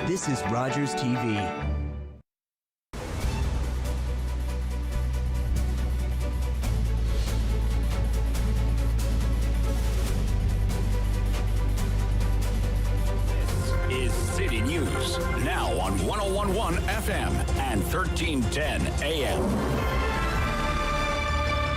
This is Rogers TV. Is City News, now on 101.1 FM and 1310 AM.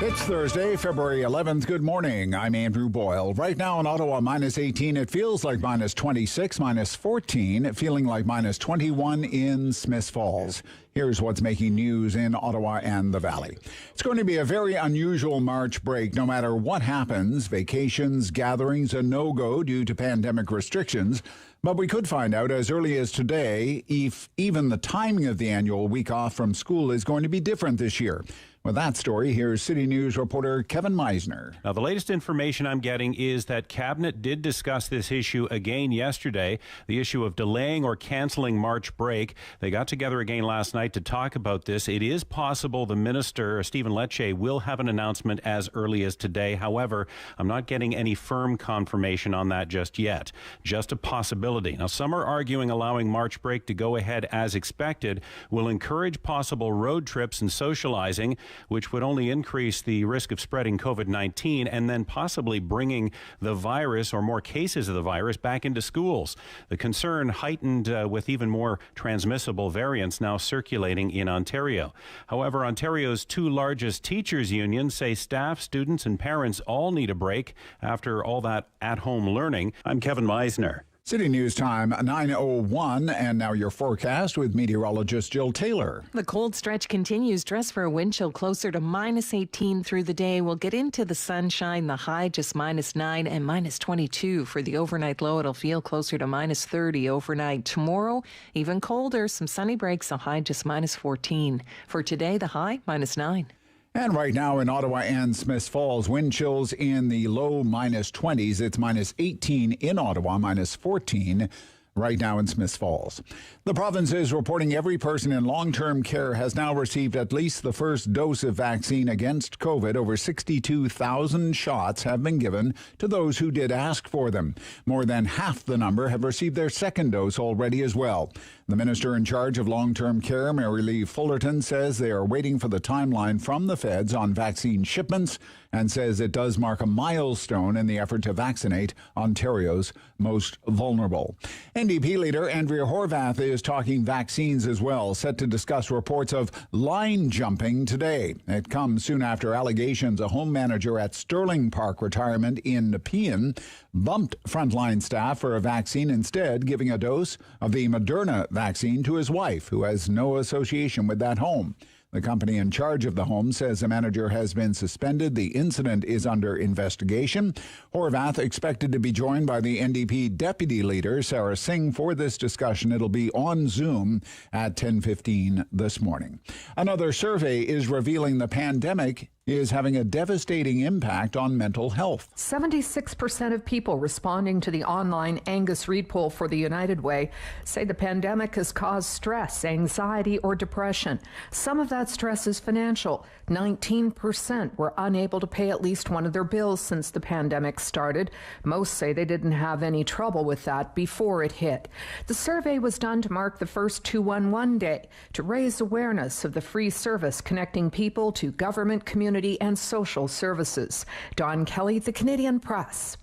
It's Thursday, February 11th. Good morning. I'm Andrew Boyle. Right now in Ottawa, minus 18. It feels like minus 26, minus 14, feeling like minus 21 in Smiths Falls. Here's what's making news in Ottawa and the Valley. It's going to be a very unusual March break, no matter what happens. Vacations, gatherings, a no-go due to pandemic restrictions. But we could find out as early as today if even the timing of the annual week off from school is going to be different this year. With that story, here's City News reporter Kevin Meisner. Now, the latest information I'm getting is that Cabinet did discuss this issue again yesterday, the issue of delaying or cancelling March break. They got together again last night to talk about this. It is possible the Minister, Stephen Lecce, will have an announcement as early as today. However, I'm not getting any firm confirmation on that just yet. Just a possibility. Now, some are arguing allowing March break to go ahead as expected will encourage possible road trips and socializing, which would only increase the risk of spreading COVID-19 and then possibly bringing the virus or more cases of the virus back into schools. The concern heightened with even more transmissible variants now circulating in Ontario. However, Ontario's two largest teachers' unions say staff, students, and parents all need a break after all that at-home learning. I'm Kevin Meisner. City News time, 9:01, and now your forecast with meteorologist Jill Taylor. The cold stretch continues. Dress for a wind chill closer to minus 18 through the day. We'll get into the sunshine. The high just minus 9 and minus 22 for the overnight low. It'll feel closer to minus 30 overnight. Tomorrow, even colder. Some sunny breaks. A high just minus 14. For today, the high minus 9. And right now in Ottawa and Smiths Falls, wind chills in the low minus 20s. It's minus 18 in Ottawa, minus 14 right now in Smiths Falls. The province is reporting every person in long-term care has now received at least the first dose of vaccine against COVID. Over 62,000 shots have been given to those who did ask for them. More than half the number have received their second dose already as well. The minister in charge of long-term care, Mary Lee Fullerton, says they are waiting for the timeline from the feds on vaccine shipments and says it does mark a milestone in the effort to vaccinate Ontario's most vulnerable. NDP leader Andrea Horwath is talking vaccines as well, set to discuss reports of line jumping today. It comes soon after allegations a home manager at Sterling Park Retirement in Nepean bumped frontline staff for a vaccine, instead giving a dose of the Moderna vaccine to his wife, who has no association with that home. The company in charge of the home says the manager has been suspended. The incident is under investigation. Horwath expected to be joined by the NDP deputy leader, Sarah Singh, for this discussion. It'll be on Zoom at 10:15 this morning. Another survey is revealing the pandemic is having a devastating impact on mental health. 76% of people responding to the online Angus Reid poll for the United Way say the pandemic has caused stress, anxiety, or depression. Some of that stress is financial. 19% were unable to pay at least one of their bills since the pandemic started. Most say they didn't have any trouble with that before it hit. The survey was done to mark the first 211 Day to raise awareness of the free service connecting people to government, community, and social services. Don Kelly, the Canadian Press.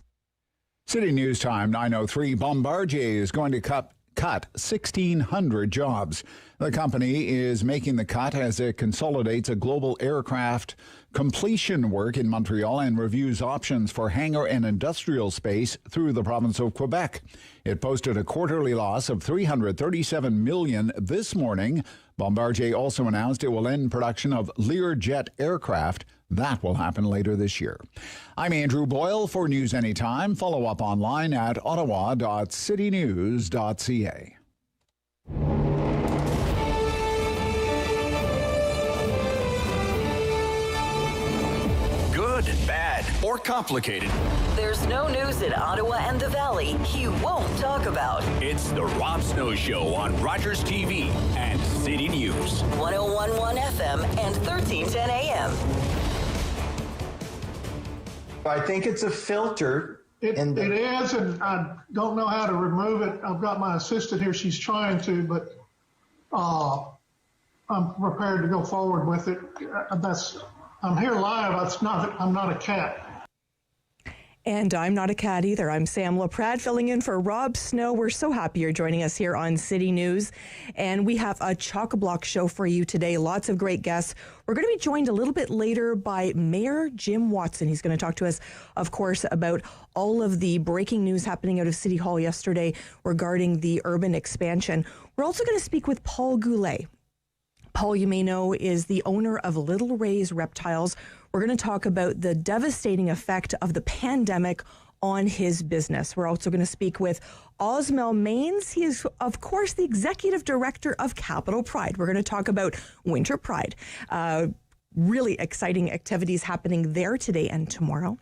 City News time, 9:03. Bombardier is going to cut 1,600 jobs. The company is making the cut as it consolidates a global aircraft completion work in Montreal and reviews options for hangar and industrial space through the province of Quebec. It posted a quarterly loss of $337 million this morning. Bombardier also announced it will end production of Learjet aircraft. That will happen later this year. I'm Andrew Boyle for News Anytime. Follow up online at ottawa.citynews.ca. Good, bad, or complicated. There's no news in Ottawa and the Valley he won't talk about. It's the Rob Snow Show on Rogers TV and City News. 101.1 FM and 1310 AM. I think it's a filter It is, and I don't know how to remove it. I've got my assistant here. She's trying to, but I'm prepared to go forward with it. I'm here live. I'm not a cat. And I'm not a cat either. I'm Sam Laprade filling in for Rob Snow. We're so happy you're joining us here on City News. And we have a chock-a-block show for you today. Lots of great guests. We're going to be joined a little bit later by Mayor Jim Watson. He's going to talk to us, of course, about all of the breaking news happening out of City Hall yesterday regarding the urban expansion. We're also going to speak with Paul Goulet. Paul, you may know, is the owner of Little Ray's Reptiles. We're going to talk about the devastating effect of the pandemic on his business. We're also going to speak with Osmel Maynes. He is, of course, the executive director of Capital Pride. We're going to talk about Winter Pride. Really exciting activities happening there today and tomorrow.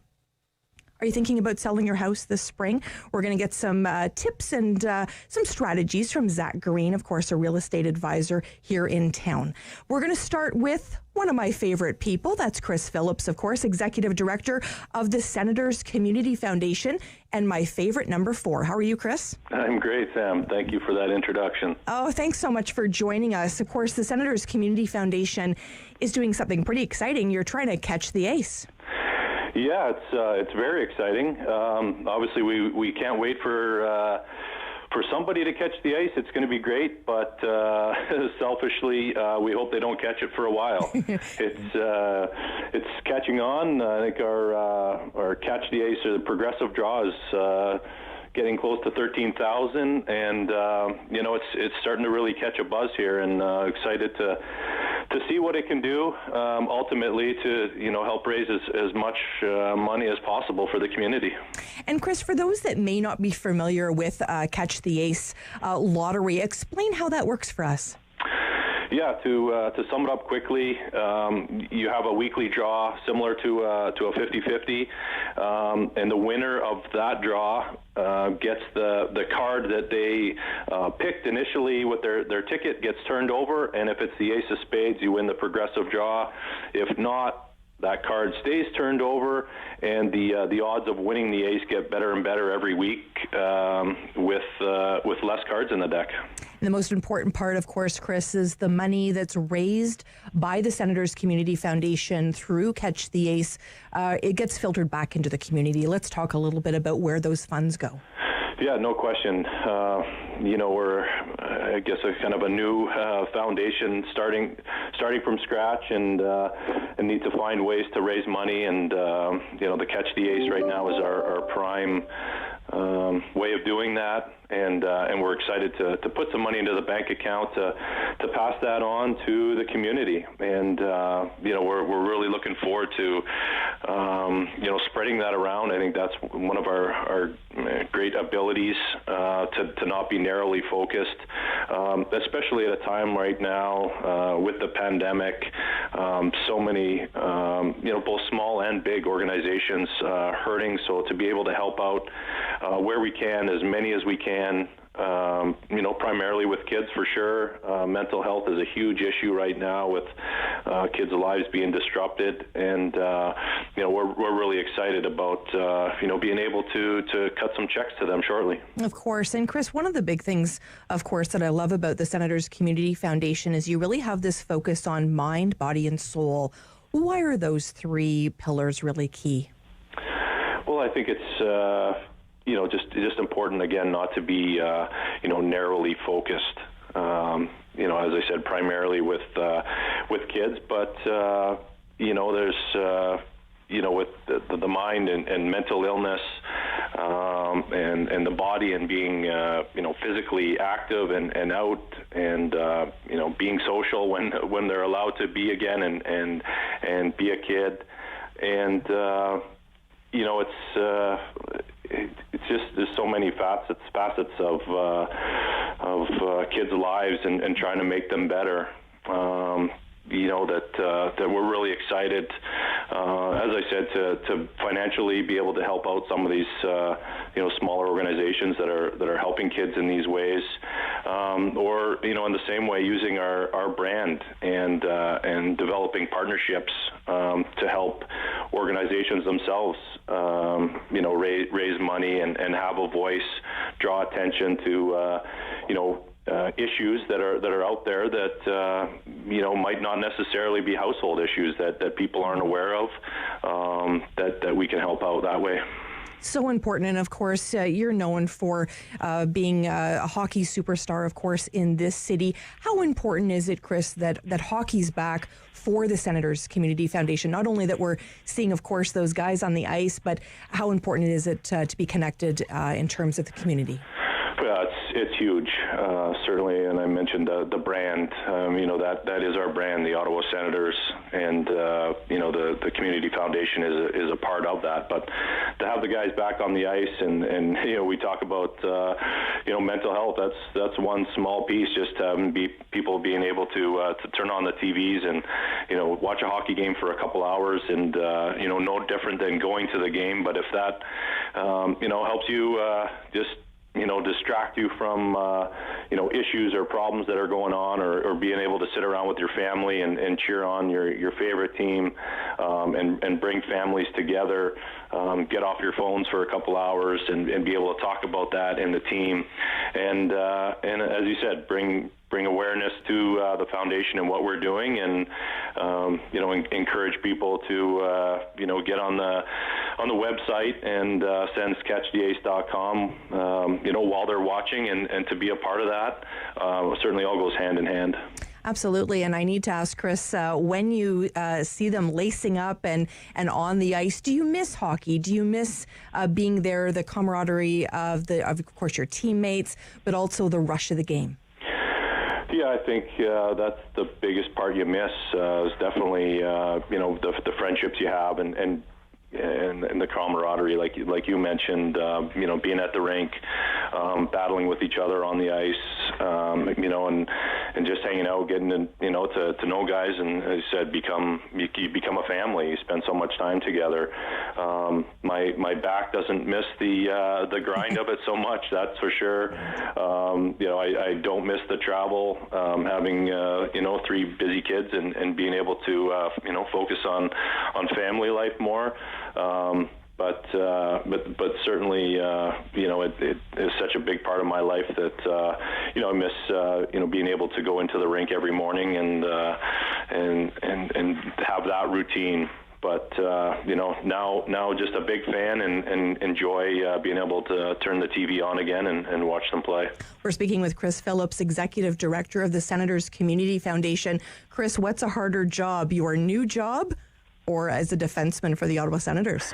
Are you thinking about selling your house this spring? We're going to get some tips and some strategies from Zak Green, of course, a real estate advisor here in town. We're going to start with one of my favorite people. That's Chris Phillips, of course, executive director of the Senators Community Foundation, and my favorite number 4. How are you, Chris? I'm great, Sam. Thank you for that introduction. Oh, thanks so much for joining us. Of course, the Senators Community Foundation is doing something pretty exciting. You're trying to catch the ace. Yeah, it's very exciting. Obviously, we can't wait for somebody to catch the ice. It's going to be great, but selfishly, we hope they don't catch it for a while. It's catching on. I think our catch the ace or the progressive draw is getting close to 13,000, and it's starting to really catch a buzz here, and excited to see what it can do ultimately to help raise as much money as possible for the community. And Chris, for those that may not be familiar with Catch the Ace lottery, explain how that works for us. Yeah, to sum it up quickly, you have a weekly draw similar to a 50-50, and the winner of that draw gets the card that they picked initially with their ticket gets turned over, and if it's the ace of spades, you win the progressive draw. If not, that card stays turned over, and the odds of winning the ace get better and better every week with less cards in the deck. And the most important part, of course, Chris, is the money that's raised by the Senators Community Foundation through Catch the Ace. It gets filtered back into the community. Let's talk a little bit about where those funds go. Yeah, no question. We're, I guess, a kind of a new foundation starting from scratch, and need to find ways to raise money. And the Catch the Ace right now is our prime way of doing that. And we're excited to put some money into the bank account to pass that on to the community. And we're really looking forward to spreading that around. I think that's one of our great abilities to not be narrowly focused, especially at a time right now with the pandemic. So many both small and big organizations hurting. So to be able to help out where we can, as many as we can. Primarily with kids for sure. Mental health is a huge issue right now with kids' lives being disrupted, and we're really excited about being able to cut some checks to them shortly. Of course, and Chris, one of the big things, of course, that I love about the Senators Community Foundation is you really have this focus on mind, body, and soul. Why are those 3 pillars really key? Well, I think it's just important, again, not to be narrowly focused. As I said, primarily with kids, but there's with the mind and mental illness, and the body, and being physically active and out, and being social when they're allowed to be again, and be a kid, and it's just there's so many facets of kids' lives and trying to make them better. That we're really excited, as I said, to financially be able to help out some of these smaller organizations that are helping kids in these ways, or in the same way using our brand and developing partnerships to help organizations themselves, raise money and have a voice, draw attention to, issues that are out there that might not necessarily be household issues that people aren't aware of, that we can help out that way. So important. And of course, you're known for being a hockey superstar, of course, in this city. How important is it, Chris, that hockey's back for the Senators Community Foundation? Not only that we're seeing, of course, those guys on the ice, but how important is it to be connected in terms of the community? Yeah, it's huge, certainly, and I mentioned the brand. That is our brand, the Ottawa Senators, and the Community Foundation is a part of that. But to have the guys back on the ice, and we talk about mental health. That's one small piece. Just people being able to turn on the TVs and watch a hockey game for a couple hours, and no different than going to the game. But if that helps you just distract you from, issues or problems that are going on, or being able to sit around with your family and cheer on your favorite team, and bring families together, get off your phones for a couple hours and be able to talk about that in the team. And as you said, bring awareness to the foundation and what we're doing, and encourage people to get on the website and senscatchtheace.com while they're watching, and to be a part of that. Certainly all goes hand in hand. Absolutely. And I need to ask, Chris, when you see them lacing up and on the ice, do you miss hockey? Do you miss being there, the camaraderie of course, your teammates, but also the rush of the game? Yeah, I think that's the biggest part you miss. Is definitely the friendships you have and the camaraderie, like you mentioned. Being at the rink, battling with each other on the ice, and just hanging out, getting to know guys, and as you said, you become a family. You spend so much time together. My back doesn't miss the grind of it so much, that's for sure. I don't miss the travel, having 3 busy kids and being able to focus on family life more. But certainly, it is such a big part of my life that I miss being able to go into the rink every morning and have that routine. But now just a big fan and enjoy being able to turn the TV on again and watch them play. We're speaking with Chris Phillips, Executive Director of the Senators Community Foundation. Chris, what's a harder job, your new job, or as a defenseman for the Ottawa Senators?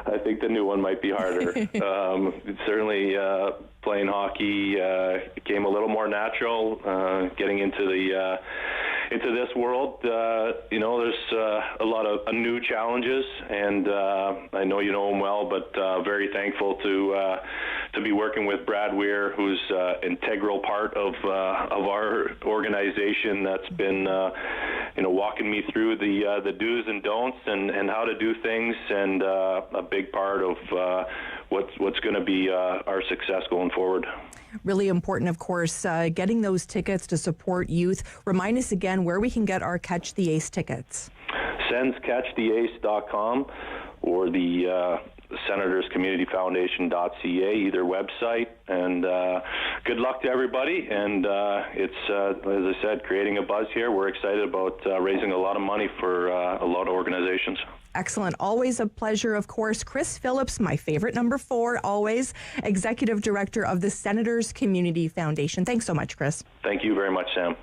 I think the new one might be harder. Certainly, playing hockey came a little more natural. Getting into this world, there's a lot of new challenges, and I know you know him well, but very thankful to be working with Brad Weir, who's integral part of our organization. That's been walking me through the do's and don'ts and how to do things, and a big part of what's going to be our success going forward. Really important, of course, getting those tickets to support youth. Remind us again where we can get our Catch the Ace tickets. SensCatchTheAce.com or the SenatorsCommunityFoundation.ca, either website. And good luck to everybody. And it's, as I said, creating a buzz here. We're excited about raising a lot of money for a lot of organizations. Excellent. Always a pleasure, of course. Chris Phillips, my favorite, number 4, always, Executive Director of the Senators Community Foundation. Thanks so much, Chris. Thank you very much, Sam.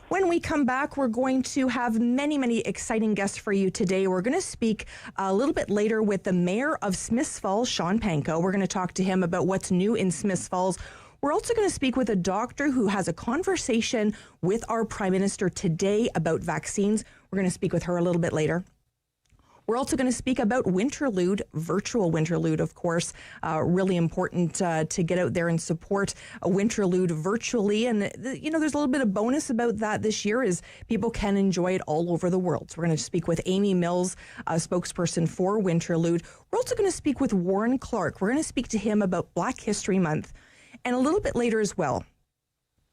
When we come back, we're going to have many, many exciting guests for you today. We're going to speak a little bit later with the Mayor of Smiths Falls, Shawn Pankow. We're going to talk to him about what's new in Smiths Falls. We're also going to speak with a doctor who has a conversation with our Prime Minister today about vaccines. We're going to speak with her a little bit later. We're also going to speak about Winterlude, virtual Winterlude, of course. Really important to get out there and support a Winterlude virtually. And, there's a little bit of bonus about that this year is people can enjoy it all over the world. So we're going to speak with Amy Mills, a spokesperson for Winterlude. We're also going to speak with Warren Clarke. We're going to speak to him about Black History Month. And a little bit later as well,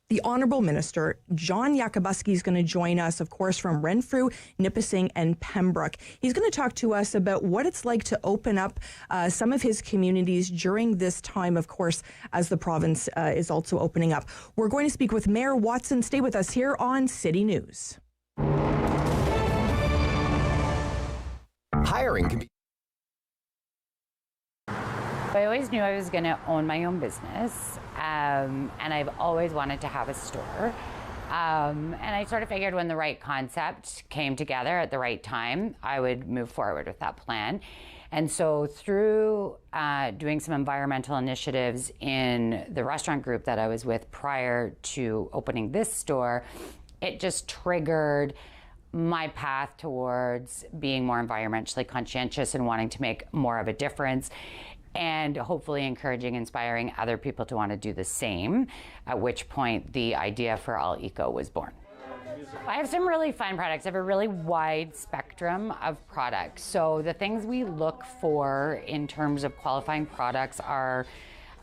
The Honourable Minister, John Yakabuski, is going to join us, of course, from Renfrew, Nipissing and Pembroke. He's going to talk to us about what it's like to open up some of his communities during this time, of course, as the province is also opening up. We're going to speak with Mayor Watson. Stay with us here on City News. Hiring can be... I always knew I was going to own my own business, and I've always wanted to have a store. And I sort of figured when the right concept came together at the right time, I would move forward with that plan. And so through doing some environmental initiatives in the restaurant group that I was with prior to opening this store, it just triggered my path towards being more environmentally conscientious and wanting to make more of a difference, and hopefully encouraging, inspiring other people to want to do the same, at which point the idea for All Eco was born. I have some really fun products. I have a really wide spectrum of products. So the things we look for in terms of qualifying products are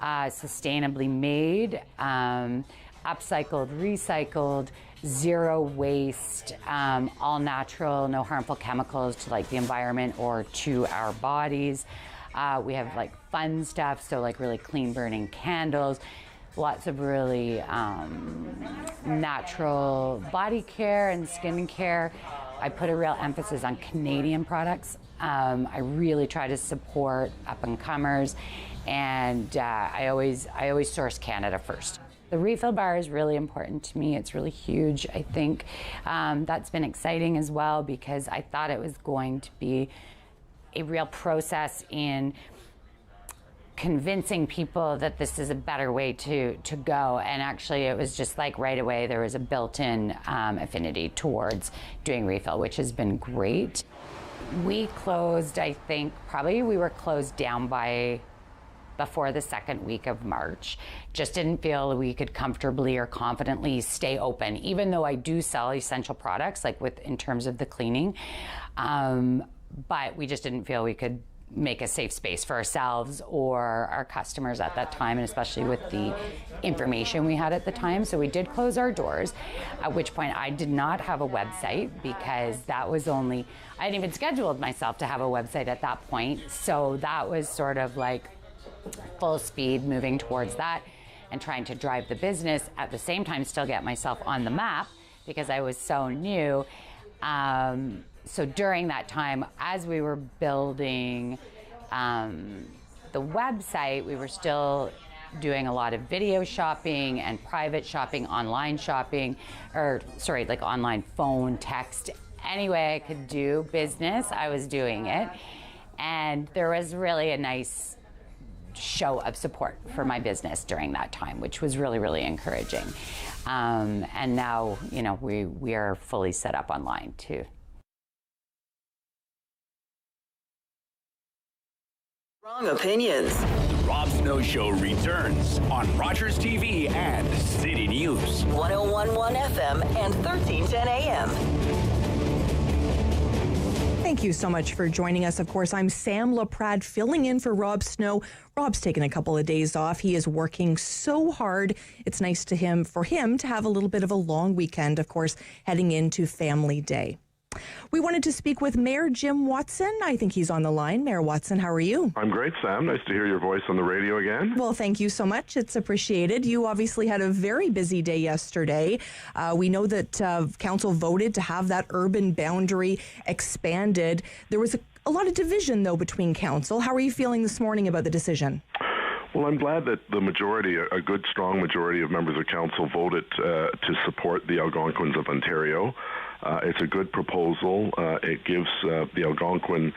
sustainably made, upcycled, recycled, zero waste, all natural, no harmful chemicals to like the environment or to our bodies. We have like fun stuff, so like really clean burning candles, lots of really natural body care and skin care. I put a real emphasis on Canadian products. I really try to support up and comers, and I always source Canada first. The refill bar is really important to me. It's really huge. I think that's been exciting as well, because I thought it was going to be a real process in convincing people that this is a better way to go. And actually it was just like right away there was a built-in affinity towards doing refill, which has been great. We closed, I think, probably we were closed down by before the second week of March. Just didn't feel we could comfortably or confidently stay open, even though I do sell essential products, like in terms of the cleaning. But we just didn't feel we could make a safe space for ourselves or our customers at that time, and especially with the information we had at the time. So we did close our doors, at which point I did not have a website, because that was I hadn't even scheduled myself to have a website at that point. So that was sort of like full speed moving towards that and trying to drive the business, at the same time still get myself on the map because I was so new. So during that time, as we were building the website, we were still doing a lot of video shopping and private shopping, online shopping, like online phone, text. Any way I could do business, I was doing it. And there was really a nice show of support for my business during that time, which was really, really encouraging. And now, we are fully set up online too. Wrong opinions. The Rob Snow Show returns on Rogers TV and City News. 101.1 FM and 1310 AM. Thank you so much for joining us. Of course, I'm Sam Laprade filling in for Rob Snow. Rob's taken a couple of days off. He is working so hard. It's nice for him to have a little bit of a long weekend, of course, heading into Family Day. We wanted to speak with Mayor Jim Watson. I think he's on the line. Mayor Watson, how are you? I'm great, Sam. Nice to hear your voice on the radio again. Well, thank you so much. It's appreciated. You obviously had a very busy day yesterday. We know that council voted to have that urban boundary expanded. There was a lot of division, though, between council. How are you feeling this morning about the decision? Well, I'm glad that the majority, a good, strong majority of members of council voted to support the Algonquins of Ontario. It's a good proposal. It gives the Algonquin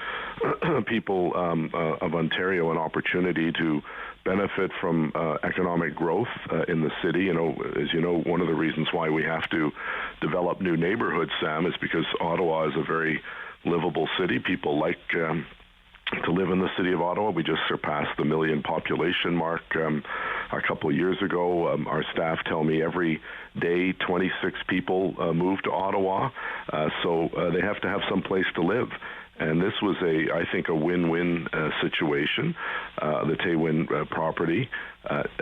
people of Ontario an opportunity to benefit from economic growth in the city. As you know, one of the reasons why we have to develop new neighborhoods, Sam, is because Ottawa is a very livable city. People like to live in the city of Ottawa. We just surpassed the 1 million population mark a couple of years ago. Our staff tell me every day 26 people move to Ottawa, so they have to have some place to live. And this was I think, a win-win situation. The Taywin property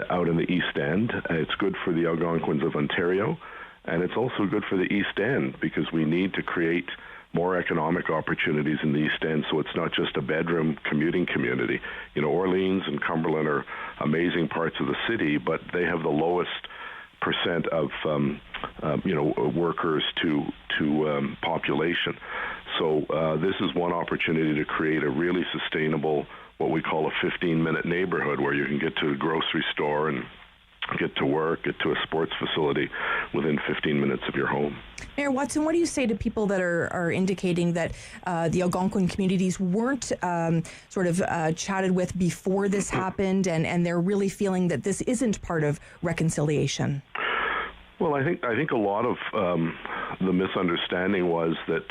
out in the East End. It's good for the Algonquins of Ontario, and it's also good for the East End because we need to create more economic opportunities in the East End, so it's not just a bedroom commuting community. Orleans and Cumberland are amazing parts of the city, but they have the lowest percent of workers to population. So this is one opportunity to create a really sustainable, what we call a 15-minute neighborhood, where you can get to the grocery store and get to work, get to a sports facility within 15 minutes of your home. Mayor Watson, what do you say to people that are indicating that the Algonquin communities weren't chatted with before this happened, and they're really feeling that this isn't part of reconciliation? Well, I think a lot of the misunderstanding was that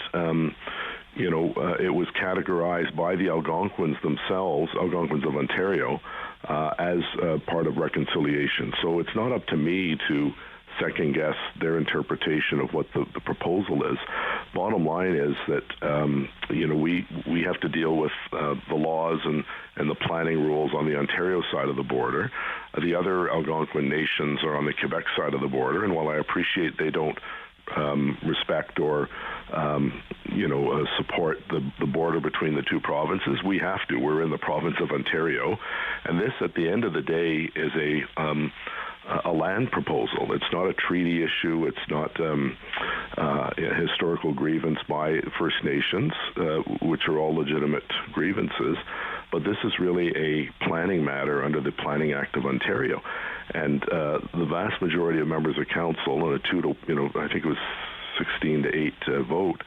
it was categorized by the Algonquins themselves, Algonquins of Ontario, as part of reconciliation. So it's not up to me to second guess their interpretation of what the proposal is. Bottom line is that we have to deal with the laws and the planning rules on the Ontario side of the border. The other Algonquin nations are on the Quebec side of the border, and while I appreciate they don't respect or support the border between the two provinces, we have to. We're in the province of Ontario, and this, at the end of the day, is a land proposal. It's not a treaty issue. It's not a historical grievance by First Nations, which are all legitimate grievances. But this is really a planning matter under the Planning Act of Ontario. And the vast majority of members of council, on a I think it was 16-8 vote,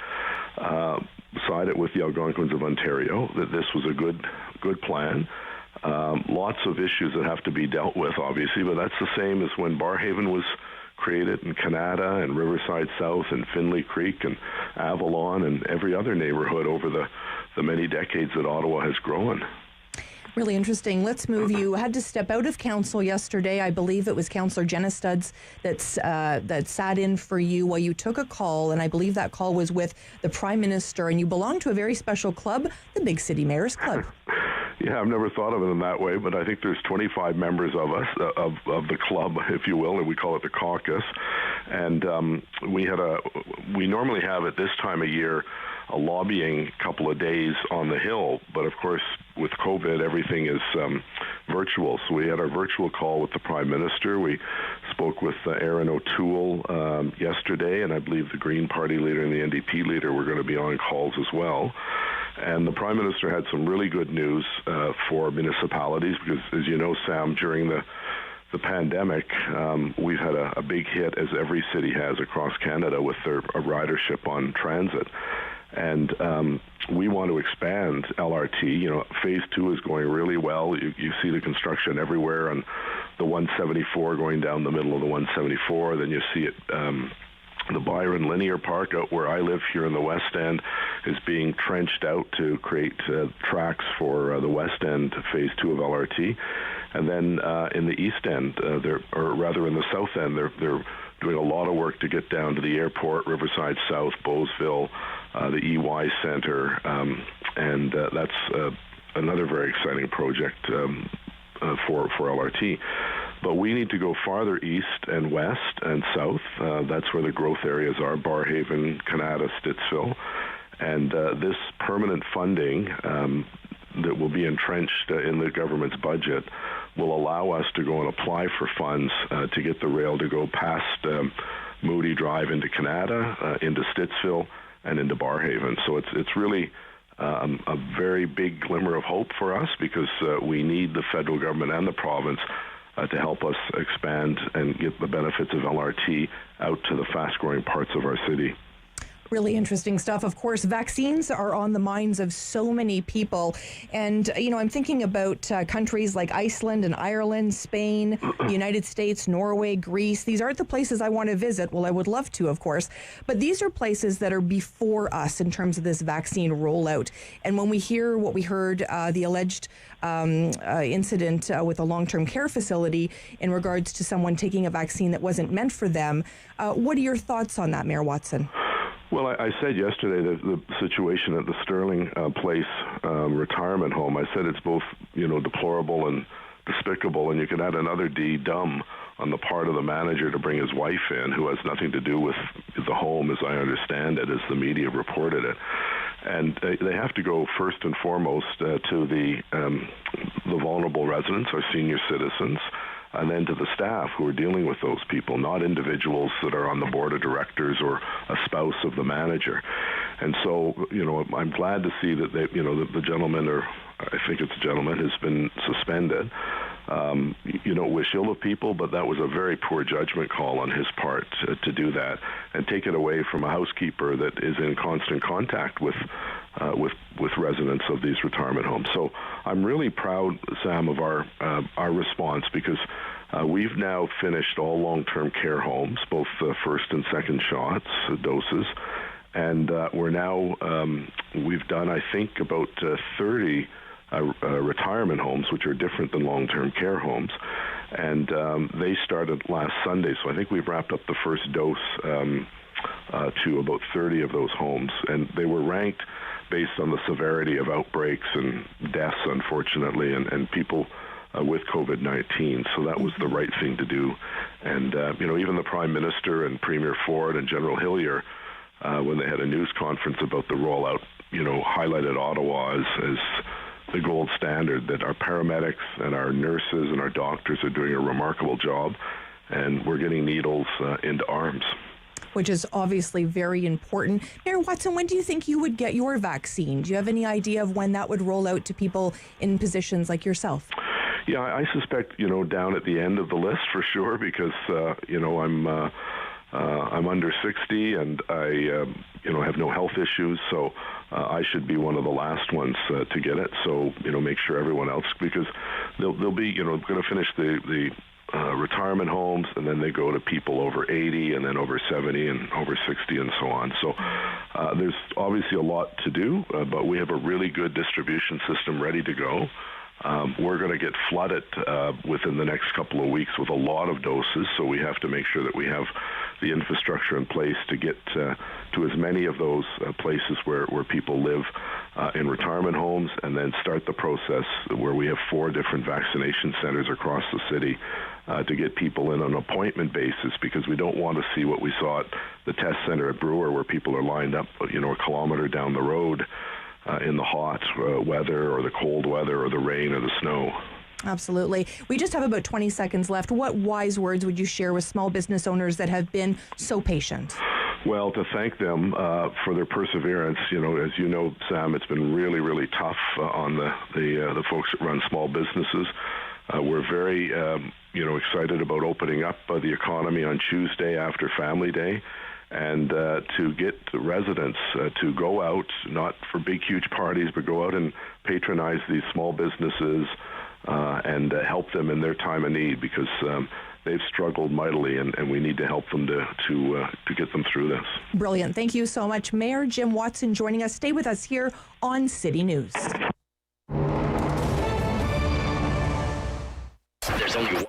sided with the Algonquins of Ontario, that this was a good plan. Lots of issues that have to be dealt with, obviously, but that's the same as when Barrhaven was created, in Canada and Riverside South and Findlay Creek and Avalon and every other neighborhood over the many decades that Ottawa has grown. Really interesting. Let's move. You had to step out of council yesterday. I believe it was Councillor Jenna Studs that sat in for you while you took a call, and I believe that call was with the Prime Minister, and you belong to a very special club, the Big City Mayors Club. Yeah, I've never thought of it in that way, but I think there's 25 members of us, of the club, if you will, and we call it the caucus. And we normally have at this time of year a lobbying couple of days on the Hill, but of course with COVID everything is virtual. So we had our virtual call with the Prime Minister. We spoke with Erin O'Toole yesterday, and I believe the Green Party leader and the NDP leader were going to be on calls as well. And the Prime Minister had some really good news for municipalities because, as you know, Sam, during the pandemic, we've had a big hit, as every city has across Canada, with a ridership on transit. And we want to expand LRT. Phase 2 is going really well. You see the construction everywhere on the 174 going down the middle of the 174. Then you see it, the Byron Linear Park out where I live here in the West End is being trenched out to create tracks for the West End Phase 2 of LRT. And then in the East End, or rather in the South End, they're doing a lot of work to get down to the airport, Riverside South, Beausville, the EY Center, and that's another very exciting project for LRT. But we need to go farther east and west and south. That's where the growth areas are, Barrhaven, Canada, Stittsville. And this permanent funding that will be entrenched in the government's budget will allow us to go and apply for funds to get the rail to go past Moody Drive into Canada, into Stittsville, and into Barrhaven. So it's really a very big glimmer of hope for us because we need the federal government and the province to help us expand and get the benefits of LRT out to the fast-growing parts of our city. Really interesting stuff. Of course, vaccines are on the minds of so many people. And, I'm thinking about countries like Iceland and Ireland, Spain, the United States, Norway, Greece. These aren't the places I want to visit. Well, I would love to, of course. But these are places that are before us in terms of this vaccine rollout. And when we hear what we heard, the alleged incident with a long-term care facility in regards to someone taking a vaccine that wasn't meant for them, what are your thoughts on that, Mayor Watson? Well, I said yesterday that the situation at the Sterling Place retirement home, I said it's both, deplorable and despicable, and you can add another D, dumb, on the part of the manager to bring his wife in, who has nothing to do with the home, as I understand it, as the media reported it. And they have to go first and foremost to the vulnerable residents, our senior citizens, and then to the staff who are dealing with those people, not individuals that are on the board of directors or a spouse of the manager. And so, I'm glad to see that the gentleman, or I think it's a gentleman, has been suspended. Wish ill of people, but that was a very poor judgment call on his part to do that and take it away from a housekeeper that is in constant contact with residents of these retirement homes. So I'm really proud, Sam, of our response, because we've now finished all long-term care homes, both first and second shots, doses, and we're now we've done, I think, about 30 retirement homes, which are different than long-term care homes, and they started last Sunday, so I think we've wrapped up the first dose to about 30 of those homes, and they were ranked based on the severity of outbreaks and deaths, unfortunately, and people with COVID-19, so that was the right thing to do. And even the Prime Minister and Premier Ford and General Hillier, when they had a news conference about the rollout, highlighted Ottawa as the gold standard, that our paramedics and our nurses and our doctors are doing a remarkable job, and we're getting needles into arms. Which is obviously very important. Mayor Watson, when do you think you would get your vaccine? Do you have any idea of when that would roll out to people in positions like yourself? Yeah, I suspect, down at the end of the list for sure, because, I'm under 60 and I, have no health issues, so I should be one of the last ones to get it. So, make sure everyone else, because they'll be, going to finish the retirement homes, and then they go to people over 80 and then over 70 and over 60 and so on. So there's obviously a lot to do, but we have a really good distribution system ready to go. We're going to get flooded within the next couple of weeks with a lot of doses, so we have to make sure that we have the infrastructure in place to get to as many of those places where people live in retirement homes, and then start the process where we have 4 different vaccination centers across the city to get people in on an appointment basis, because we don't want to see what we saw at the test center at Brewer, where people are lined up, a kilometer down the road in the hot weather or the cold weather or the rain or the snow. Absolutely. We just have about 20 seconds left. What wise words would you share with small business owners that have been so patient? Well, to thank them for their perseverance. As you know, Sam, it's been really, really tough on the folks that run small businesses. We're very, excited about opening up the economy on Tuesday after Family Day, and to get residents to go out, not for big, huge parties, but go out and patronize these small businesses and help them in their time of need, because they've struggled mightily, and we need to help them to get them through this. Brilliant. Thank you so much. Mayor Jim Watson joining us. Stay with us here on City News. There's only one.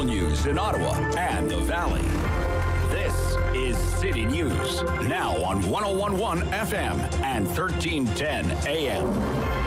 local news in Ottawa and the Valley. This is City News, now on 101.1 FM and 1310 AM.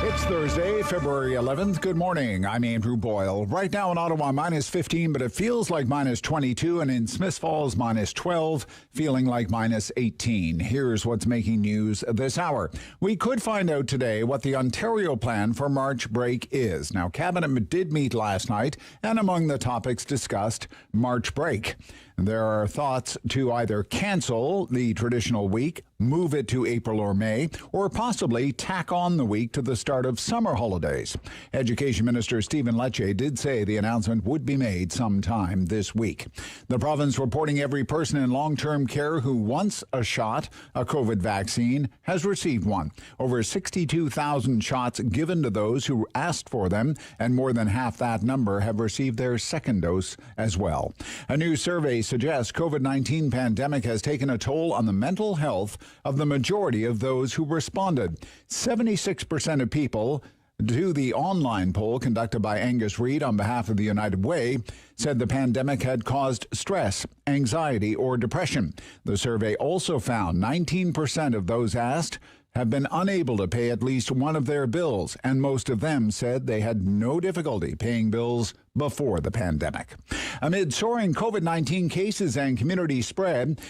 It's Thursday, February 11th. Good morning. I'm Andrew Boyle. Right now in Ottawa, minus 15, but it feels like minus 22, and in Smith Falls, minus 12, feeling like minus 18. Here's what's making news this hour. We could find out today what the Ontario plan for March break is. Now, Cabinet did meet last night, and among the topics discussed, March break. There are thoughts to either cancel the traditional week, move it to April or May, or possibly tack on the week to the start of summer holidays. Education Minister Stephen Lecce did say the announcement would be made sometime this week. The province reporting every person in long-term care who wants a shot, a COVID vaccine, has received one. Over 62,000 shots given to those who asked for them, and more than half that number have received their second dose as well. A new survey suggests COVID-19 pandemic has taken a toll on the mental health of the majority of those who responded. 76% of people to the online poll conducted by Angus Reid on behalf of the United Way said the pandemic had caused stress, anxiety, or depression. The survey also found 19% of those asked have been unable to pay at least one of their bills, and most of them said they had no difficulty paying bills before the pandemic. Amid soaring COVID-19 cases and community spread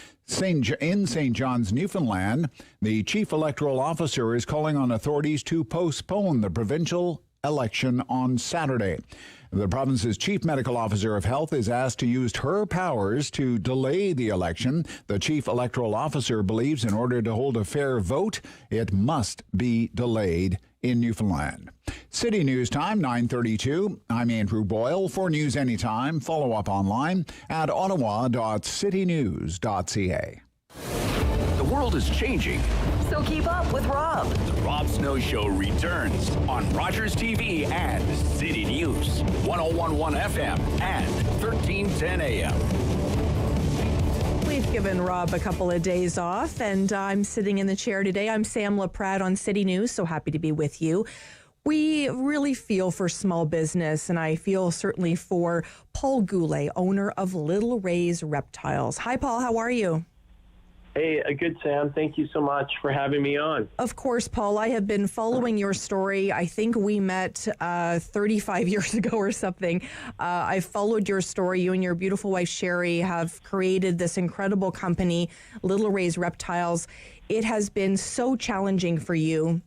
in St. John's, Newfoundland, the chief electoral officer is calling on authorities to postpone the provincial election on Saturday. The province's chief medical officer of health is asked to use her powers to delay the election. The chief electoral officer believes in order to hold a fair vote, it must be delayed in Newfoundland. City News Time, 9:32. I'm Andrew Boyle. For news anytime, follow up online at ottawa.citynews.ca. The world is changing. So keep up with Rob. The Rob Snow Show returns on Rogers TV and City News, 101.1 FM and 1310 AM. We've given Rob a couple of days off, and I'm sitting in the chair today. I'm Sam Laprade on City News, so happy to be with you. We really feel for small business, and I feel certainly for Paul Goulet, owner of Little Ray's Reptiles. Hi, Paul. How are you? Hey, good, Sam. Thank you so much for having me on. Of course, Paul. I have been following your story. I think we met 35 years ago or something. I followed your story. You and your beautiful wife, Sherry, have created this incredible company, Little Ray's Reptiles. It has been so challenging for you.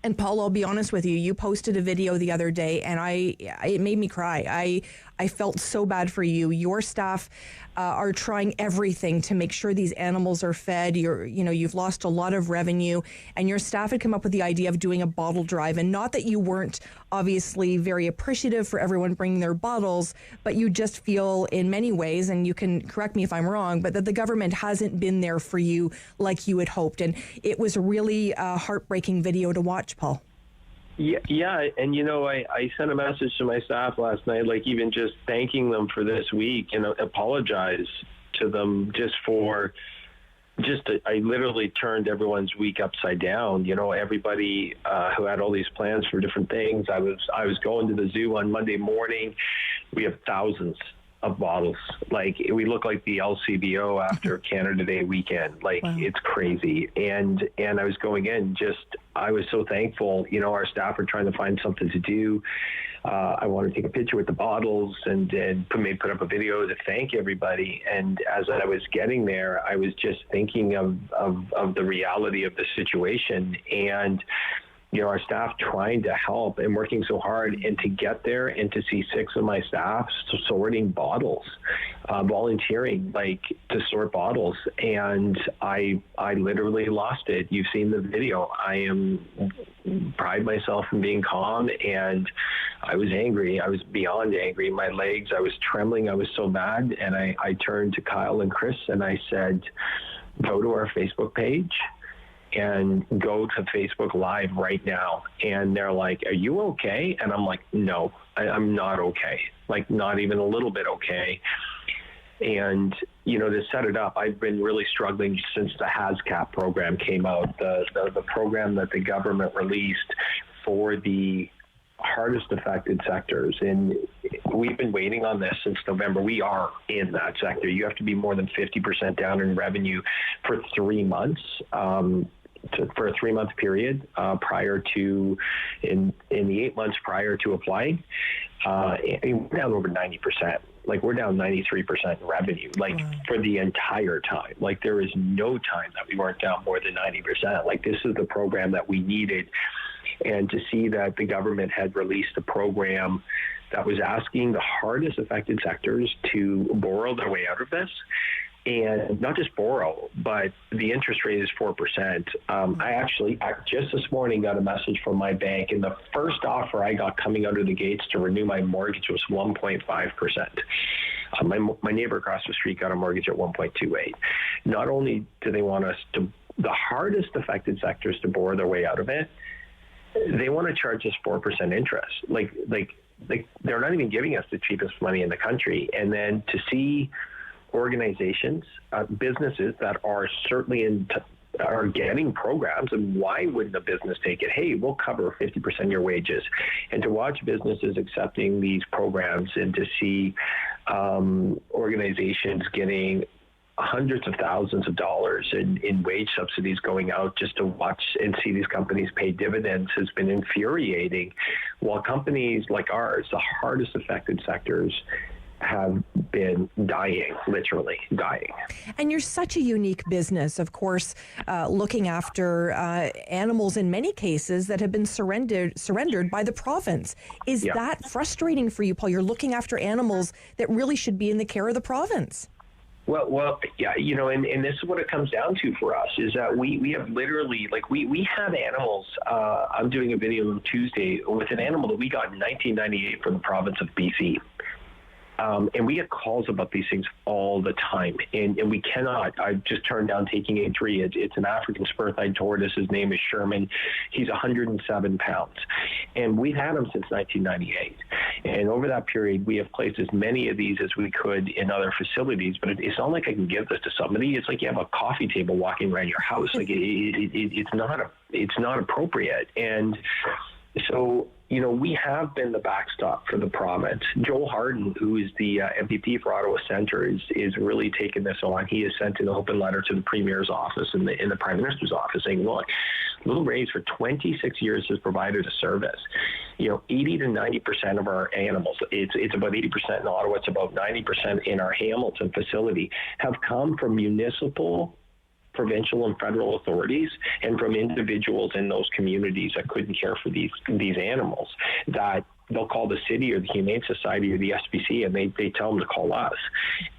And Paul, I'll be honest with you, you posted a video the other day, and it made me cry. I felt so bad for you. Your staff are trying everything to make sure these animals are fed. You've lost a lot of revenue, and your staff had come up with the idea of doing a bottle drive. And not that you weren't obviously very appreciative for everyone bringing their bottles, but you just feel in many ways, and you can correct me if I'm wrong, but that the government hasn't been there for you like you had hoped. And it was really a heartbreaking video to watch, Paul. Yeah, and I sent a message to my staff last night, like even just thanking them for this week and apologize to them I literally turned everyone's week upside down. Everybody who had all these plans for different things. I was going to the zoo on Monday morning. We have thousands of bottles. Like, we look like the LCBO after Canada Day weekend. Like, wow. It's crazy. And I was going in, I was so thankful. Our staff are trying to find something to do. I wanted to take a picture with the bottles and put up a video to thank everybody. And as I was getting there, I was just thinking of the reality of the situation, and our staff trying to help and working so hard, and to get there and to see 6 of my staff sorting bottles, volunteering to sort bottles. And I literally lost it. You've seen the video. I pride myself in being calm, and I was angry. I was beyond angry. My legs, I was trembling. I was so mad. And I turned to Kyle and Chris and I said, go to our Facebook page and go to Facebook Live right now. And they're like, are you okay? And I'm like, no, I'm not okay. Like, not even a little bit okay. And, to set it up, I've been really struggling since the HAZCAP program came out, the program that the government released for the hardest affected sectors, and we've been waiting on this since November. We are in that sector. You have to be more than 50% down in revenue for 3 months. For a 3-month period prior to, in the 8 months prior to applying, we're down over 90%. Like, we're down 93% in revenue, for the entire time. Like, there is no time that we weren't down more than 90%. Like, this is the program that we needed. And to see that the government had released a program that was asking the hardest affected sectors to borrow their way out of this, and not just borrow, but the interest rate is 4%. I just this morning got a message from my bank, and the first offer I got coming out of the gates to renew my mortgage was 1.5%. My neighbor across the street got a mortgage at 1.28. Not only do they want us to, the hardest affected sectors, to borrow their way out of it, they want to charge us 4% interest. Like they're not even giving us the cheapest money in the country. And then to see organizations, businesses that are certainly are getting programs, and why wouldn't a business take it? Hey, we'll cover 50% of your wages. And to watch businesses accepting these programs, and to see organizations getting hundreds of thousands of dollars in wage subsidies going out just to watch and see these companies pay dividends has been infuriating. While companies like ours, the hardest affected sectors, have been dying, literally dying. And you're such a unique business, of course, looking after animals in many cases that have been surrendered by the province. Is that frustrating for you, Paul? You're looking after animals that really should be in the care of the province. Well, yeah, and this is what it comes down to for us, is that we have literally, we have animals. I'm doing a video on Tuesday with an animal that we got in 1998 from the province of BC. And we get calls about these things all the time. And we cannot, I just turned down taking a tree. It's an African spur-thighed tortoise. His name is Sherman. He's 107 pounds. And we've had him since 1998. And over that period, we have placed as many of these as we could in other facilities. But it's not like I can give this to somebody. It's like you have a coffee table walking around your house. Like it's not appropriate. And so, we have been the backstop for the province. Joel Harden, who is the MPP for Ottawa Centre, is really taking this on. He has sent an open letter to the Premier's office and the Prime Minister's office saying, look, Little Ray's for 26 years has provided a service. 80 to 90% of our animals, it's about 80% in Ottawa, it's about 90% in our Hamilton facility, have come from municipal, provincial and federal authorities, and from individuals in those communities that couldn't care for these animals, that they'll call the city or the Humane Society or the SPC, and they tell them to call us.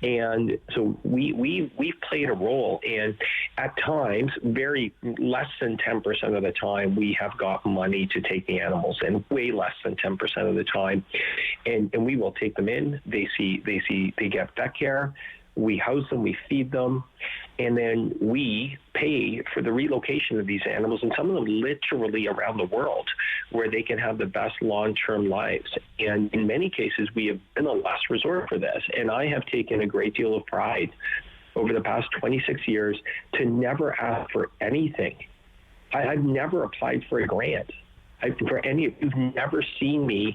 And so we've played a role, and at times, very less than 10% of the time, we have got money to take the animals, and way less than 10% of the time, and we will take them in. They get vet care. We house them, we feed them, and then we pay for the relocation of these animals, and some of them literally around the world, where they can have the best long-term lives. And in many cases, we have been a last resort for this. And I have taken a great deal of pride over the past 26 years to never ask for anything. I've never applied for a grant. For any of you've never seen me,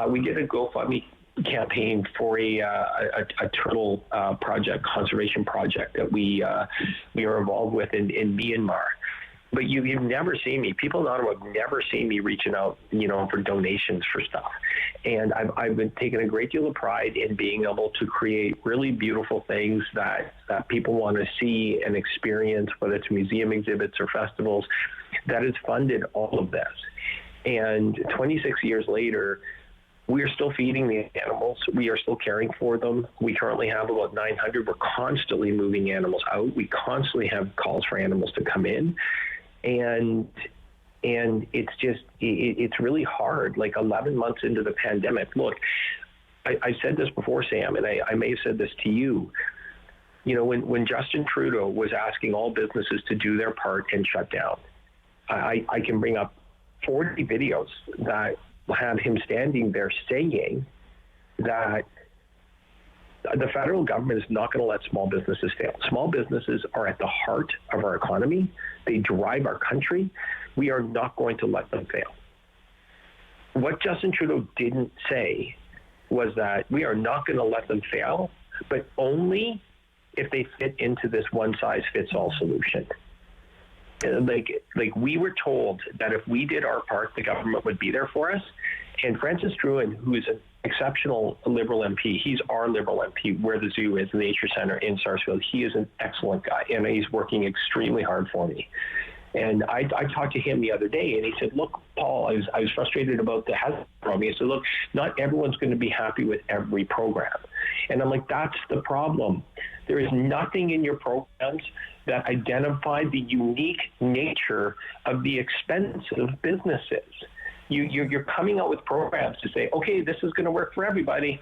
we did a Gofundme campaign for a turtle project, conservation project that we are involved with in Myanmar. But you've never seen me. People in Ottawa have never seen me reaching out, for donations for stuff. And I've been taking a great deal of pride in being able to create really beautiful things that people want to see and experience, whether it's museum exhibits or festivals, that has funded all of this. And 26 years later, we are still feeding the animals. We are still caring for them. We currently have about 900. We're constantly moving animals out. We constantly have calls for animals to come in. And it's really hard, 11 months into the pandemic. Look, I said this before, Sam, and I may have said this to you. When Justin Trudeau was asking all businesses to do their part and shut down, I can bring up 40 videos that had him standing there saying that the federal government is not going to let small businesses fail. Small businesses are at the heart of our economy. They drive our country. We are not going to let them fail. What Justin Trudeau didn't say was that we are not going to let them fail, but only if they fit into this one-size-fits-all solution. Like we were told that if we did our part, the government would be there for us. And Francis Drouin, who is an exceptional Liberal MP, he's our Liberal MP, where the zoo is, the Nature Centre in Sarsfield. He is an excellent guy, and he's working extremely hard for me. And I talked to him the other day, and he said, look, Paul, I was frustrated about the hazard program. He said, look, not everyone's going to be happy with every program. And I'm like, that's the problem. There is nothing in your programs that identify the unique nature of the expensive businesses. You're coming out with programs to say, okay, this is going to work for everybody.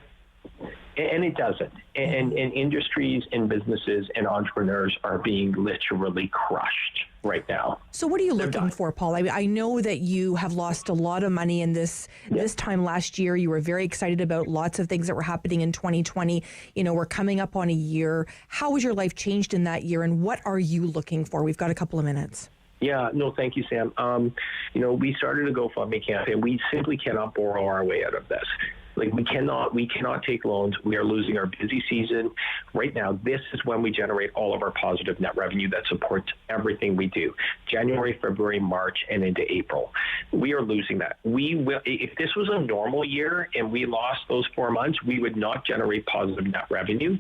And it doesn't. And industries and businesses and entrepreneurs are being literally crushed right now. So what are you looking for, Paul? I know that you have lost a lot of money in this time last year. You were very excited about lots of things that were happening in 2020. You know, we're coming up on a year. How has your life changed in that year, and what are you looking for? We've got a couple of minutes. Yeah, no, thank you, Sam. We started a GoFundMe campaign. We simply cannot borrow our way out of this. Like we cannot take loans. We are losing our busy season. Right now, this is when we generate all of our positive net revenue that supports everything we do. January, February, March, and into April. We are losing that. We will, if this was a normal year and we lost those 4 months, we would not generate positive net revenue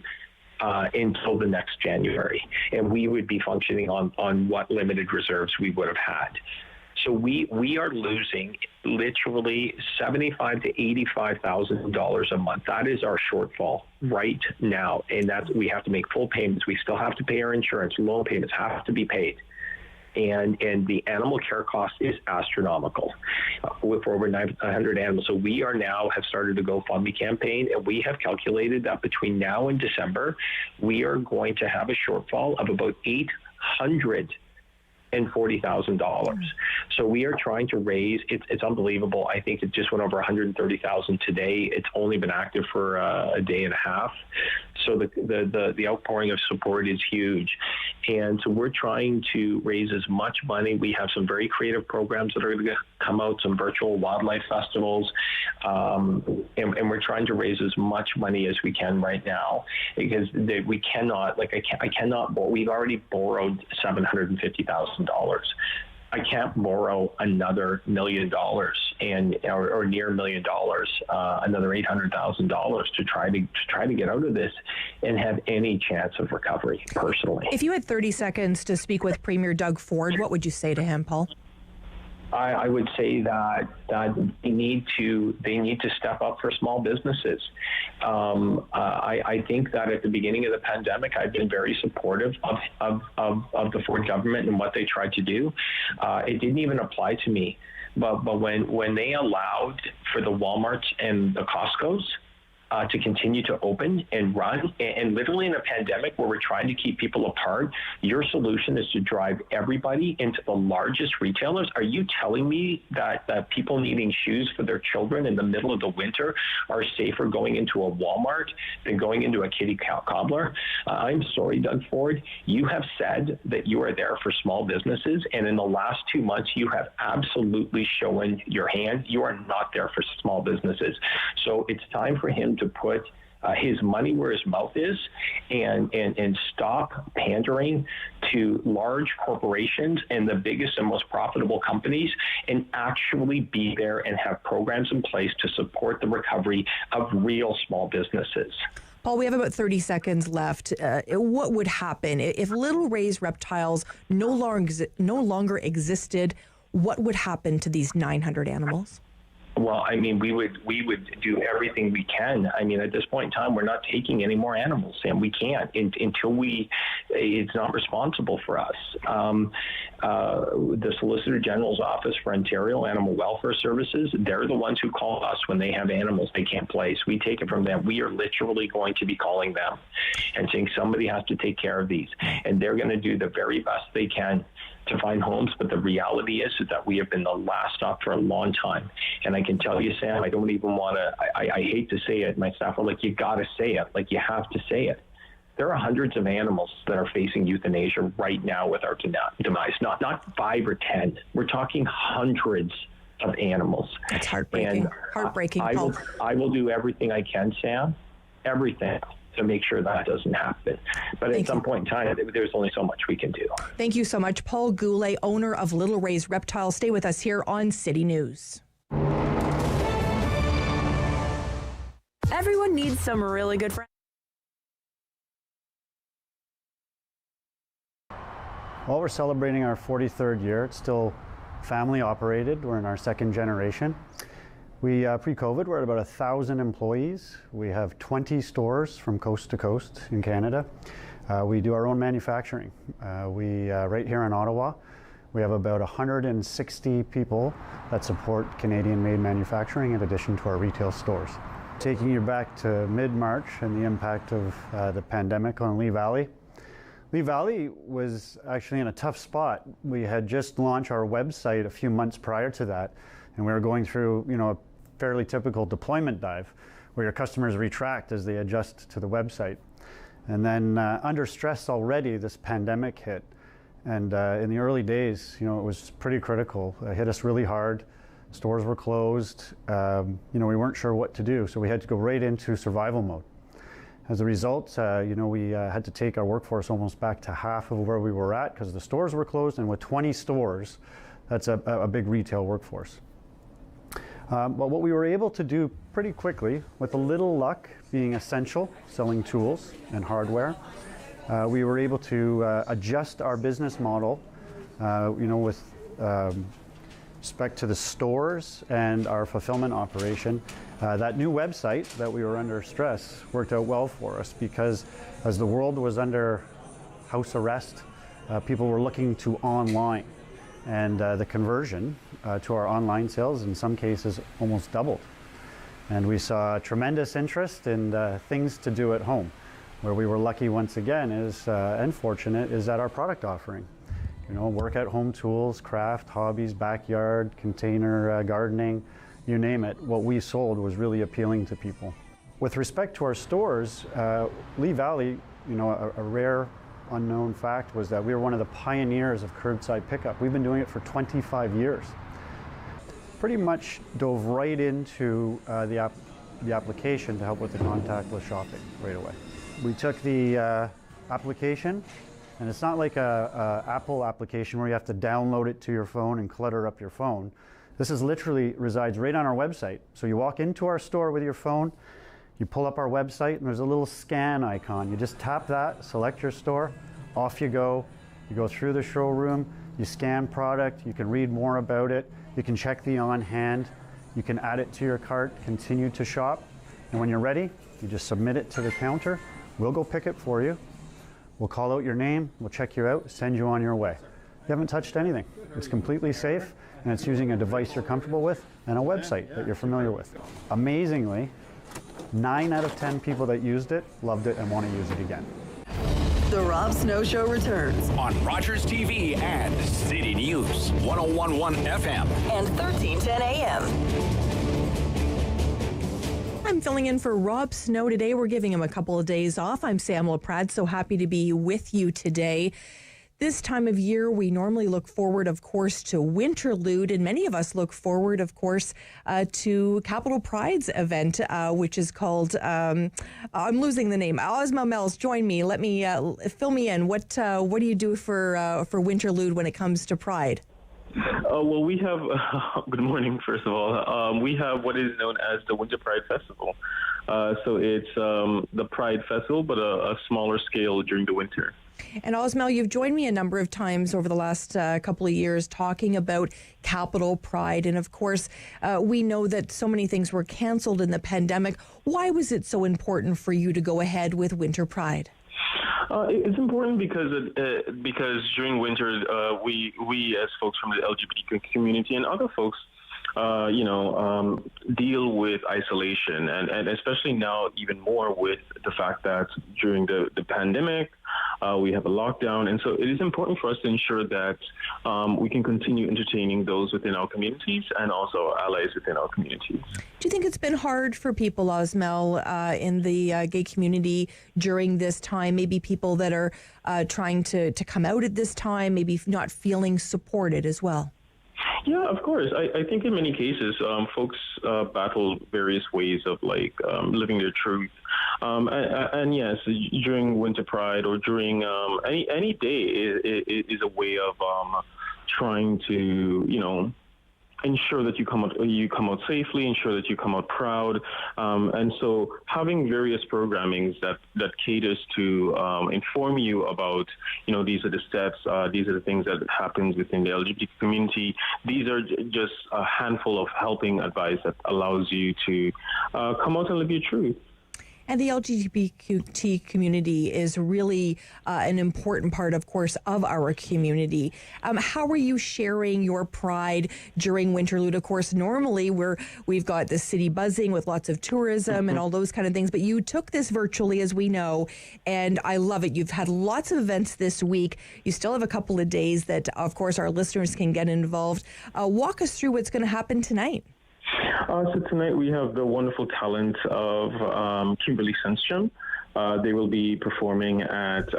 until the next January. And we would be functioning on what limited reserves we would have had. So we are losing literally $75,000 to $85,000 a month. That is our shortfall right now, and we have to make full payments. We still have to pay our insurance. Loan payments have to be paid, and the animal care cost is astronomical with over 900 animals. So we have started a GoFundMe campaign, and we have calculated that between now and December, we are going to have a shortfall of about $840,000. So we are trying to raise, it's unbelievable. I think it just went over 130,000 today. It's only been active for a day and a half. So the outpouring of support is huge. And so we're trying to raise as much money. We have some very creative programs that are going to come out, some virtual wildlife festivals. And we're trying to raise as much money as we can right now, because we cannot, we've already borrowed $750,000. I can't borrow another $1 million or near $1 million, another $800,000 to try to get out of this and have any chance of recovery. Personally, if you had 30 seconds to speak with Premier Doug Ford, what would you say to him, Paul? I would say that they need to step up for small businesses. I think that at the beginning of the pandemic, I've been very supportive of the Ford government and what they tried to do. It didn't even apply to me, but when they allowed for the Walmarts and the Costcos to continue to open and run, and literally in a pandemic where we're trying to keep people apart, your solution is to drive everybody into the largest retailers. Are you telling me that people needing shoes for their children in the middle of the winter are safer going into a Walmart than going into a kitty cobbler? I'm sorry, Doug Ford. You have said that you are there for small businesses, and in the last 2 months, you have absolutely shown your hand. You are not there for small businesses. So it's time for him to put his money where his mouth is and stop pandering to large corporations and the biggest and most profitable companies, and actually be there and have programs in place to support the recovery of real small businesses. Paul, we have about 30 seconds left. What would happen if Little Ray's reptiles no longer existed? What would happen to these 900 animals? Well, I mean, we would do everything we can. I mean, at this point in time, we're not taking any more animals, and we can't until it's not responsible for us. The Solicitor General's Office for Ontario Animal Welfare Services, they're the ones who call us when they have animals they can't place. We take it from them. We are literally going to be calling them and saying somebody has to take care of these, and they're going to do the very best they can to find homes. But the reality is that we have been the last stop for a long time. And I can tell you, Sam, I don't even want to, I hate to say it. My staff are like, you got to say it. Like, you have to say it. There are hundreds of animals that are facing euthanasia right now with our demise, not 5 or 10. We're talking hundreds of animals. It's heartbreaking. Heartbreaking, Paul. I will do everything I can, Sam, everything, to make sure that doesn't happen. But at some point in time, there's only so much we can do. Thank you so much, Paul Goulet, owner of Little Ray's Reptiles. Stay with us here on City News. Everyone needs some really good friends. Well, we're celebrating our 43rd year. It's still family operated. We're in our second generation. We, pre-COVID, we're at about 1,000 employees. We have 20 stores from coast to coast in Canada. We do our own manufacturing. Right here in Ottawa, we have about 160 people that support Canadian-made manufacturing in addition to our retail stores. Taking you back to mid-March and the impact of the pandemic on Lee Valley. Lee Valley was actually in a tough spot. We had just launched our website a few months prior to that, and we were going through, a fairly typical deployment dive where your customers retract as they adjust to the website. And then under stress already, this pandemic hit. And in the early days, it was pretty critical. It hit us really hard. Stores were closed. We weren't sure what to do, so we had to go right into survival mode. As a result, we had to take our workforce almost back to half of where we were at because the stores were closed, and with 20 stores, that's a big retail workforce. But what we were able to do pretty quickly, with a little luck, being essential, selling tools and hardware, we were able to adjust our business model, with respect to the stores and our fulfillment operation. That new website that we were under stress worked out well for us because as the world was under house arrest, people were looking to online, and the conversion to our online sales in some cases almost doubled. And we saw tremendous interest in things to do at home. Where we were lucky once again and fortunate is that our product offering. Work at home tools, craft, hobbies, backyard, container gardening, you name it. What we sold was really appealing to people. With respect to our stores, Lee Valley, a rare unknown fact was that we were one of the pioneers of curbside pickup. We've been doing it for 25 years. Pretty much dove right into the application to help with the contactless shopping right away. We took the application, and it's not like a Apple application where you have to download it to your phone and clutter up your phone. This is literally resides right on our website. So you walk into our store with your phone, you pull up our website, and there's a little scan icon. You just tap that, select your store, off you go. You go through the showroom, you scan product, you can read more about it, you can check the on hand, you can add it to your cart, continue to shop, and when you're ready, you just submit it to the counter. We'll go pick it for you. We'll call out your name, we'll check you out, send you on your way. You haven't touched anything. It's completely safe, and it's using a device you're comfortable with and a website that you're familiar with. Amazingly, 9 out of 10 people that used it loved it and want to use it again. The Rob Snow Show returns on Rogers TV and City News 101.1 FM and 1310 AM. I'm filling in for Rob Snow today. We're giving him a couple of days off. I'm Sam Laprade, so happy to be with you today. This time of year, we normally look forward, of course, to Winterlude, and many of us look forward, of course, to Capital Pride's event, which is called, I'm losing the name, Osmel Maynes. Join me. Let me, fill me in. What do you do for Winterlude when it comes to Pride? Well, we have, good morning, first of all. We have what is known as the Winter Pride Festival. So it's the Pride Festival, but a smaller scale during the winter. And Osmel, you've joined me a number of times over the last couple of years talking about Capital Pride. And of course, we know that so many things were canceled in the pandemic. Why was it so important for you to go ahead with Winter Pride? It's important because during winter, we as folks from the LGBT community and other folks, deal with isolation, and especially now even more with the fact that during the pandemic, we have a lockdown. And so it is important for us to ensure that we can continue entertaining those within our communities and also allies within our communities. Do you think it's been hard for people, Osmel, in the gay community during this time? Maybe people that are trying to come out at this time, maybe not feeling supported as well? Yeah, of course. I think in many cases, folks battle various ways of living their truth. And yes, during Winter Pride or during any day is a way of trying to, ensure that you come out safely, ensure that you come out proud, and so having various programmings that caters to inform you about, these are the steps, these are the things that happens within the LGBT community. These are just a handful of helping advice that allows you to come out and live your truth. And the LGBT community is really an important part, of course, of our community. How are you sharing your pride during Winterlude? Of course, normally we've got the city buzzing with lots of tourism and all those kind of things, but you took this virtually, as we know, and I love it. You've had lots of events this week. You still have a couple of days that, of course, our listeners can get involved. Walk us through what's going to happen tonight. So tonight we have the wonderful talent of Kimberly Sundstrom. They will be performing at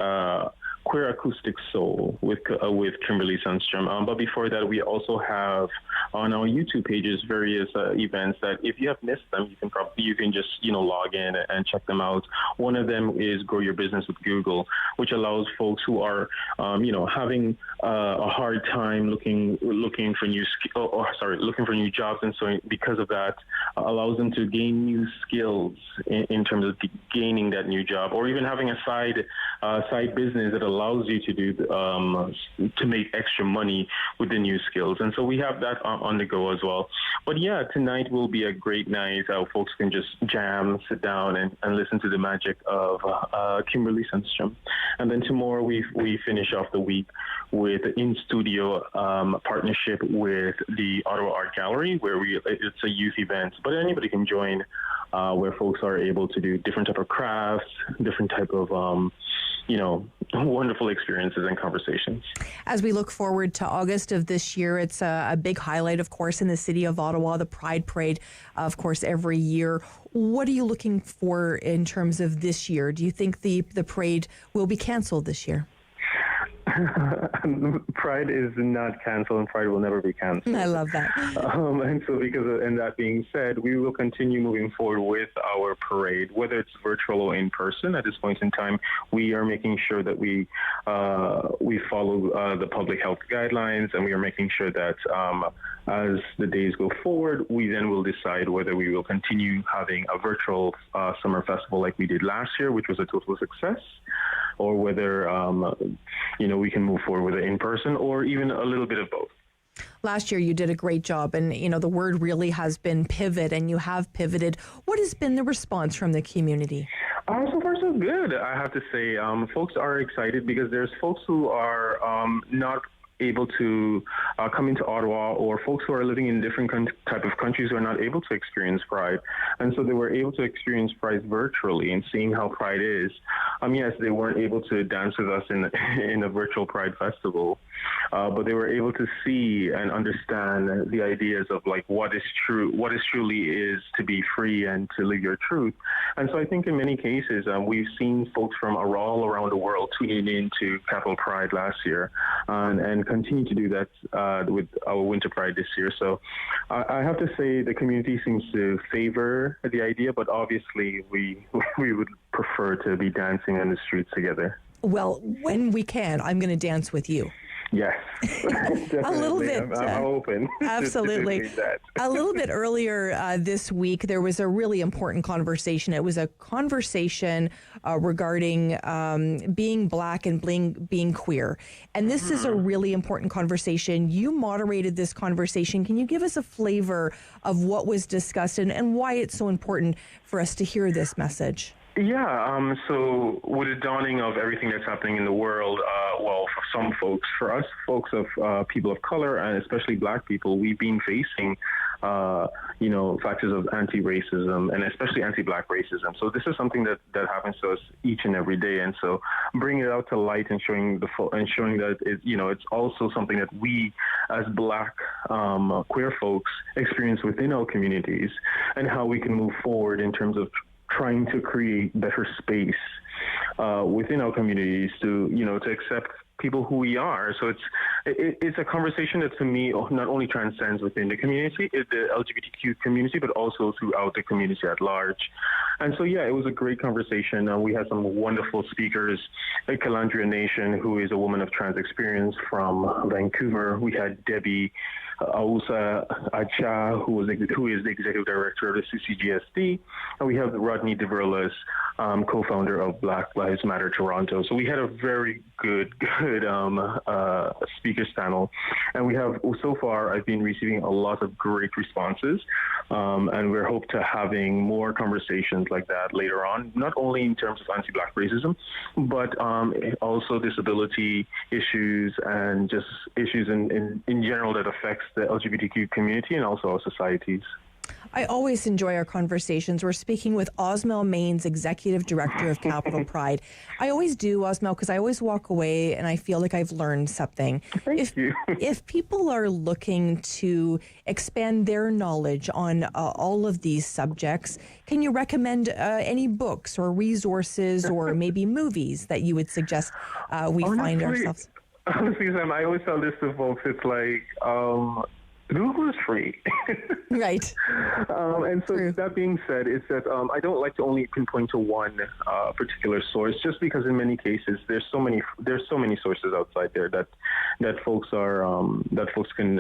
Queer Acoustic Soul with Kimberly Sundstrom. But before that, we also have on our YouTube pages various events that if you have missed them, you can just log in and check them out. One of them is Grow Your Business with Google, which allows folks who are having a hard time looking for new jobs, and so because of that, allows them to gain new skills in terms of gaining that new job, or even having a side business that allows you to do to make extra money with the new skills. And so we have that on the go as well. But yeah, tonight will be a great night. Folks can just jam, sit down, and listen to the magic of Kimberly Sundstrom. And then tomorrow we finish off the week with an in-studio partnership with the Ottawa Art Gallery, where it's a youth event, but anybody can join, where folks are able to do different type of crafts, different type of wonderful experiences and conversations. As we look forward to August of this year, it's a big highlight, of course, in the city of Ottawa, the Pride Parade, of course, every year. What are you looking for in terms of this year? Do you think the parade will be canceled this year? Pride is not canceled, and Pride will never be canceled. I love that. And so and that being said, we will continue moving forward with our parade, whether it's virtual or in person. At this point in time, we are making sure that we follow the public health guidelines, and we are making sure that as the days go forward, we then will decide whether we will continue having a virtual summer festival like we did last year, which was a total success, or whether we can move forward with it in person, or even a little bit of both. Last year you did a great job, and the word really has been pivot, and you have pivoted. What has been the response from the community? So far so good, I have to say. Folks are excited because there's folks who are not able to come into Ottawa, or folks who are living in different type of countries who are not able to experience Pride. And so they were able to experience Pride virtually and seeing how Pride is. Yes, they weren't able to dance with us in a virtual Pride festival, but they were able to see and understand the ideas of what truly is to be free and to live your truth. And so I think in many cases, we've seen folks from all around the world tuning in to Capital Pride last year, and continue to do that with our Winter Pride this year. So I have to say the community seems to favor the idea, but obviously we would prefer to be dancing on the streets together. Well, when we can, I'm going to dance with you. Yes, a little bit. I'm open. Absolutely. A little bit earlier this week, there was a really important conversation. It was a conversation regarding being Black and being queer. And this is a really important conversation. You moderated this conversation. Can you give us a flavor of what was discussed and why it's so important for us to hear this message? Yeah, so with the dawning of everything that's happening in the world, for some folks, for us folks of people of color, and especially Black people, we've been facing, factors of anti-racism and especially anti-Black racism. So this is something that happens to us each and every day. And so bringing it out to light and showing that it's also something that we as Black queer folks experience within our communities, and how we can move forward in terms of trying to create better space within our communities to accept people who we are. So it's a conversation that to me not only transcends within the community, the LGBTQ community, but also throughout the community at large. And so, yeah, it was a great conversation. We had some wonderful speakers, like Calandria Nation, who is a woman of trans experience from Vancouver. We had Debbie Ausa Acha, who is the executive director of the CCGSD. And we have Rodney DeVerlis, co-founder of Black Lives Matter Toronto. So we had a very good speakers panel. And we have, so far, I've been receiving a lot of great responses. And we're hope to having more conversations like that later on, not only in terms of anti-Black racism, but also disability issues and just issues in general that affects the LGBTQ community and also our societies. I always enjoy our conversations. We're speaking with Osmel Maynes, Executive Director of Capital Pride. I always do, Osmel, because I always walk away and I feel like I've learned something. Thank you. If people are looking to expand their knowledge on all of these subjects, can you recommend any books or resources or maybe movies that you would suggest we find ourselves? Honestly, Sam, I always tell this to folks. It's like, Google is free. Right. And so that being said, is that I don't like to only pinpoint to one particular source, just because in many cases there's so many sources outside there that folks can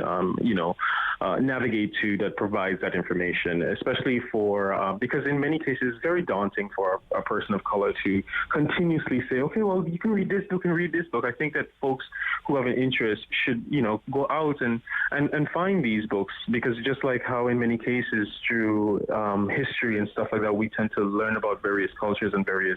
navigate to that provides that information, especially for because in many cases it's very daunting for a person of color to continuously say, okay, well, you can read this book and read this book. I think that folks who have an interest should go out and find these books, because just like how in many cases through history and stuff like that, we tend to learn about various cultures and very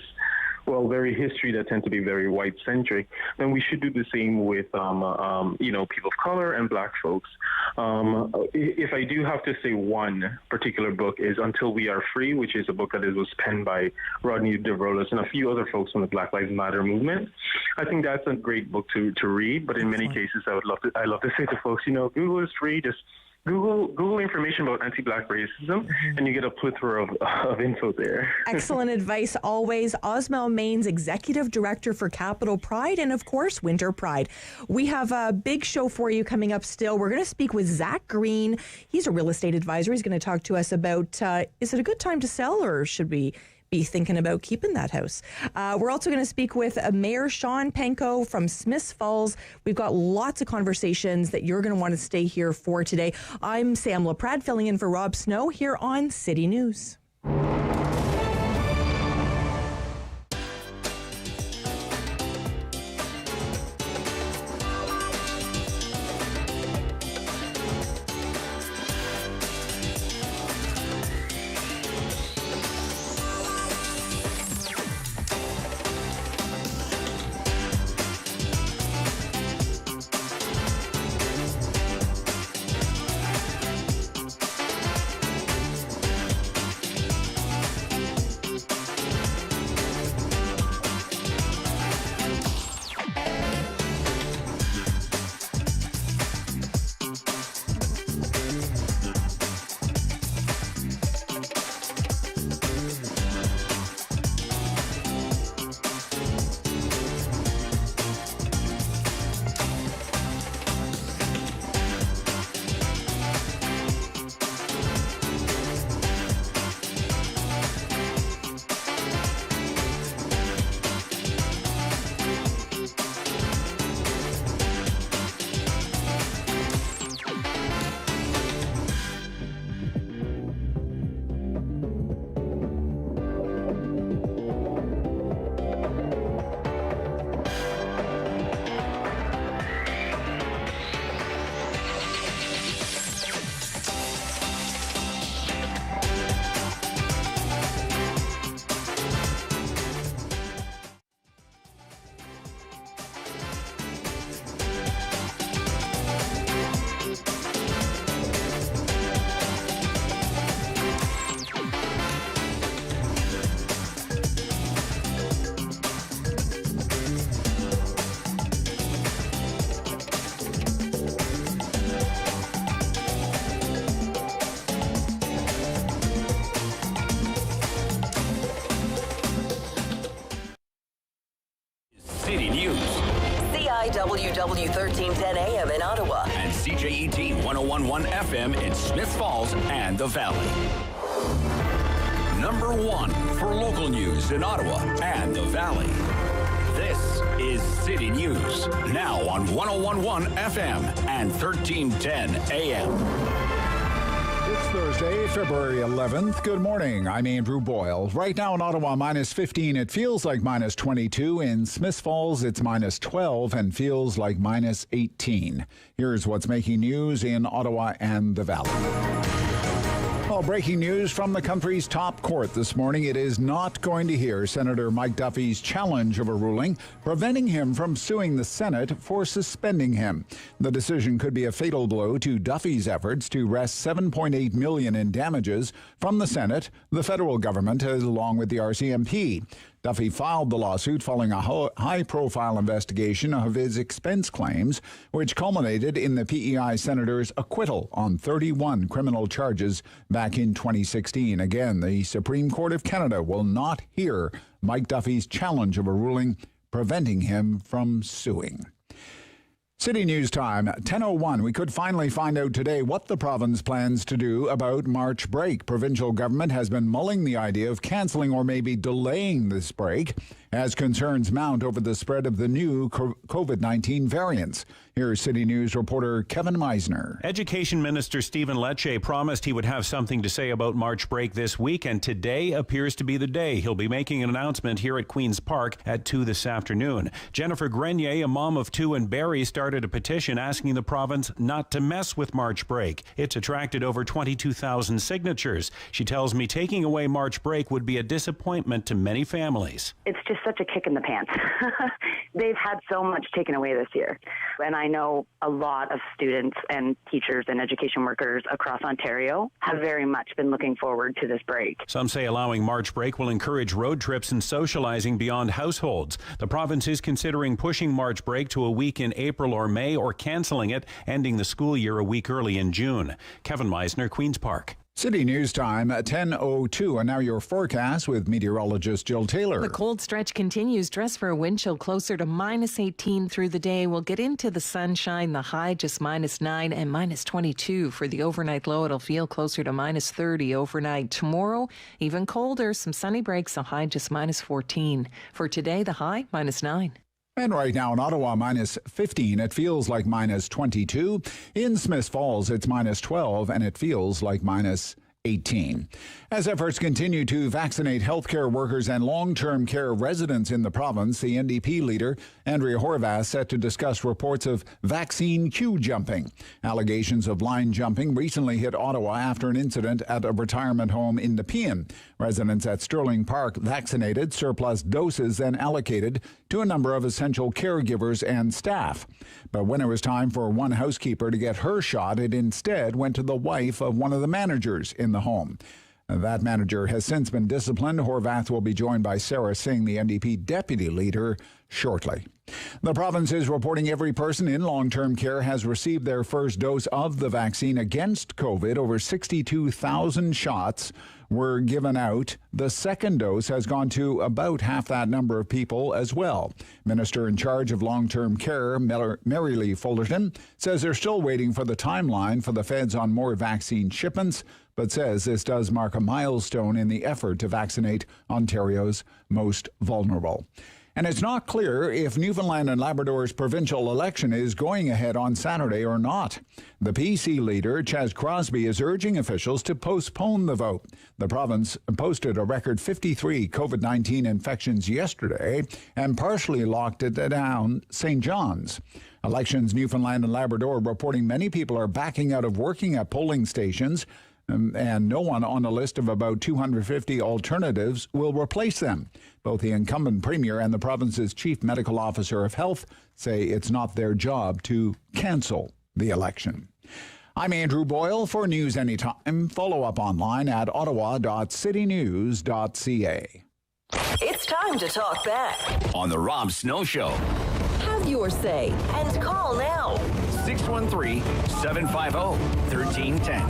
history that tend to be very white-centric, then we should do the same with, people of color and Black folks. If I do have to say one particular book is Until We Are Free, which is a book that was penned by Rodney DeVerlis and a few other folks from the Black Lives Matter movement. I think that's a great book to read, but in many cases I love to say to folks, Google is free, just Google information about anti-Black racism, and you get a plethora of info there. Excellent advice always. Osmel Maynes, Executive Director for Capital Pride and, of course, Winter Pride. We have a big show for you coming up still. We're going to speak with Zak Green. He's a real estate advisor. He's going to talk to us about, is it a good time to sell, or should we be thinking about keeping that house? We're also going to speak with Mayor Shawn Pankow from Smiths Falls. We've got lots of conversations that you're going to want to stay here for today. I'm Sam Laprade, filling in for Rob Snow here on City News. WW 1310 AM in Ottawa. And CJET 1011 FM in Smith Falls and the Valley. Number 1 for local news in Ottawa and the Valley. This is City News, now on 1011 FM and 1310 AM. It's Thursday, February 11th. Good morning. I'm Andrew Boyle. Right now in Ottawa, minus 15. It feels like minus 22. In Smith Falls, it's minus 12 and feels like minus 18. Here's what's making news in Ottawa and the Valley. Well, breaking news from the country's top court this morning. It is not going to hear Senator Mike Duffy's challenge of a ruling preventing him from suing the Senate for suspending him. The decision could be a fatal blow to Duffy's efforts to wrest $7.8 million in damages from the Senate, the federal government, along with the RCMP. Duffy filed the lawsuit following a high-profile investigation of his expense claims, which culminated in the PEI senator's acquittal on 31 criminal charges back in 2016. Again, the Supreme Court of Canada will not hear Mike Duffy's challenge of a ruling preventing him from suing. City News Time, 10:01. We could finally find out today what the province plans to do about March break. Provincial government has been mulling the idea of cancelling or maybe delaying this break as concerns mount over the spread of the new COVID-19 variants. Here's City News reporter Kevin Meisner. Education Minister Stephen Lecce promised he would have something to say about March break this week, and today appears to be the day. He'll be making an announcement here at Queen's Park at 2 this afternoon. Jennifer Grenier, a mom of 2 in Barrie, started a petition asking the province not to mess with March break. It's attracted over 22,000 signatures. She tells me taking away March break would be a disappointment to many families. It's just such a kick in the pants. They've had so much taken away this year. And I know a lot of students and teachers and education workers across Ontario have very much been looking forward to this break. Some say allowing March break will encourage road trips and socializing beyond households. The province is considering pushing March break to a week in April or May, or cancelling it, ending the school year a week early in June. Kevin Meisner, Queen's Park. City News Time at 10:02, and now your forecast with meteorologist Jill Taylor. The cold stretch continues. Dress for a wind chill closer to minus 18 through the day. We'll get into the sunshine. The high just minus 9 and minus 22 for the overnight low. It'll feel closer to minus 30 overnight. Tomorrow, even colder. Some sunny breaks. A high just minus 14. For today, the high minus 9. And right now in Ottawa, minus 15. It feels like minus 22. In Smith Falls, it's minus 12, and it feels like minus 18. As efforts continue to vaccinate healthcare workers and long-term care residents in the province, the NDP leader, Andrea Horwath, set to discuss reports of vaccine queue jumping. Allegations of line jumping recently hit Ottawa after an incident at a retirement home in Nepean. Residents at Sterling Park vaccinated surplus doses then allocated to a number of essential caregivers and staff. But when it was time for one housekeeper to get her shot, it instead went to the wife of one of the managers in the home. That manager has since been disciplined. Horwath will be joined by Sarah Singh, the NDP deputy leader, shortly. The province is reporting every person in long-term care has received their first dose of the vaccine against COVID. Over 62,000 shots were given out. The second dose has gone to about half that number of people as well. Minister in charge of long-term care, Mary Lee Fullerton, says they're still waiting for the timeline for the feds on more vaccine shipments, but says this does mark a milestone in the effort to vaccinate Ontario's most vulnerable. And it's not clear if Newfoundland and Labrador's provincial election is going ahead on Saturday or not. The PC leader, Chaz Crosby, is urging officials to postpone the vote. The province posted a record 53 COVID-19 infections yesterday and partially locked it down St. John's. Elections Newfoundland and Labrador reporting many people are backing out of working at polling stations, and no one on a list of about 250 alternatives will replace them. Both the incumbent premier and the province's chief medical officer of health say it's not their job to cancel the election. I'm Andrew Boyle. For News Anytime, follow up online at ottawa.citynews.ca. It's time to talk back on The Rob Snow Show. Have your say and call now. 613-750-1310.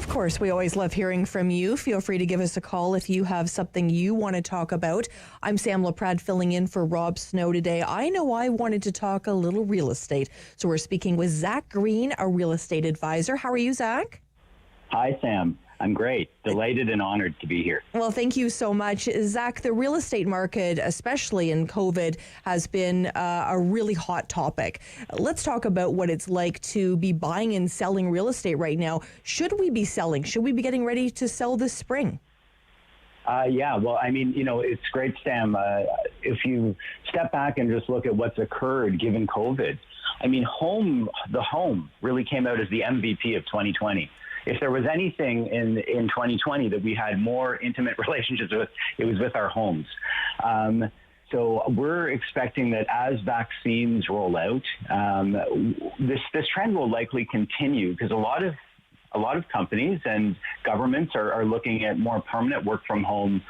Of course, we always love hearing from you. Feel free to give us a call if you have something you want to talk about. I'm Sam Laprade filling in for Rob Snow today. I know I wanted to talk a little real estate, so we're speaking with Zak Green, a real estate advisor. How are you, Zak? Hi, Sam. I'm great. Delighted and honored to be here. Well, thank you so much. Zak, the real estate market, especially in COVID, has been a really hot topic. Let's talk about what it's like to be buying and selling real estate right now. Should we be selling? Should we be getting ready to sell this spring? Yeah, well, I mean, it's great, Sam. If you step back and just look at what's occurred given COVID, I mean, the home really came out as the MVP of 2020. If there was anything in 2020 that we had more intimate relationships with, it was with our homes. So we're expecting that as vaccines roll out, this trend will likely continue because a lot of companies and governments are looking at more permanent work from home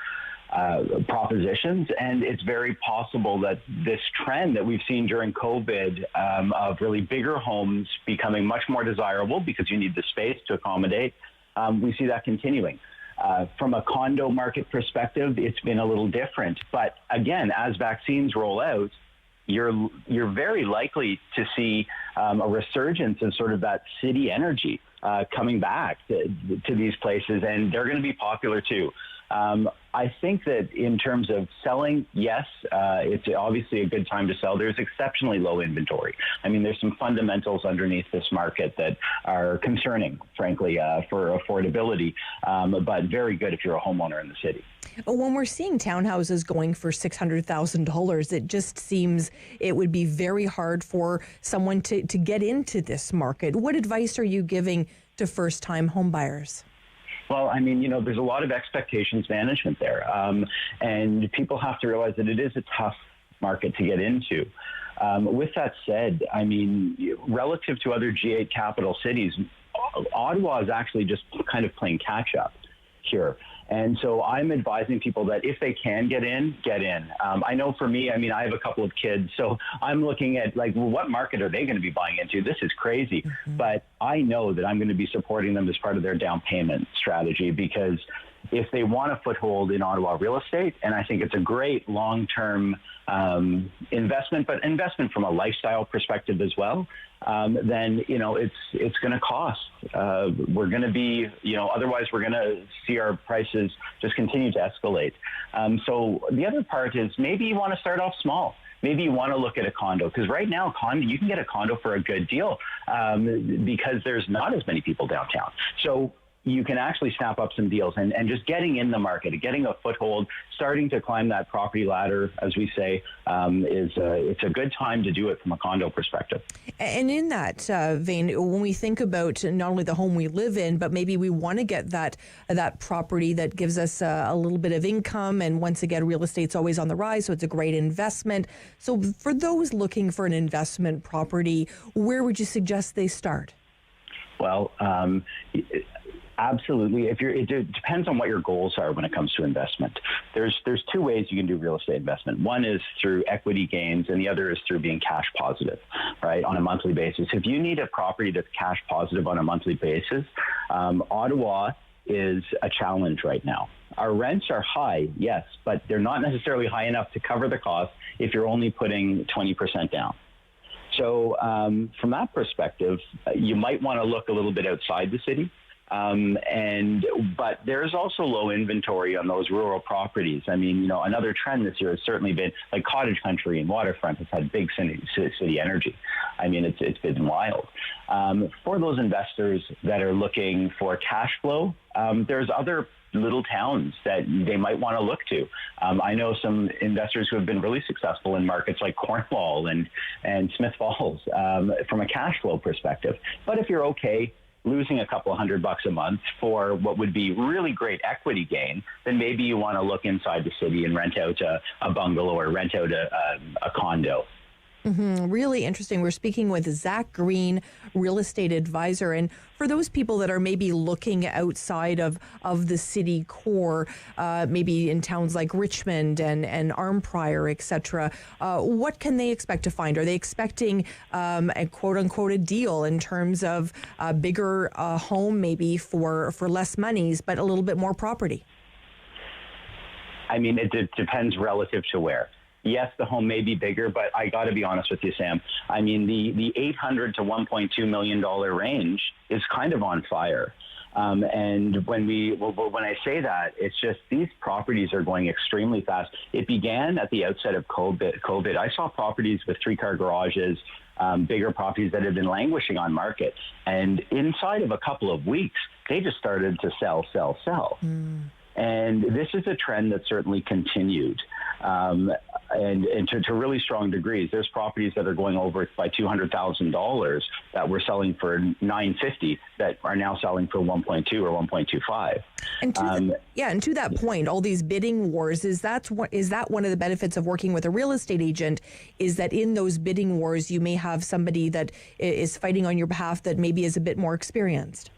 propositions, and it's very possible that this trend that we've seen during COVID of really bigger homes becoming much more desirable because you need the space to accommodate, we see that continuing. From a condo market perspective, it's been a little different. But again, as vaccines roll out, you're very likely to see a resurgence of sort of that city energy coming back to these places, and they're going to be popular too. I think that in terms of selling, yes, it's obviously a good time to sell. There's exceptionally low inventory. I mean, there's some fundamentals underneath this market that are concerning, frankly, for affordability, but very good if you're a homeowner in the city. When we're seeing townhouses going for $600,000, it just seems it would be very hard for someone to get into this market. What advice are you giving to first-time homebuyers? Well, I mean, there's a lot of expectations management there. And people have to realize that it is a tough market to get into. With that said, I mean, relative to other G8 capital cities, Ottawa is actually just kind of playing catch up here. And so I'm advising people that if they can get in, get in. I know for me, I mean, I have a couple of kids, so I'm looking at well, what market are they going to be buying into? This is crazy. Mm-hmm. But I know that I'm going to be supporting them as part of their down payment strategy because if they want a foothold in Ottawa real estate, and I think it's a great long-term investment, but investment from a lifestyle perspective as well, then, it's going to cost. We're going to be, otherwise we're going to see our prices just continue to escalate. So the other part is maybe you want to start off small. Maybe you want to look at a condo because right now you can get a condo for a good deal because there's not as many people downtown. So you can actually snap up some deals and just getting in the market, getting a foothold, starting to climb that property ladder, as we say, it's a good time to do it from a condo perspective. And in that vein, when we think about not only the home we live in, but maybe we want to get that property that gives us a little bit of income. And once again, real estate's always on the rise, so it's a great investment. So for those looking for an investment property, where would you suggest they start? Well, absolutely. It depends on what your goals are when it comes to investment. There's two ways you can do real estate investment. One is through equity gains, and the other is through being cash positive, right, on a monthly basis. If you need a property that's cash positive on a monthly basis, Ottawa is a challenge right now. Our rents are high, yes, but they're not necessarily high enough to cover the cost if you're only putting 20% down. So from that perspective, you might want to look a little bit outside the city. But there's also low inventory on those rural properties. I mean, another trend this year has certainly been like cottage country and waterfront has had big city energy. I mean, it's been wild. For those investors that are looking for cash flow, there's other little towns that they might want to look to. I know some investors who have been really successful in markets like Cornwall and Smith Falls from a cash flow perspective. But if you're okay losing a couple $100 a month for what would be really great equity gain, then maybe you want to look inside the city and rent out a bungalow or rent out a condo. Really interesting. We're speaking with Zak Green, real estate advisor. And for those people that are maybe looking outside of the city core, maybe in towns like Richmond and Arnprior, etc., what can they expect to find? Are they expecting a quote-unquote a deal in terms of a bigger home maybe for less monies, but a little bit more property? I mean, it depends relative to where. Yes, the home may be bigger, but I got to be honest with you, Sam. I mean, the $800 to $1.2 million range is kind of on fire. And when I say that, it's just these properties are going extremely fast. It began at the outset of COVID. I saw properties with 3-car garages, bigger properties that had been languishing on market. And inside of a couple of weeks, they just started to sell. And this is a trend that certainly continued. And to really strong degrees. There's properties that are going over by $200,000 that were selling for $950 that are now selling for 1.2 or 1.25. And to that point, all these bidding wars, is that one of the benefits of working with a real estate agent, is that in those bidding wars you may have somebody that is fighting on your behalf that maybe is a bit more experienced?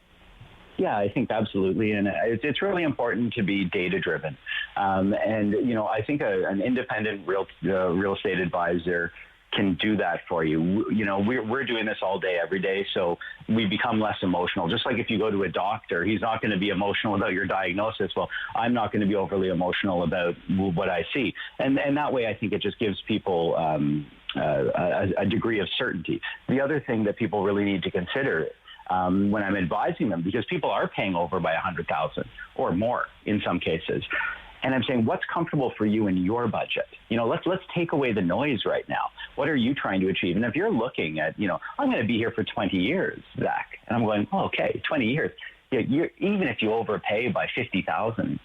Yeah, I think absolutely. And it's really important to be data-driven. And, you know, I think an independent real estate advisor can do that for you. You know, we're doing this all day, every day, so we become less emotional. Just like if you go to a doctor, he's not going to be emotional about your diagnosis. Well, I'm not going to be overly emotional about what I see. And that way, I think it just gives people a degree of certainty. The other thing that people really need to consider when I'm advising them, because people are paying over by $100,000 or more in some cases. And I'm saying, what's comfortable for you in your budget? You know, let's take away the noise right now. What are you trying to achieve? And if you're looking at, you know, I'm going to be here for 20 years, Zach, and I'm going, oh, okay, 20 years. Even if you overpay by $50,000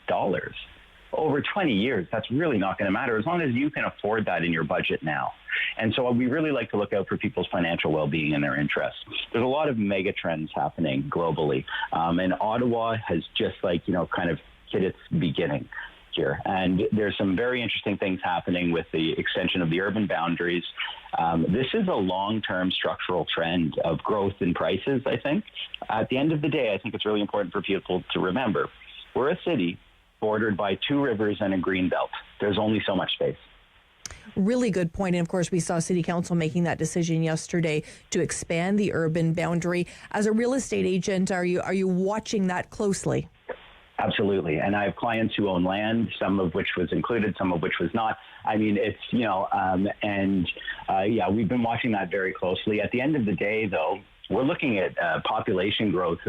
over 20 years, that's really not going to matter as long as you can afford that in your budget now. And so we really like to look out for people's financial well-being and their interests. There's a lot of mega trends happening globally. And Ottawa has just kind of hit its beginning here. And there's some very interesting things happening with the extension of the urban boundaries. This is a long-term structural trend of growth in prices, I think. At the end of the day, I think it's really important for people to remember, we're a city bordered by 2 rivers and a green belt. There's only so much space. Really good point. And of course, we saw City Council making that decision yesterday to expand the urban boundary. As a real estate agent, are you watching that closely? Absolutely. And I have clients who own land, some of which was included, some of which was not. I mean, it's, we've been watching that very closely. At the end of the day, though, we're looking at population growth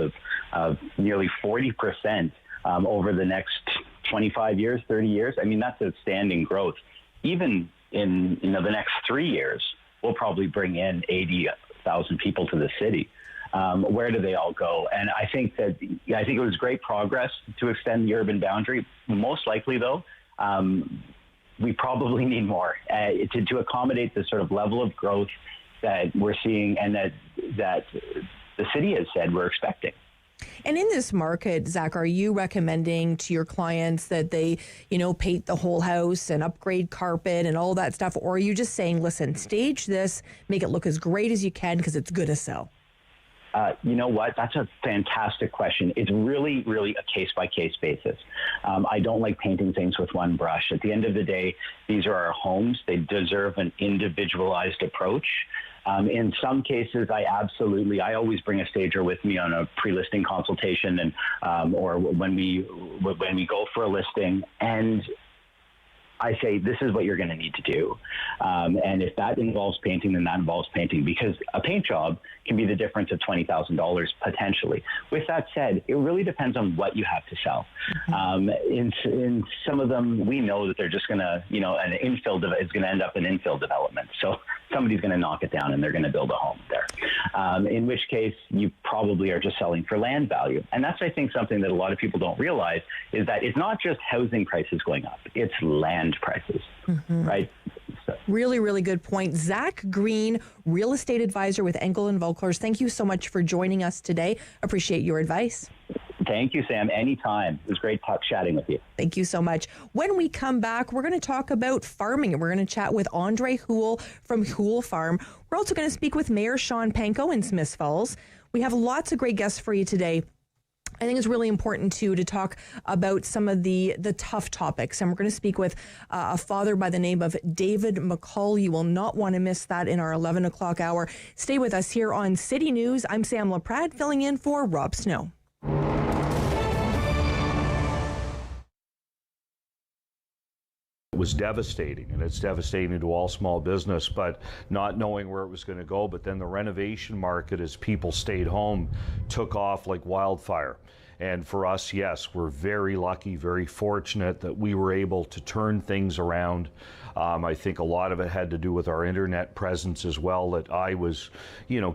of nearly 40% over the next 25 years, 30 years. I mean, that's outstanding growth. Even in the next 3 years, we'll probably bring in 80,000 people to the city. Where do they all go? And I think it was great progress to extend the urban boundary. Most likely, though, we probably need more to accommodate the sort of level of growth that we're seeing and that the city has said we're expecting. And in this market, Zach, are you recommending to your clients that they, paint the whole house and upgrade carpet and all that stuff? Or are you just saying, listen, stage this, make it look as great as you can because it's going to sell? You know what? That's a fantastic question. It's really, really a case-by-case basis. I don't like painting things with one brush. At the end of the day, these are our homes. They deserve an individualized approach. In some cases, I always bring a stager with me on a pre-listing consultation and or when we go for a listing, and I say, this is what you're going to need to do. And if that involves painting, then that involves painting, because a paint job can be the difference of $20,000 potentially. With that said, it really depends on what you have to sell. In some of them, we know that they're just going to, an infill is going to end up in infill development. So somebody's going to knock it down and they're going to build a home there. In which case, you probably are just selling for land value. And that's, I think, something that a lot of people don't realize is that it's not just housing prices going up, it's land prices, right? So. Really, really good point. Zak Green, real estate advisor with Engel & Volkers. Thank you so much for joining us today. Appreciate your advice. Thank you, Sam. Anytime. It was great chatting with you. Thank you so much. When we come back, we're going to talk about farming, and we're going to chat with Andre Houle from Houle Farm. We're also going to speak with Mayor Shawn Pankow in Smith Falls. We have lots of great guests for you today. I think it's really important, too, to talk about some of the tough topics. And we're going to speak with a father by the name of David McColl. You will not want to miss that in our 11 o'clock hour. Stay with us here on City News. I'm Sam Laprade, filling in for Rob Snow. It was devastating, and it's devastating to all small business, but not knowing where it was going to go. But then the renovation market, as people stayed home, took off like wildfire. And for us, yes, we're very lucky, very fortunate that we were able to turn things around. I think a lot of it had to do with our internet presence as well, that I was,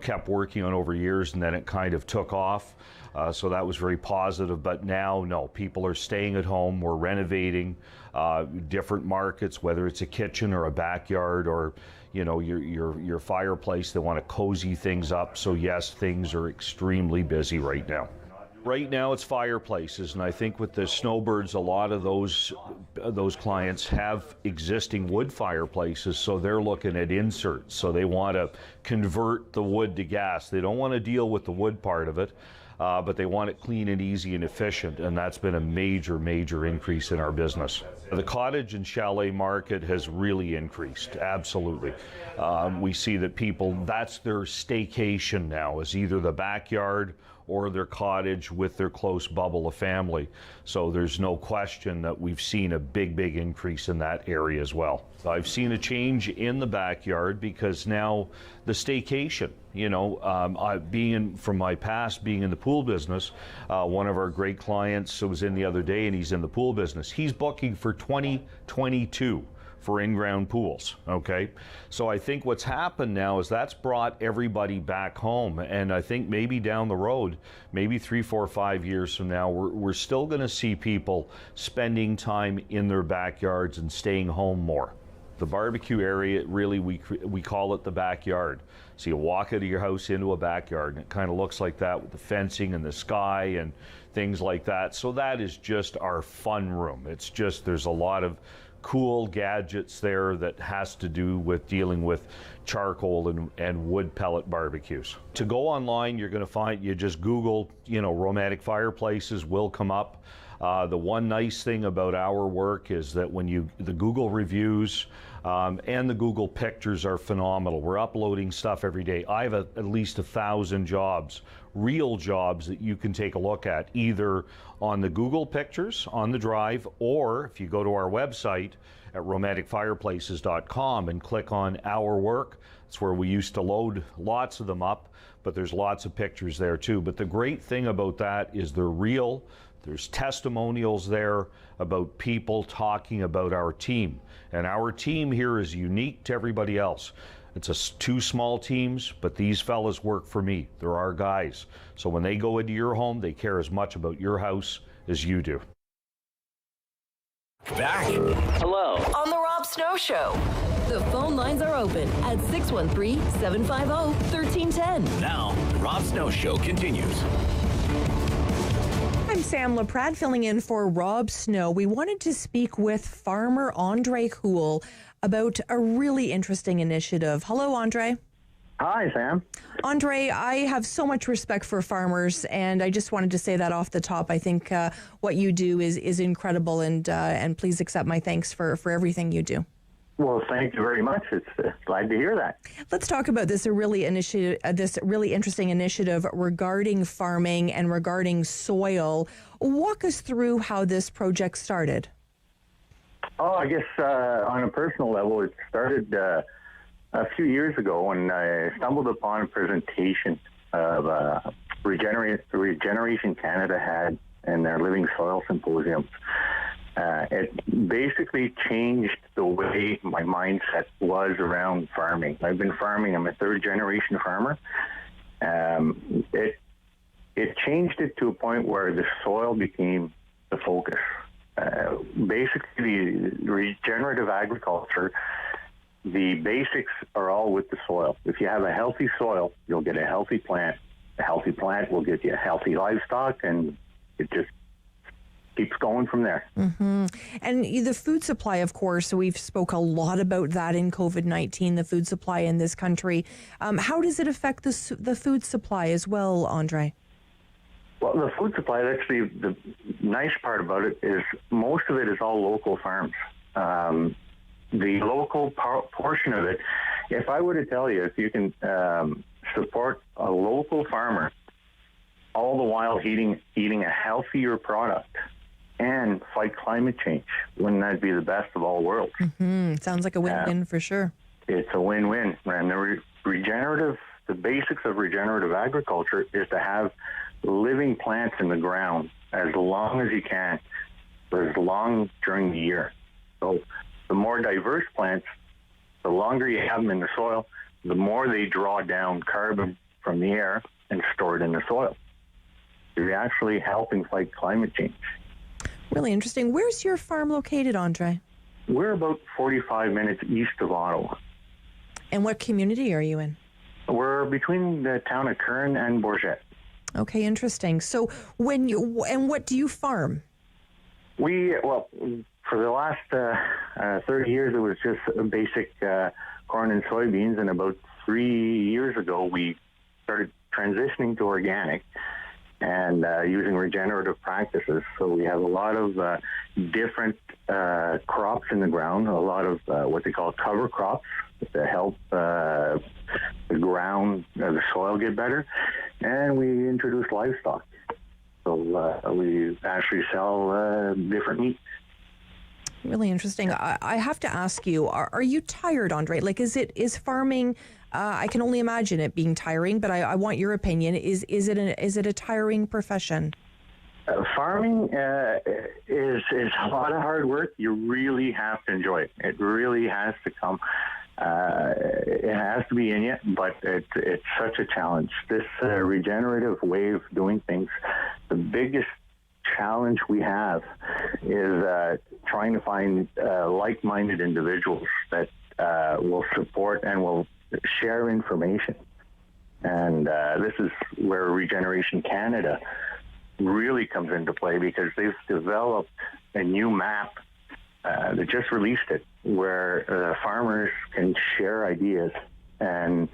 kept working on over years, and then it kind of took off. So that was very positive. But now, no, people are staying at home. We're renovating different markets, whether it's a kitchen or a backyard or, your fireplace. They want to cozy things up. So yes, things are extremely busy right now. Right now it's fireplaces, and I think with the snowbirds, a lot of those clients have existing wood fireplaces, so they're looking at inserts. So they want to convert the wood to gas. They don't want to deal with the wood part of it, but they want it clean and easy and efficient, and that's been a major, major increase in our business. The cottage and chalet market has really increased, absolutely. We see that people, that's their staycation now, is either the backyard or their cottage with their close bubble of family. So there's no question that we've seen a big, big increase in that area as well. I've seen a change in the backyard because now the staycation, from my past, being in the pool business, one of our great clients was in the other day, and he's in the pool business. He's booking for 2022. For in-ground pools, okay? So I think what's happened now is that's brought everybody back home, and I think maybe down the road, maybe 3, 4, 5 years from now, we're still gonna see people spending time in their backyards and staying home more. The barbecue area, really, we call it the backyard. So you walk out of your house into a backyard, and it kind of looks like that with the fencing and the sky and things like that. So that is just our fun room. It's just, there's a lot of cool gadgets there that has to do with dealing with charcoal and wood pellet barbecues. To go online, you're going to find, you just Google, romantic fireplaces will come up. The one nice thing about our work is that when the Google reviews and the Google pictures are phenomenal. We're uploading stuff every day. I have at least 1,000 jobs, real jobs that you can take a look at, either on the Google pictures on the drive, or if you go to our website at romanticfireplaces.com and click on our work, it's where we used to load lots of them up, but there's lots of pictures there too. But the great thing about that is they're real. There's testimonials there about people talking about our team. And our team here is unique to everybody else. It's two small teams, but these fellas work for me. They're our guys. So when they go into your home, they care as much about your house as you do. Back. Hello. On the Rob Snow Show. The phone lines are open at 613-750-1310. Now, the Rob Snow Show continues. I'm Sam Laprade, filling in for Rob Snow. We wanted to speak with farmer Andre Houle about a really interesting initiative. Hello, Andre. Hi, Sam. Andre, I have so much respect for farmers, and I just wanted to say that off the top. I think what you do is incredible, and please accept my thanks for everything you do. Well, thank you very much. It's glad to hear that. Let's talk about this really interesting initiative regarding farming and regarding soil. Walk us through how this project started. Oh, I guess on a personal level, it started a few years ago when I stumbled upon a presentation of Regeneration Canada had in their Living Soil Symposium. It basically changed the way my mindset was around farming. I've been farming. I'm a third-generation farmer. It changed it to a point where the soil became the focus. Basically, the regenerative agriculture, the basics are all with the soil. If you have a healthy soil, you'll get a healthy plant. A healthy plant will get you healthy livestock, and it just keeps going from there. Mm-hmm. And the food supply, of course, we've spoke a lot about that in COVID-19, the food supply in this country. How does it affect the food supply as well, Andre? Well, the food supply, actually, the nice part about it is most of it is all local farms. The local portion of it, if I were to tell you, if you can support a local farmer, all the while eating a healthier product and fight climate change, wouldn't that be the best of all worlds? Mm-hmm. Sounds like a win-win for sure. It's a win-win. And the basics of regenerative agriculture is to have living plants in the ground as long as you can, for as long during the year. So the more diverse plants, the longer you have them in the soil, the more they draw down carbon from the air and store it in the soil. You're actually helping fight climate change. Really interesting. Where's your farm located, Andre? We're about 45 minutes east of Ottawa. And what community are you in? We're between the town of Kern and Bourget. Okay, interesting. So what do you farm? For the last 30 years, it was just a basic corn and soybeans, and about 3 years ago, we started transitioning to organic and using regenerative practices. So we have a lot of different crops in the ground, a lot of what they call cover crops to help the ground, the soil get better, and we introduce livestock. So we actually sell different meat. Really interesting. I have to ask you, are you tired, Andre? Like, is farming, I can only imagine it being tiring, but I want your opinion. Is it a tiring profession? Farming is a lot of hard work. You really have to enjoy it. It really has to come. It has to be in you, but it's such a challenge. This regenerative way of doing things, the biggest challenge we have is trying to find like-minded individuals that will support and will share information. And this is where Regeneration Canada really comes into play, because they've developed a new map. They just released it, where farmers can share ideas, and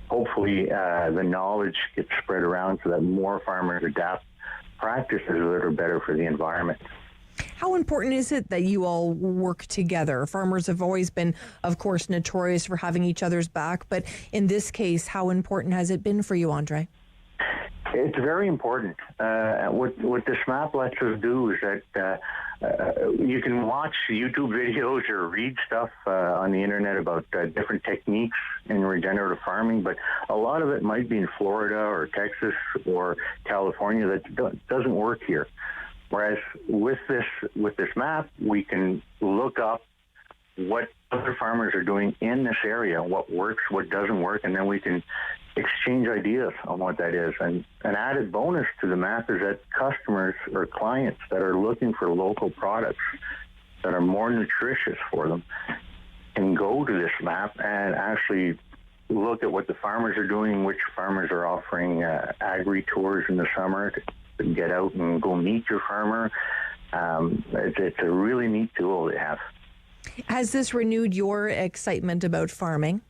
hopefully the knowledge gets spread around so that more farmers adapt practices that are better for the environment. How important is it that you all work together? Farmers have always been, of course, notorious for having each other's back, but in this case, how important has it been for you, Andre? It's very important. What this map lets us do is that you can watch YouTube videos or read stuff on the internet about different techniques in regenerative farming, but a lot of it might be in Florida or Texas or California that doesn't work here. Whereas with this map, we can look up what other farmers are doing in this area, what works, what doesn't work, and then we can exchange ideas on what that is. And an added bonus to the map is that customers or clients that are looking for local products that are more nutritious for them can go to this map and actually look at what the farmers are doing, which farmers are offering agri-tours in the summer to get out and go meet your farmer. It's a really neat tool to have. Has this renewed your excitement about farming?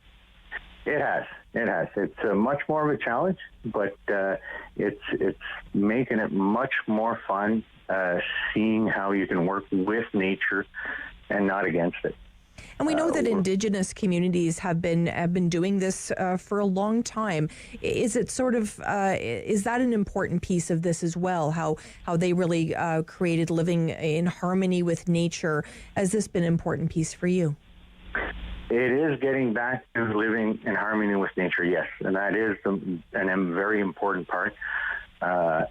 It has. It's much more of a challenge, but it's making it much more fun seeing how you can work with nature and not against it. And we know that Indigenous communities have been doing this for a long time. Is it sort of is that an important piece of this as well? How they really created living in harmony with nature? Has this been an important piece for you? It is getting back to living in harmony with nature, yes, and that is a very important part.